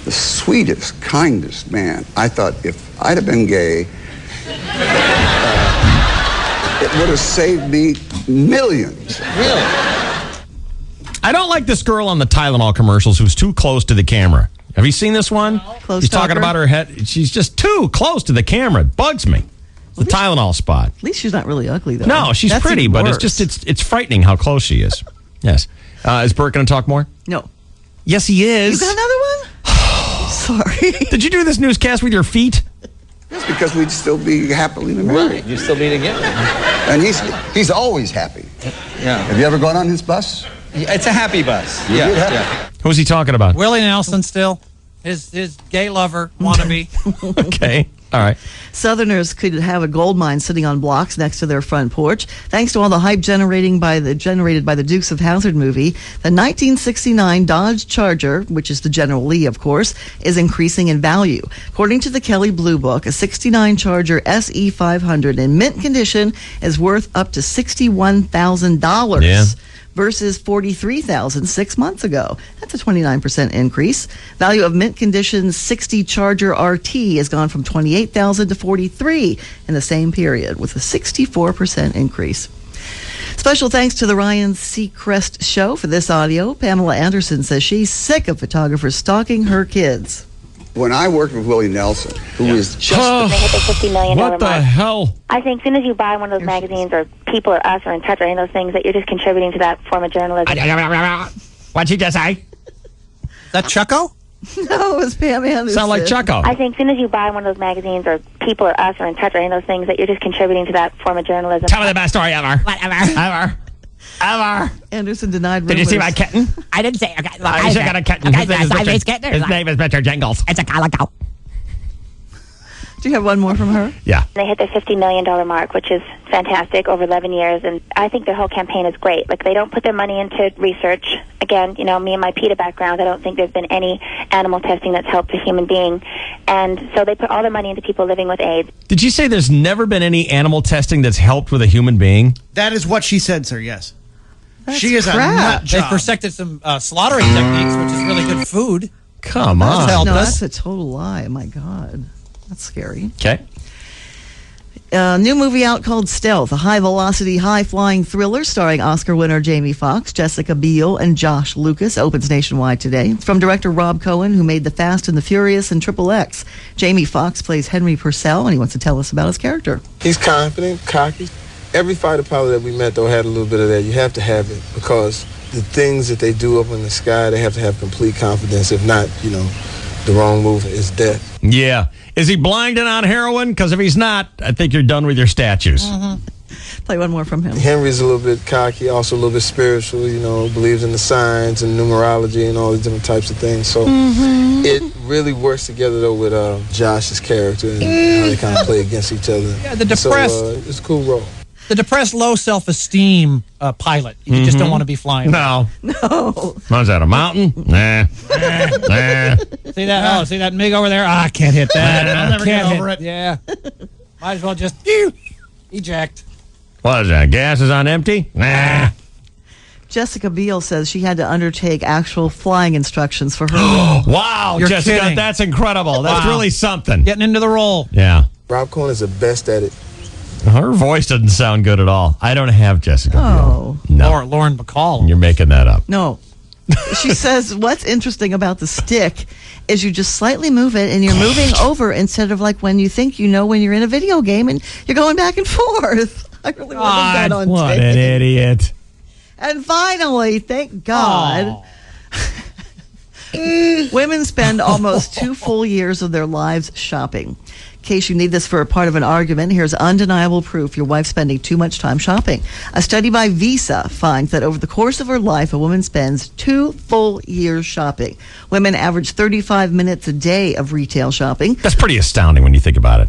the sweetest, kindest man, I thought if I'd have been gay, it would have saved me millions. Really? I don't like this girl on the Tylenol commercials who's too close to the camera. Have you seen this one? Close He's talking talker? about her head. She's just too close to the camera. It bugs me. The Tylenol spot. At least she's not really ugly, though. No, she's That's pretty, even but worse. it's frightening how close she is. Yes. Is Burt going to talk more? No. Yes, he is. You got another one? Sorry. Did you do this newscast with your feet? That's because we'd still be happily married. Right. You still be together. And he's always happy. Yeah. Have you ever gone on his bus? It's a happy bus. You Yeah. did have Yeah. Who's he talking about? Willie Nelson still. His gay lover wannabe. Okay. All right. Southerners could have a gold mine sitting on blocks next to their front porch, thanks to all the hype generated by the Dukes of Hazzard movie. The 1969 Dodge Charger, which is the General Lee, of course, is increasing in value. According to the Kelley Blue Book, a 69 Charger SE 500 in mint condition is worth up to $61,000. Yeah. Versus $43,000 6 months ago. That's a 29% increase. Value of mint condition 60 Charger RT has gone from $28,000 to $43,000 in the same period, with a 64% increase. Special thanks to the Ryan Seacrest Show for this audio. Pamela Anderson says she's sick of photographers stalking her kids. When I worked with Willie Nelson, who is just They hit the $50 million What the mark. hell? I think as soon as you buy one of those magazines or People or Us or In Touch or any of those things, that you're just contributing to that form of journalism. What'd you just say? Is that Chucko? No, it was Pam Anderson. Sound like Chucko. I think as soon as you buy one of those magazines or People or Us or In Touch or any of those things, that you're just contributing to that form of journalism. Tell me the best story ever. Ever. Anderson denied Did you see rumors. my kitten? I didn't say. Okay, look, He's got a kitten. His name is His Mr. Jingles. It's a calico. Do you have one more from her? Yeah. They hit their $50 million mark, which is fantastic, over 11 years, and I think their whole campaign is great. Like, they don't put their money into research. Again, you know, me and my PETA background, I don't think there's been any animal testing that's helped a human being, and so they put all their money into people living with AIDS. Did you say there's never been any animal testing that's helped with a human being? That is what she said, sir, yes. That's She is a crap. nut They job. perfected some slaughtering techniques, which is really good food. Come That's on. helped No, us. that's a total lie. My God. That's scary. Okay. New movie out called Stealth, a high-velocity, high-flying thriller starring Oscar winner Jamie Foxx, Jessica Biel, and Josh Lucas. Opens nationwide today. It's from director Rob Cohen, who made The Fast and the Furious and Triple X. Jamie Foxx plays Henry Purcell, and he wants to tell us about his character. He's confident, cocky. Every fighter pilot that we met, though, had a little bit of that. You have to have it because the things that they do up in the sky, they have to have complete confidence. If not, you know, the wrong move is death. Yeah. Is he blind and on heroin? Because if he's not, I think you're done with your statues. Play one more from him. Henry's a little bit cocky, also a little bit spiritual, you know, believes in the signs and numerology and all these different types of things. So it really works together, though, with Josh's character and how they kind of play against each other. Yeah, the depressed- So, it's a cool role. The depressed, low self-esteem pilot. You just don't want to be flying. No. No. What's that, a mountain? Nah. Nah. See that? Oh, see that MiG over there? Ah, I can't hit that. I'll never Can't get over hit- it. Yeah. Might as well just eject. What is that, gas is on empty? Nah. Jessica Biel says she had to undertake actual flying instructions for her role. Wow, You're Jessica, kidding. that's incredible. That's Wow. really something. Getting into the role. Yeah. Rob Cohen is the best at it. Her voice doesn't sound good at all. I don't have Jessica Oh. Biel. No. Lauren Bacall. You're making that up. No. She says what's interesting about the stick is you just slightly move it and you're moving over instead of like when you think you know when you're in a video game and you're going back and forth. I really wanted that on what tape. an idiot. And finally, thank God, women spend almost 2 full years of their lives shopping. In case you need this for a part of an argument, here's undeniable proof your wife's spending too much time shopping. A study by Visa finds that over the course of her life, a woman spends 2 full years shopping. Women average 35 minutes a day of retail shopping. That's pretty astounding when you think about it.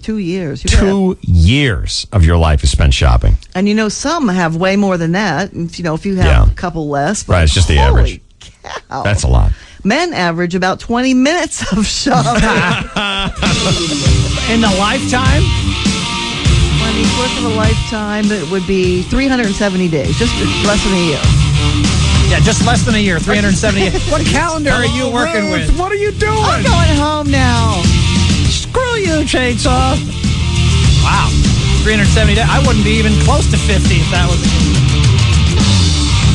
2 years. 2 years of your life is spent shopping. And you know, some have way more than that. If you have a couple less. But right, it's just the average. Cow. That's a lot. Men average about 20 minutes of shopping. In the lifetime? On the course of a lifetime, it would be 370 days, just less than a year. Yeah, just less than a year, 370. What calendar are you working with? What are you doing? I'm going home now. Screw you, Chainsaw. Wow. 370 days. I wouldn't be even close to 50 if that was...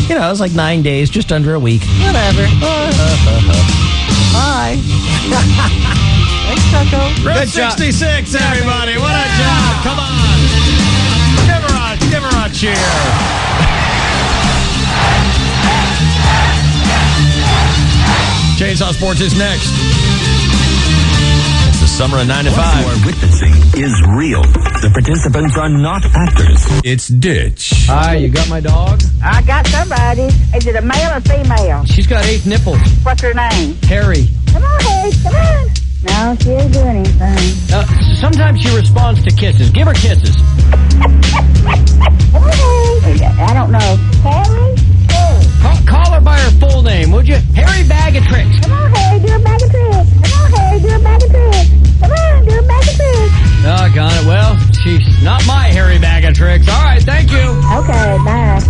You know, it's like 9 days, just under a week. Whatever. Bye. Thanks, Coco. Route 66, everybody. What a job. Come on. Give her a cheer. Chainsaw Sports is next. It's the summer of 9 to 5. What you are witnessing is real. The participants are not actors. It's Ditch. Hi, you got my dog? I got somebody. Is it a male or female? She's got 8 nipples. What's her name? Harry. Come on, Harry. Come on. No, she ain't doing anything. Sometimes she responds to kisses. Give her kisses. Come on, Harry. I don't know. Harry? Call her by her full name, would you? Harry Bag of Tricks. Come on, Harry. Do a bag of tricks. Come on, Harry. Do a bag of tricks. Come on, do a bag of tricks. Doggone it. Well, she's not my Harry Bag of Tricks. All right, thank you. Okay, bye.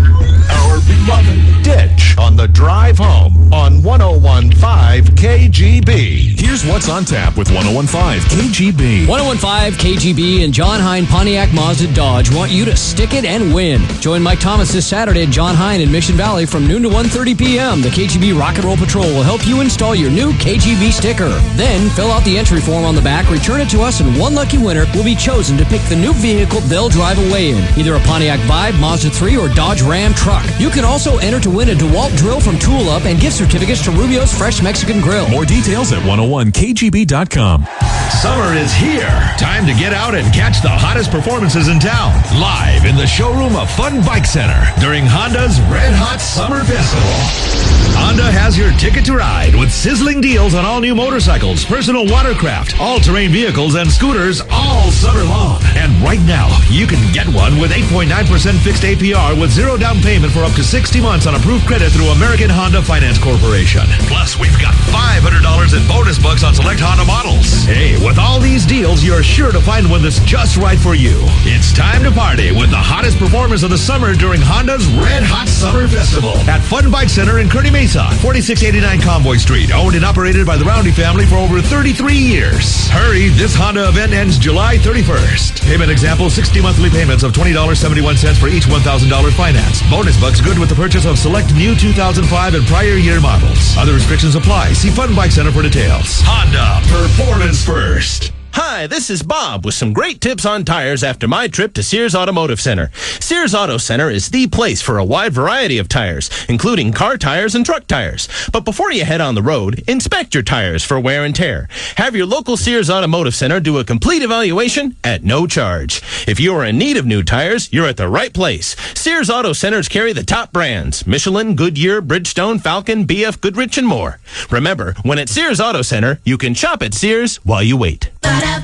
Our beloved Ditch on the drive home on 101.5 KGB. Here's what's on tap with 101.5 KGB. 101.5 KGB and John Hine Pontiac Mazda Dodge want you to stick it and win. Join Mike Thomas this Saturday at John Hine in Mission Valley from noon to 1:30 p.m. The KGB Rock and Roll Patrol will help you install your new KGB sticker. Then fill out the entry form on the back, return it to us, and one lucky winner will be chosen to pick the new vehicle they'll drive away in. Either a Pontiac Vibe, Mazda 3, or Dodge Ram truck. You can also enter to win a DeWalt drill from Tool Up and gift certificates to Rubio's Fresh Mexican Grill. More details at 101kgb.com. Summer is here. Time to get out and catch the hottest performances in town. Live in the showroom of Fun Bike Center during Honda's Red Hot Summer Festival. Honda has your ticket to ride with sizzling deals on all new motorcycles, personal watercraft, all-terrain vehicles, and scooters all summer long. And right now, you can get one with 8.9% fixed APR with zero down payment for up to 60 months on approved credit through American Honda Finance Corporation. Plus, we've got $500 in bonus bucks on select Honda models. Hey, with all these deals, you're sure to find one that's just right for you. It's time to party with the hottest performers of the summer during Honda's Red Hot Summer Festival at Fun Bike Center in Kearney Mesa, 4689 Convoy Street, owned and operated by the Roundy family for over 33 years. Hurry, this Honda event ends July 31st. Payment example, 60 monthly payments of $20.71 for each $1,000 finance. Bonus bucks good with the purchase of select new 2005 and prior year models. Other restrictions apply. See Fun Bike Center for details. Honda, performance first. Hi, this is Bob with some great tips on tires after my trip to Sears Automotive Center. Sears Auto Center is the place for a wide variety of tires, including car tires and truck tires. But before you head on the road, inspect your tires for wear and tear. Have your local Sears Automotive Center do a complete evaluation at no charge. If you are in need of new tires, you're at the right place. Sears Auto Centers carry the top brands: Michelin, Goodyear, Bridgestone, Falcon, BF, Goodrich, and more. Remember, when at Sears Auto Center, you can shop at Sears while you wait. Hey!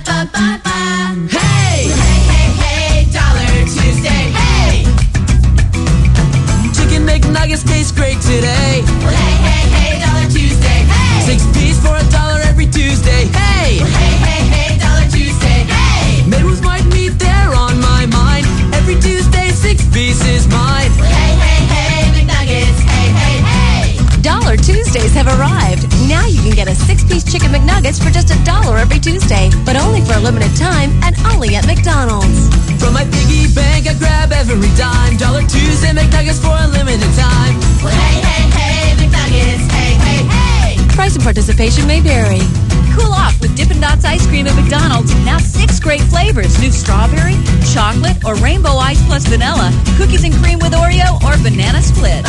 Hey, hey, hey, Dollar Tuesday, hey! Chicken McNuggets taste great today. Hey, hey, hey, Dollar Tuesday, hey! 6 piece for $1 every Tuesday, hey! Hey, hey, hey, Dollar Tuesday, hey! Made with white meat, they're on my mind. Every Tuesday, 6 pieces mine. Hey, hey, hey, McNuggets, hey, hey, hey! Dollar Tuesdays have arrived. Now you can get a 6-piece Chicken McNuggets for just $1 every Tuesday, but only for a limited time and only at McDonald's. From my piggy bank, I grab every dime. Dollar Tuesday McNuggets for a limited time. Hey, hey, hey, McNuggets. and participation may vary. Cool off with Dippin' Dots ice cream at McDonald's. Now 6 great flavors. New strawberry, chocolate, or rainbow ice plus vanilla. Cookies and cream with Oreo or banana split.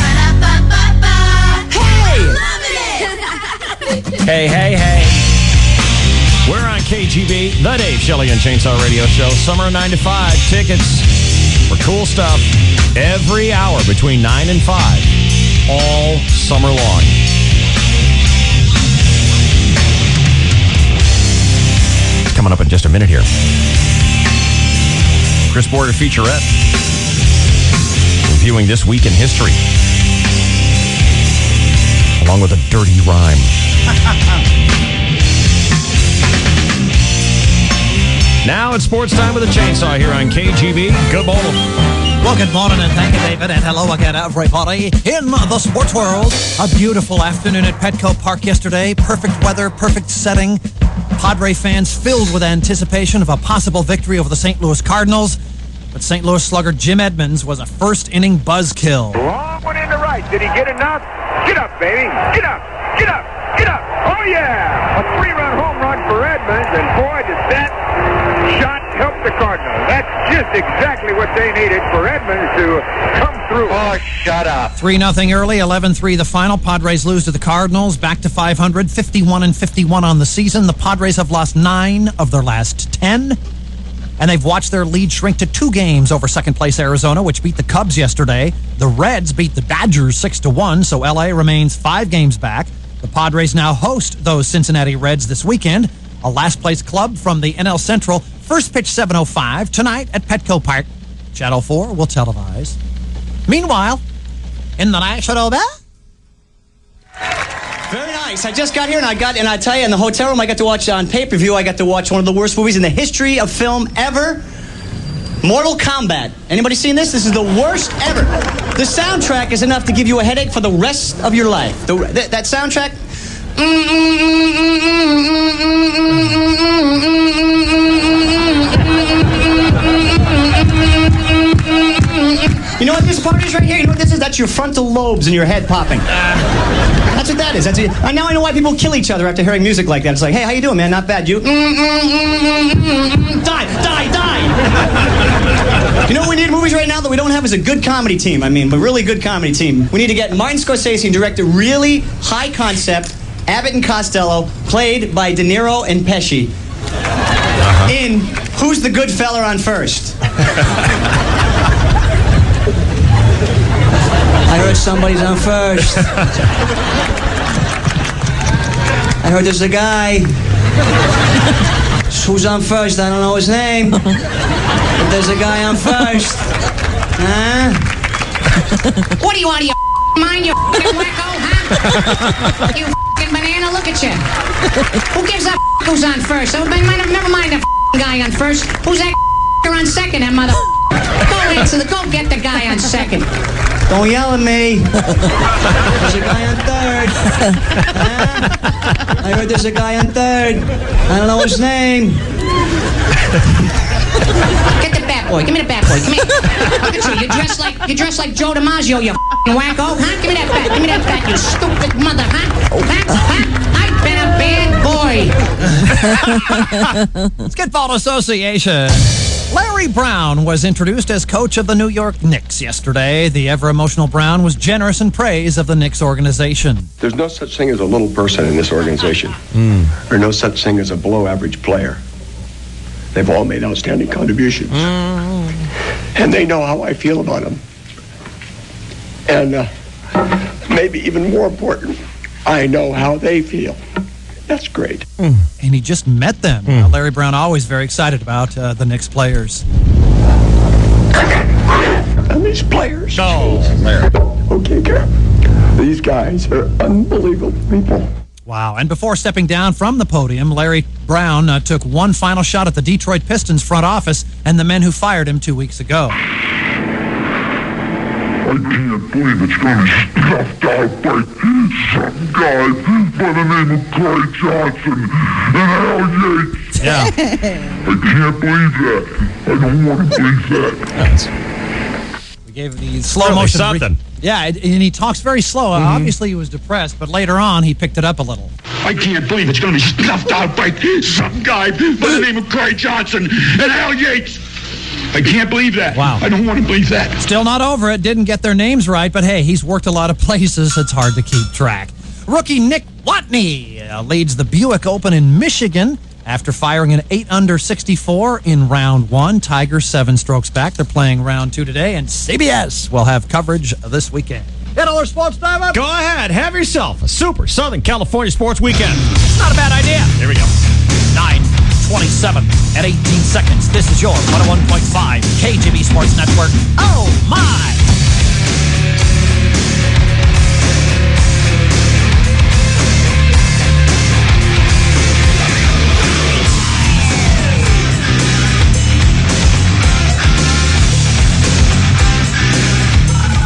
Hey! Hey. We're on KGB, the Dave Shelley and Chainsaw Radio Show. Summer 9 to 5. Tickets for cool stuff every hour between 9 and 5. All summer long. Coming up in just a minute here. Chris Border featurette. Reviewing this week in history. Along with a dirty rhyme. Now it's sports time with a chainsaw here on KGB. Good morning. Well, good morning and thank you, David, and hello again, everybody in the sports world. A beautiful afternoon at Petco Park yesterday. Perfect weather, perfect setting. Padre fans filled with anticipation of a possible victory over the St. Louis Cardinals. But St. Louis slugger Jim Edmonds was a first-inning buzzkill. Long one in the right. Did he get enough? Get up, baby. Get up. Get up. Get up. Oh, yeah. A 3-run home run for Edmonds, and boy, does that shot help the Cardinals. That's just exactly what they needed for Edmonds to come through. Oh, shut up. 3-0 early, 11-3 the final. Padres lose to the Cardinals, back to 500, 51-51 on the season. The Padres have lost 9 of their last 10, and they've watched their lead shrink to 2 games over second-place Arizona, which beat the Cubs yesterday. The Reds beat the Dodgers 6-1, so L.A. remains 5 games back. The Padres now host those Cincinnati Reds this weekend, a last-place club from the NL Central. First pitch 7:05 tonight at Petco Park. Channel 4 will televise. Meanwhile, in the National Bell. Very nice. I just got here, and I tell you, in the hotel room, I got to watch on pay-per-view. I got to watch one of the worst movies in the history of film ever. Mortal Kombat. Anybody seen this? This is the worst ever. The soundtrack is enough to give you a headache for the rest of your life. That soundtrack. You know what this part is right here? You know what this is? That's your frontal lobes in your head popping. That's what that is. Now I know why people kill each other after hearing music like that. It's like, hey, how you doing, man? Not bad. You? Die. You know what we need in movies right now that we don't have is a good comedy team. A really good comedy team. We need to get Martin Scorsese and direct a really high concept Abbott and Costello, played by De Niro and Pesci, in Who's the Good Fella on First? I heard somebody's on first. I heard there's a guy. Who's on first? I don't know his name. But there's a guy on first. Huh? What do you want? Your mind, you wacko, huh? You banana, look at you. Who gives a who's on first? Never mind the guy on first. Who's that on second, that mother? Go get the guy on second. Don't yell at me. There's a guy on third. I heard there's a guy on third. I don't know his name. Get the bat boy. Give me the bat boy. Come here. Look at you. You're dressed like Joe DiMaggio, you wacko. Huh? Give me that bat. Give me that bat, you stupid mother, huh? I've been a bad boy. Basketball Association. Larry Brown was introduced as coach of the New York Knicks yesterday. The ever-emotional Brown was generous in praise of the Knicks organization. There's no such thing as a little person in this organization. Or no such thing as a below-average player. They've all made outstanding contributions. And they know how I feel about them. And maybe even more important, I know how they feel. That's great. And he just met them. Larry Brown always very excited about the Knicks players. And these players. Okay, these guys are unbelievable people. Wow. And before stepping down from the podium, Larry Brown took one final shot at the Detroit Pistons front office and the men who fired him 2 weeks ago. I can't believe it's going to be snuffed out by some guys by the name of Clay Johnson and Al Yates. Yeah. I can't believe that. I don't want to believe that. We gave the slow motion. Something. Yeah, and he talks very slow. Obviously, he was depressed, but later on, he picked it up a little. I can't believe it's going to be snuffed out by some guy by the name of Craig Johnson and Al Yates. I can't believe that. Wow. I don't want to believe that. Still not over it. Didn't get their names right, but hey, he's worked a lot of places. It's hard to keep track. Rookie Nick Watney leads the Buick Open in Michigan after firing an 8-under 64 in round 1. Tigers 7 strokes back. They're playing round 2 today, and CBS will have coverage this weekend. Hit all our sports time up. Go ahead. Have yourself a super Southern California sports weekend. It's not a bad idea. Here we go. 9:27 at 18 seconds. This is your 101.5 KGB Sports Network. Oh, my.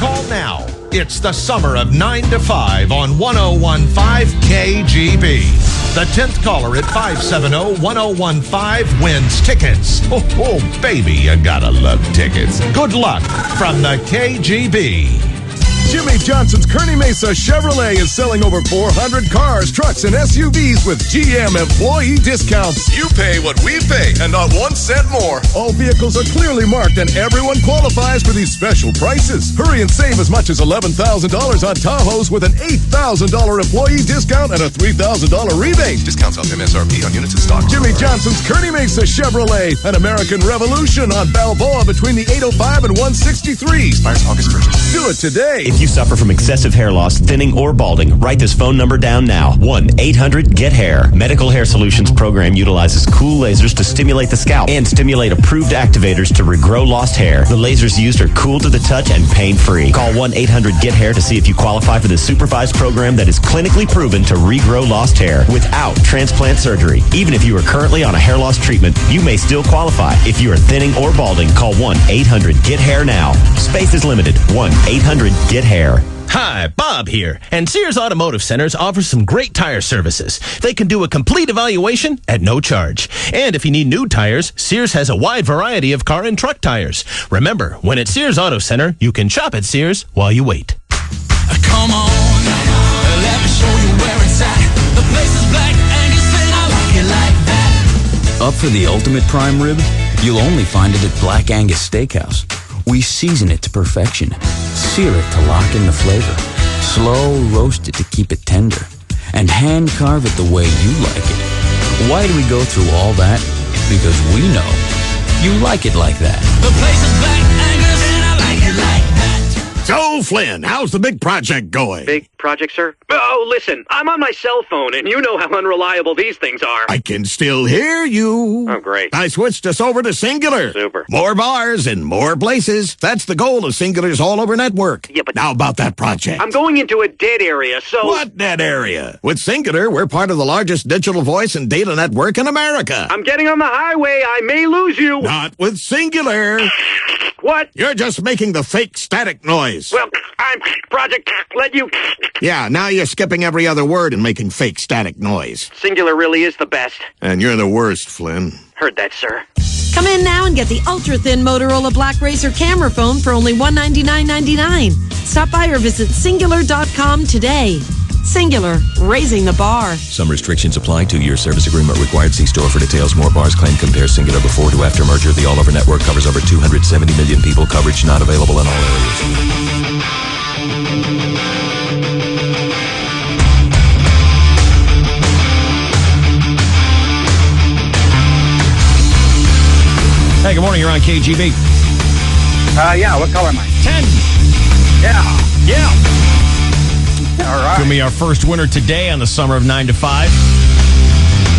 Call now. It's the summer of 9 to 5 on 101.5 KGB. The 10th caller at 570-1015 wins tickets. Oh, baby, you gotta love tickets. Good luck from the KGB. Jimmy Johnson's Kearney Mesa Chevrolet is selling over 400 cars, trucks, and SUVs with GM employee discounts. You pay what we pay and not 1 cent more. All vehicles are clearly marked and everyone qualifies for these special prices. Hurry and save as much as $11,000 on Tahoes with an $8,000 employee discount and a $3,000 rebate. Discounts off MSRP on units in stock. Jimmy Johnson's Kearney Mesa Chevrolet, an American Revolution on Balboa between the 805 and 163. Expires August 1st. Do it today. If you suffer from excessive hair loss, thinning, or balding, write this phone number down now. 1-800-GET-HAIR. Medical Hair Solutions program utilizes cool lasers to stimulate the scalp and stimulate approved activators to regrow lost hair. The lasers used are cool to the touch and pain-free. Call 1-800-GET-HAIR to see if you qualify for the supervised program that is clinically proven to regrow lost hair without transplant surgery. Even if you are currently on a hair loss treatment, you may still qualify. If you are thinning or balding, call 1-800-GET-HAIR now. Space is limited. 1-800-GET-HAIR. Hi, Bob here. And Sears Automotive Centers offers some great tire services. They can do a complete evaluation at no charge. And if you need new tires, Sears has a wide variety of car and truck tires. Remember, when at Sears Auto Center, you can shop at Sears while you wait. Come on, let me show you where it's at. The place is Black Angus and I like it like that. Up for the ultimate prime rib? You'll only find it at Black Angus Steakhouse. We season it to perfection, sear it to lock in the flavor, slow roast it to keep it tender, and hand carve it the way you like it. Why do we go through all that? Because we know you like it like that. The place is Black Angus and I like it like that. So, Flynn, how's the big project going? Big project, sir? Oh, listen, I'm on my cell phone, and you know how unreliable these things are. I can still hear you. Oh, great. I switched us over to Singular. Super. More bars in more places. That's the goal of Singular's all-over network. Yeah, but now about that project. I'm going into a dead area, so... What dead area? With Singular, we're part of the largest digital voice and data network in America. I'm getting on the highway. I may lose you. Not with Singular. What? You're just making the fake static noise. Well, I'm Project Let You... Yeah, now you're skipping every other word and making fake static noise. Singular really is the best. And you're the worst, Flynn. Heard that, sir. Come in now and get the ultra-thin Motorola Black Racer camera phone for only $199.99. Stop by or visit Singular.com today. Singular, raising the bar. Some restrictions apply. 2-year service agreement required. See store for details. More bars claimed. Compare Singular before to after merger. The all-over network covers over 270 million people. Coverage not available in all areas. Hey, good morning. You're on KGB. Yeah, what color am I? 10. Yeah. Yeah. All right. Gonna be our first winner today on the summer of 9 to 5.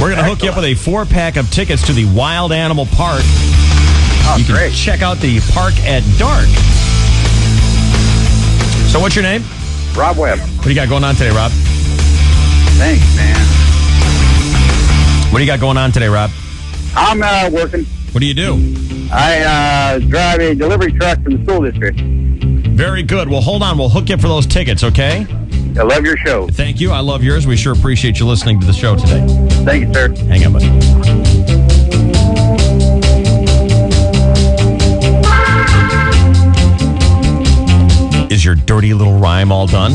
We're going to hook you up with a 4-pack of tickets to the Wild Animal Park. Oh, you can great. check out the park at dark. So what's your name? Rob Webb. What do you got going on today, Rob? Thanks, man. What do you got going on today, Rob? I'm working. What do you do? I drive a delivery truck for the school district. Very good. Well, hold on. We'll hook you up for those tickets, okay? I love your show. Thank you. I love yours. We sure appreciate you listening to the show today. Thank you, sir. Hang on, buddy. Is your dirty little rhyme all done?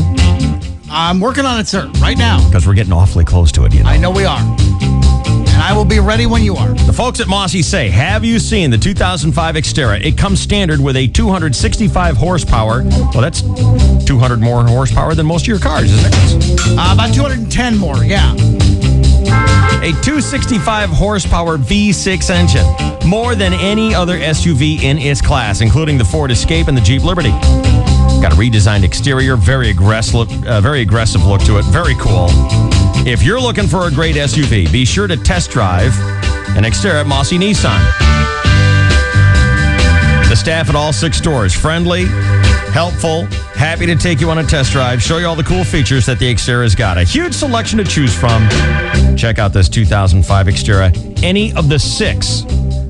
I'm working on it, sir, right now. Because we're getting awfully close to it, you know. I know we are. And I will be ready when you are. The folks at Mossy say, have you seen the 2005 Xterra? It comes standard with a 265 horsepower. Well, that's 200 more horsepower than most of your cars, isn't it? About 210 more, yeah. A 265 horsepower V6 engine. More than any other SUV in its class, including the Ford Escape and the Jeep Liberty. Got a redesigned exterior, very aggressive look to it. Very cool. If you're looking for a great SUV, be sure to test drive an Xterra at Mossy Nissan. The staff at all 6 stores, friendly, helpful, happy to take you on a test drive, show you all the cool features that the Xterra's got. A huge selection to choose from. Check out this 2005 Xterra. Any of the 6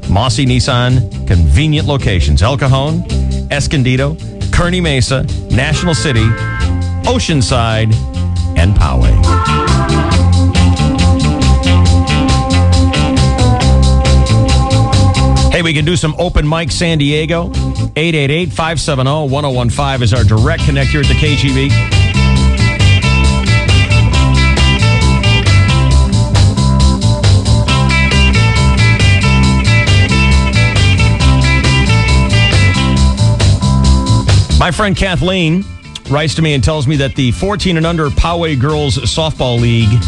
Mossy Nissan convenient locations: El Cajon, Escondido, Kearney Mesa, National City, Oceanside, and Poway. Hey, we can do some open mic San Diego. 888-570-1015 is our direct connect here at the KGB. My friend Kathleen writes to me and tells me that the 14 and under Poway Girls Softball League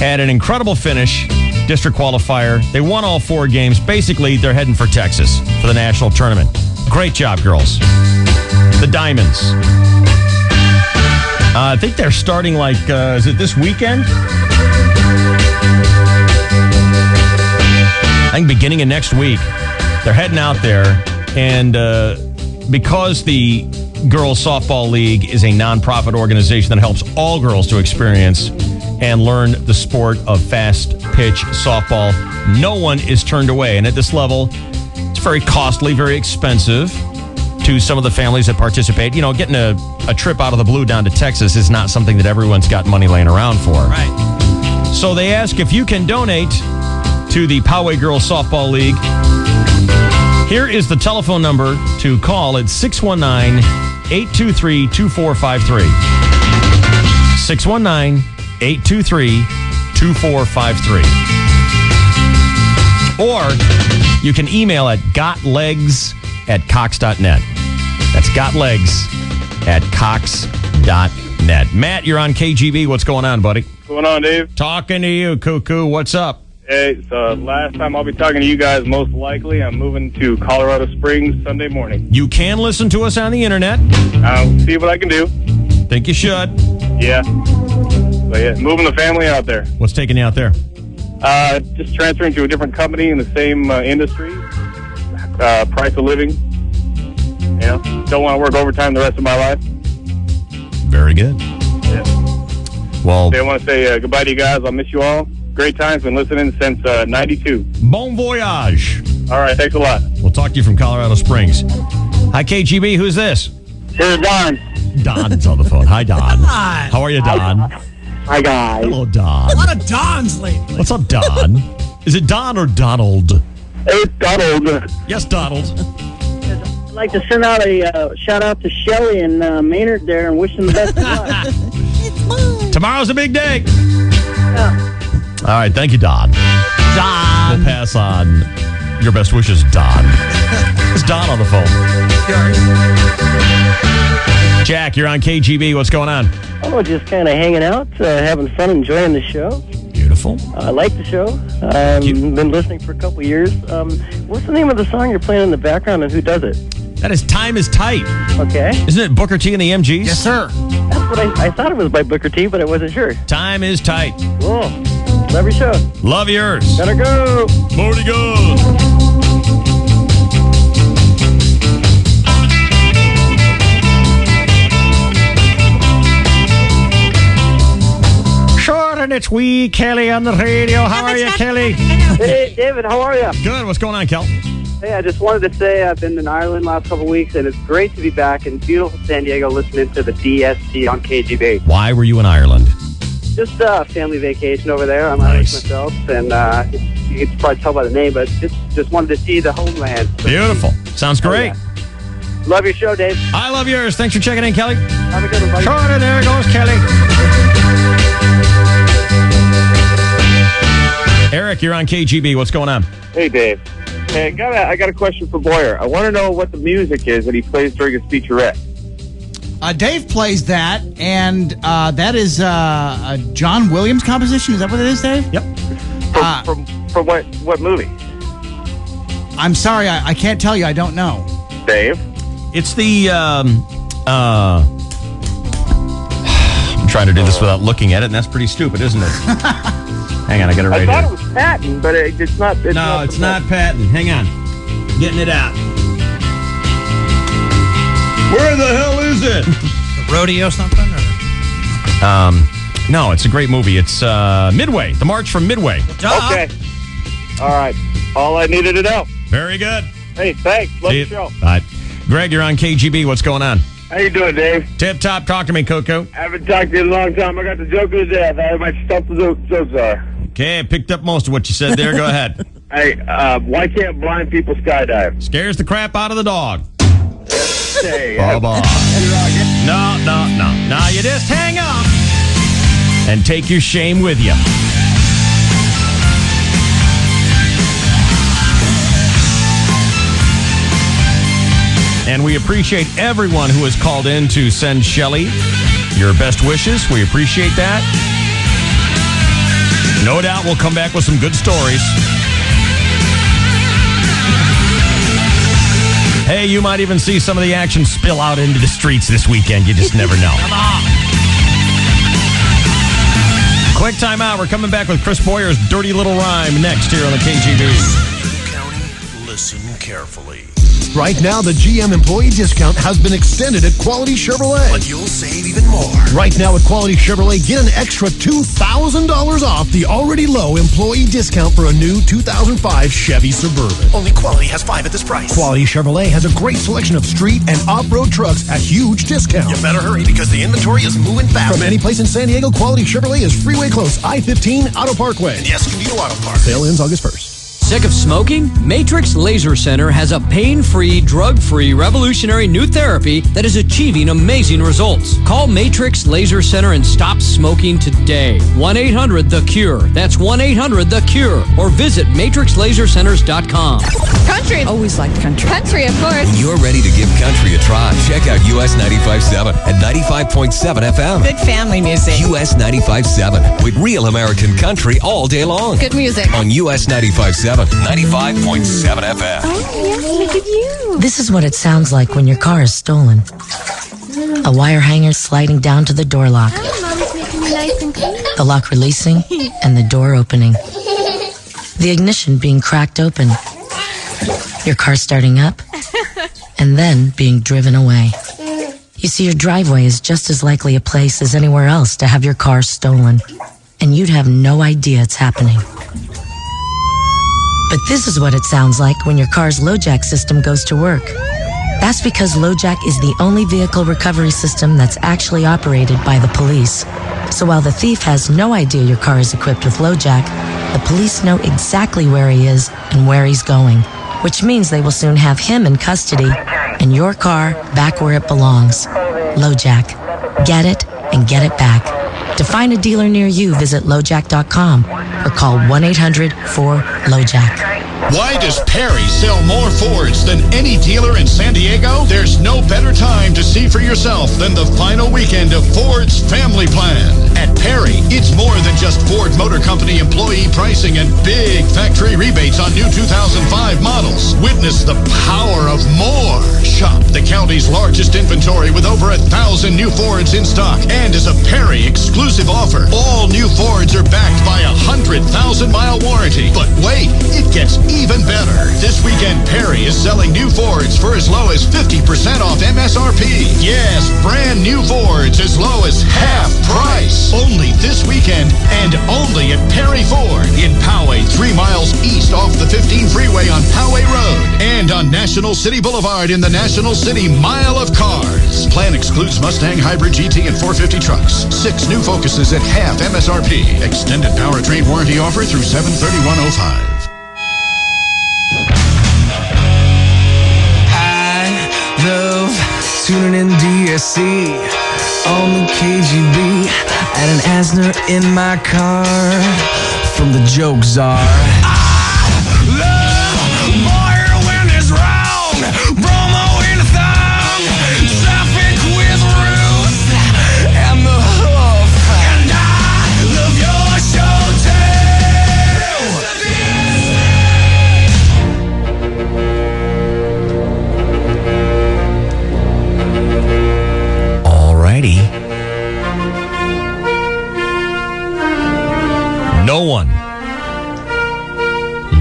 had an incredible finish, district qualifier. They won all 4 games. Basically, they're heading for Texas for the national tournament. Great job, girls. The Diamonds. I think they're starting is it this weekend? I think beginning of next week. They're heading out there, and because the Girls Softball League is a nonprofit organization that helps all girls to experience and learn the sport of fast pitch softball, no one is turned away. And at this level, it's very costly, very expensive to some of the families that participate. You know, getting a trip out of the blue down to Texas is not something that everyone's got money laying around for. Right. So they ask if you can donate to the Poway Girls Softball League. Here is the telephone number to call at 619-823-2453. 619-823-2453. Or you can email at gotlegs@cox.net. That's gotlegs@cox.net. Matt, you're on KGB. What's going on, buddy? What's going on, Dave? Talking to you, Cuckoo. What's up? Hey, so last time I'll be talking to you guys, most likely. I'm moving to Colorado Springs Sunday morning. You can listen to us on the internet. I'll see what I can do. Think you should. Yeah. But yeah, moving the family out there. What's taking you out there? Just transferring to a different company in the same industry. Price of living. You know, don't want to work overtime the rest of my life. Very good. Yeah. Well, I want to say goodbye to you guys. I'll miss you all. Great times. Been listening since 92. Bon voyage. All right. Thanks a lot. We'll talk to you from Colorado Springs. Hi, KGB. Who's this? Here's Don. Don's on the phone. Hi, Don. Hi. How are you, Don? Hi, guys. Hello, Don. A lot of Dons lately. What's up, Don? Is it Don or Donald? It's Donald. Yes, Donald. I'd like to send out a shout out to Shelly and Maynard there and wish them the best of luck. Tomorrow's a big day. Yeah. All right. Thank you, Don. Don. We'll pass on your best wishes, Don. It's Don on the phone. Jack, you're on KGB. What's going on? Oh, just kind of hanging out, having fun, enjoying the show. Beautiful. I like the show. Been listening for a couple years. What's the name of the song you're playing in the background and who does it? That is Time is Tight. Okay. Isn't it Booker T and the MGs? Yes, sir. That's what I thought it was by Booker T, but I wasn't sure. Time is Tight. Cool. Love your show. Love yours. Gotta go. Morty goes. Sure, and it's wee Kelly on the radio. How are you, Kelly? Hey, David, how are you? Good. What's going on, Kel? Hey, I just wanted to say I've been in Ireland last couple of weeks, and it's great to be back in beautiful San Diego listening to the DST on KGB. Why were you in Ireland? Just a family vacation over there. I'm Nice. Irish myself, and you can probably tell by the name, but just wanted to see the homeland. So Beautiful. Sounds great. Love your show, Dave. I love yours. Thanks for checking in, Kelly. Have a good one, buddy. Try it. There goes Kelly. Eric, you're on KGB. What's going on? Hey, Dave. Hey, I got a question for Boyer. I want to know what the music is that he plays during his featurette. Dave plays that, and that is a John Williams composition. Is that what it is, Dave? Yep. From what movie? I'm sorry, I can't tell you. I don't know. Dave? It's the... I'm trying to do this without looking at it, and that's pretty stupid, isn't it? Hang on, I got it right I thought here. it was Patton, but it's not. No, it's not Patton. Hang on. Getting it out. Where the hell is it? The rodeo something? Or? No, it's a great movie. It's Midway, The March from Midway. Okay. All right. All I needed to know. Very good. Hey, thanks. Love See the you. show. Bye. Greg, you're on KGB. What's going on? How you doing, Dave? Tip top. Talk to me, Coco. I haven't talked to you in a long time. I got the joke of the day. I might stop the jokes are. Okay, I picked up most of what you said there. Go ahead. Hey, why can't blind people skydive? Scares the crap out of the dog. Hey, Bye-bye. No. Now you just hang up and take your shame with you. And we appreciate everyone who has called in to send Shelley your best wishes. We appreciate that. No doubt we'll come back with some good stories. Hey, you might even see some of the action spill out into the streets this weekend. You just never know. Come on. Quick time out. We're coming back with Chris Boyer's Dirty Little Rhyme next here on the KGB. County, listen carefully. Right now, the GM employee discount has been extended at Quality Chevrolet. But you'll save even more. Right now at Quality Chevrolet, get an extra $2,000 off the already low employee discount for a new 2005 Chevy Suburban. Only Quality has 5 at this price. Quality Chevrolet has a great selection of street and off-road trucks at huge discounts. You better hurry because the inventory is moving fast. From any place in San Diego, Quality Chevrolet is freeway close, I-15 Auto Parkway. The Escondido Auto Park. Sale ends August 1st. Sick of smoking? Matrix Laser Center has a pain-free, drug-free, revolutionary new therapy that is achieving amazing results. Call Matrix Laser Center and stop smoking today. 1-800-THE-CURE. That's 1-800-THE-CURE. Or visit matrixlasercenters.com. Country. Always liked country. Country, of course. When you're ready to give country a try, check out US 95.7 and 95.7 FM. Good family music. US 95.7 with real American country all day long. Good music. On US 95.7, 95.7 FM. Oh, yes, look at you. This is what it sounds like when your car is stolen. A wire hanger sliding down to the door lock. Oh, Mommy's making me nice and clean. The lock releasing and the door opening. The ignition being cracked open. Your car starting up and then being driven away. You see, your driveway is just as likely a place as anywhere else to have your car stolen. And you'd have no idea it's happening. But this is what it sounds like when your car's LoJack system goes to work. That's because LoJack is the only vehicle recovery system that's actually operated by the police. So while the thief has no idea your car is equipped with LoJack, the police know exactly where he is and where he's going, which means they will soon have him in custody and your car back where it belongs. LoJack. Get it and get it back. To find a dealer near you, visit LoJack.com or call 1-800-4LoJack. Why does Perry sell more Fords than any dealer in San Diego? There's no better time to see for yourself than the final weekend of Ford's Family Plan. At Perry, it's more than just Ford Motor Company employee pricing and big factory rebates on new 2005 models. Witness the power of more. Shop the county's largest inventory with over 1,000 new Fords in stock. And as a Perry exclusive offer, all new Fords are backed by a 100,000-mile warranty. But wait, it gets even better. This weekend, Perry is selling new Fords for as low as 50% off MSRP. Yes, brand new Fords as low as half price. Only this weekend and only at Perry Ford in Poway, 3 miles east off the 15 freeway on Poway Road and on National City Boulevard in the National City Mile of Cars. Plan excludes Mustang Hybrid GT and 450 trucks. 6 new Focuses at half MSRP. Extended powertrain warranty offer through 7/31/05. I know tuning in DSC on the KGB at an Asner in my car from the Joke Czar.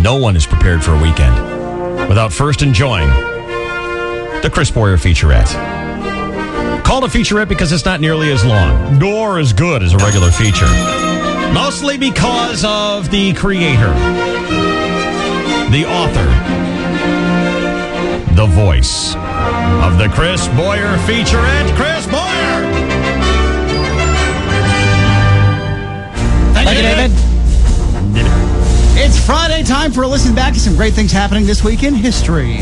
No one is prepared for a weekend without first enjoying the Chris Boyer featurette. Called a featurette because it's not nearly as long, nor as good as a regular feature. Mostly because of the creator, the author, the voice of the Chris Boyer featurette, Chris Boyer! Thank you, David. It's Friday, time for a listen back to some great things happening this week in history.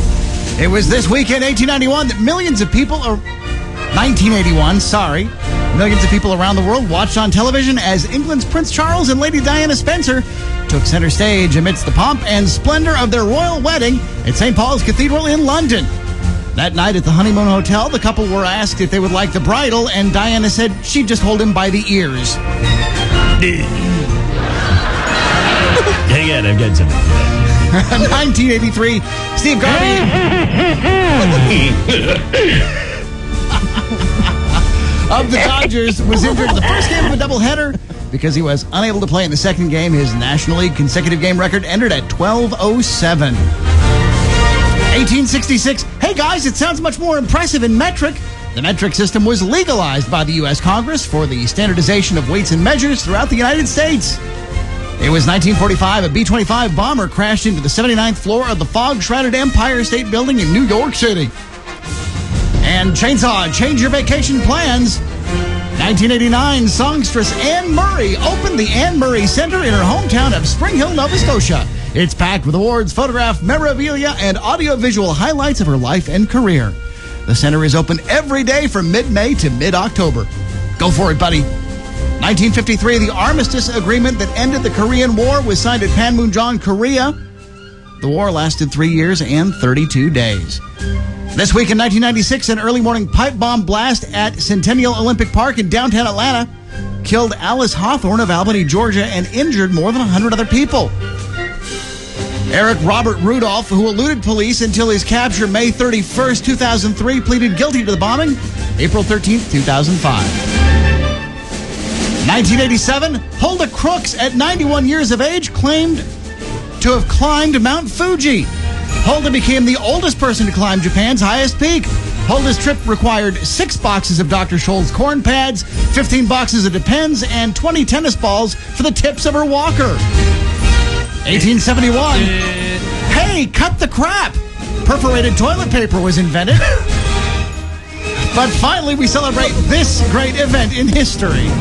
It was this week in 1891 that millions of people, 1981, millions of people around the world watched on television as England's Prince Charles and Lady Diana Spencer took center stage amidst the pomp and splendor of their royal wedding at St. Paul's Cathedral in London. That night at the honeymoon hotel, the couple were asked if they would like the bridal, and Diana said she'd just hold him by the ears. Hang on, I'm getting something. 1983, Steve Garvey of the Dodgers was injured in the first game of a doubleheader because he was unable to play in the second game. His National League consecutive game record ended at 1207. 1866, hey guys, it sounds much more impressive in metric. The metric system was legalized by the U.S. Congress for the standardization of weights and measures throughout the United States. It was 1945, a B-25 bomber crashed into the 79th floor of the fog-shrouded Empire State Building in New York City. And Chainsaw, change your vacation plans. 1989, songstress Anne Murray opened the Anne Murray Center in her hometown of Spring Hill, Nova Scotia. It's packed with awards, photograph, memorabilia, and audiovisual highlights of her life and career. The center is open every day from mid-May to mid-October. Go for it, buddy. 1953, the armistice agreement that ended the Korean War was signed at Panmunjom, Korea. The war lasted 3 years and 32 days. This week in 1996, an early morning pipe bomb blast at Centennial Olympic Park in downtown Atlanta killed Alice Hawthorne of Albany, Georgia, and injured more than 100 other people. Eric Robert Rudolph, who eluded police until his capture May 31st, 2003, pleaded guilty to the bombing April 13th, 2005. 1987, Hulda Crooks, at 91 years of age, claimed to have climbed Mount Fuji. Hulda became the oldest person to climb Japan's highest peak. Hulda's trip required 6 boxes of Dr. Scholl's corn pads, 15 boxes of Depends, and 20 tennis balls for the tips of her walker. 1871, hey, cut the crap! Perforated toilet paper was invented. But finally, we celebrate this great event in history.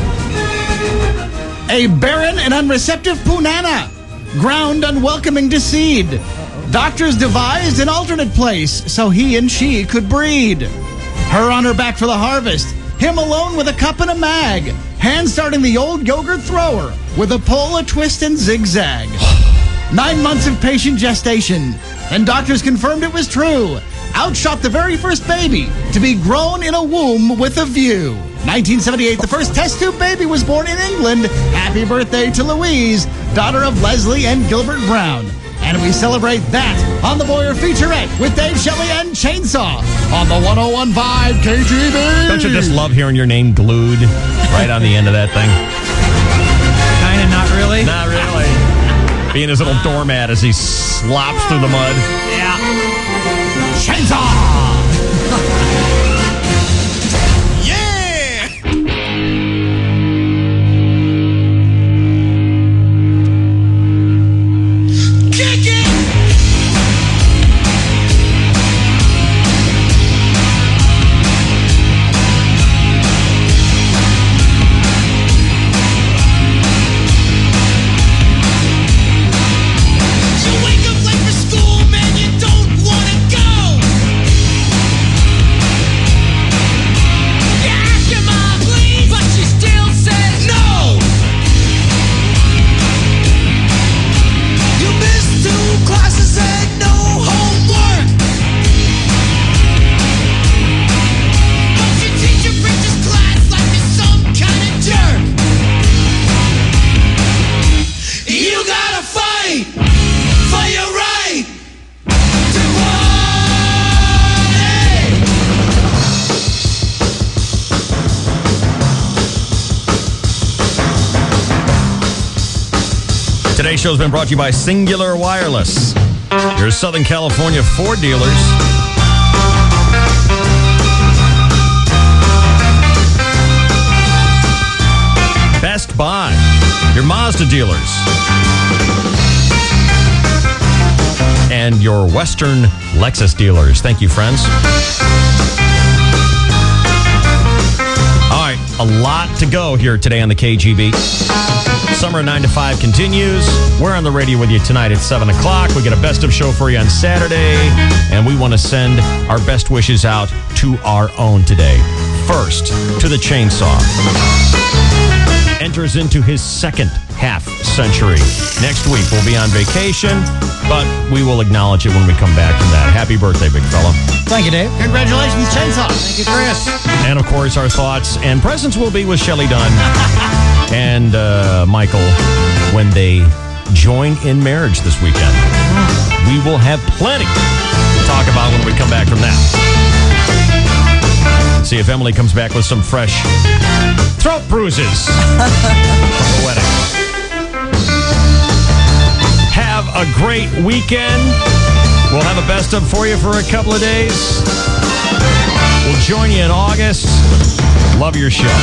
A barren and unreceptive punana, ground unwelcoming to seed. Doctors devised an alternate place so he and she could breed. Her on her back for the harvest, him alone with a cup and a mag, hand starting the old yogurt thrower with a pull, a twist, and zigzag. 9 months of patient gestation, and doctors confirmed it was true. Outshot the very first baby to be grown in a womb with a view. 1978, the first test tube baby was born in England. Happy birthday to Louise, daughter of Leslie and Gilbert Brown. And we celebrate that on the Boyer Featurette with Dave Shelley and Chainsaw on the 101.5 KGB. Don't you just love hearing your name glued right on the end of that thing? Kinda, not really. Not really. Being his little doormat as he slops through the mud. Yeah. Chainsaw! Today's show has been brought to you by Singular Wireless, your Southern California Ford dealers. Best Buy, your Mazda dealers. And your Western Lexus dealers. Thank you, friends. All right, a lot to go here today on the KGB. Summer 9 to 5 continues. We're on the radio with you tonight at 7 o'clock. We got a best of show for you on Saturday, and we want to send our best wishes out to our own today. First, to the chainsaw. Enters into his second half century. Next week, we'll be on vacation, but we will acknowledge it when we come back from that. Happy birthday, big fella. Thank you, Dave. Congratulations, Chainsaw. Thank you, Chris. And, of course, our thoughts and presents will be with Shelley Dunn and Michael when they join in marriage this weekend. We will have plenty to talk about when we come back from that. See if Emily comes back with some fresh throat bruises from the wedding. Have a great weekend. We'll have a best of for you for a couple of days. We'll join you in August. Love your show.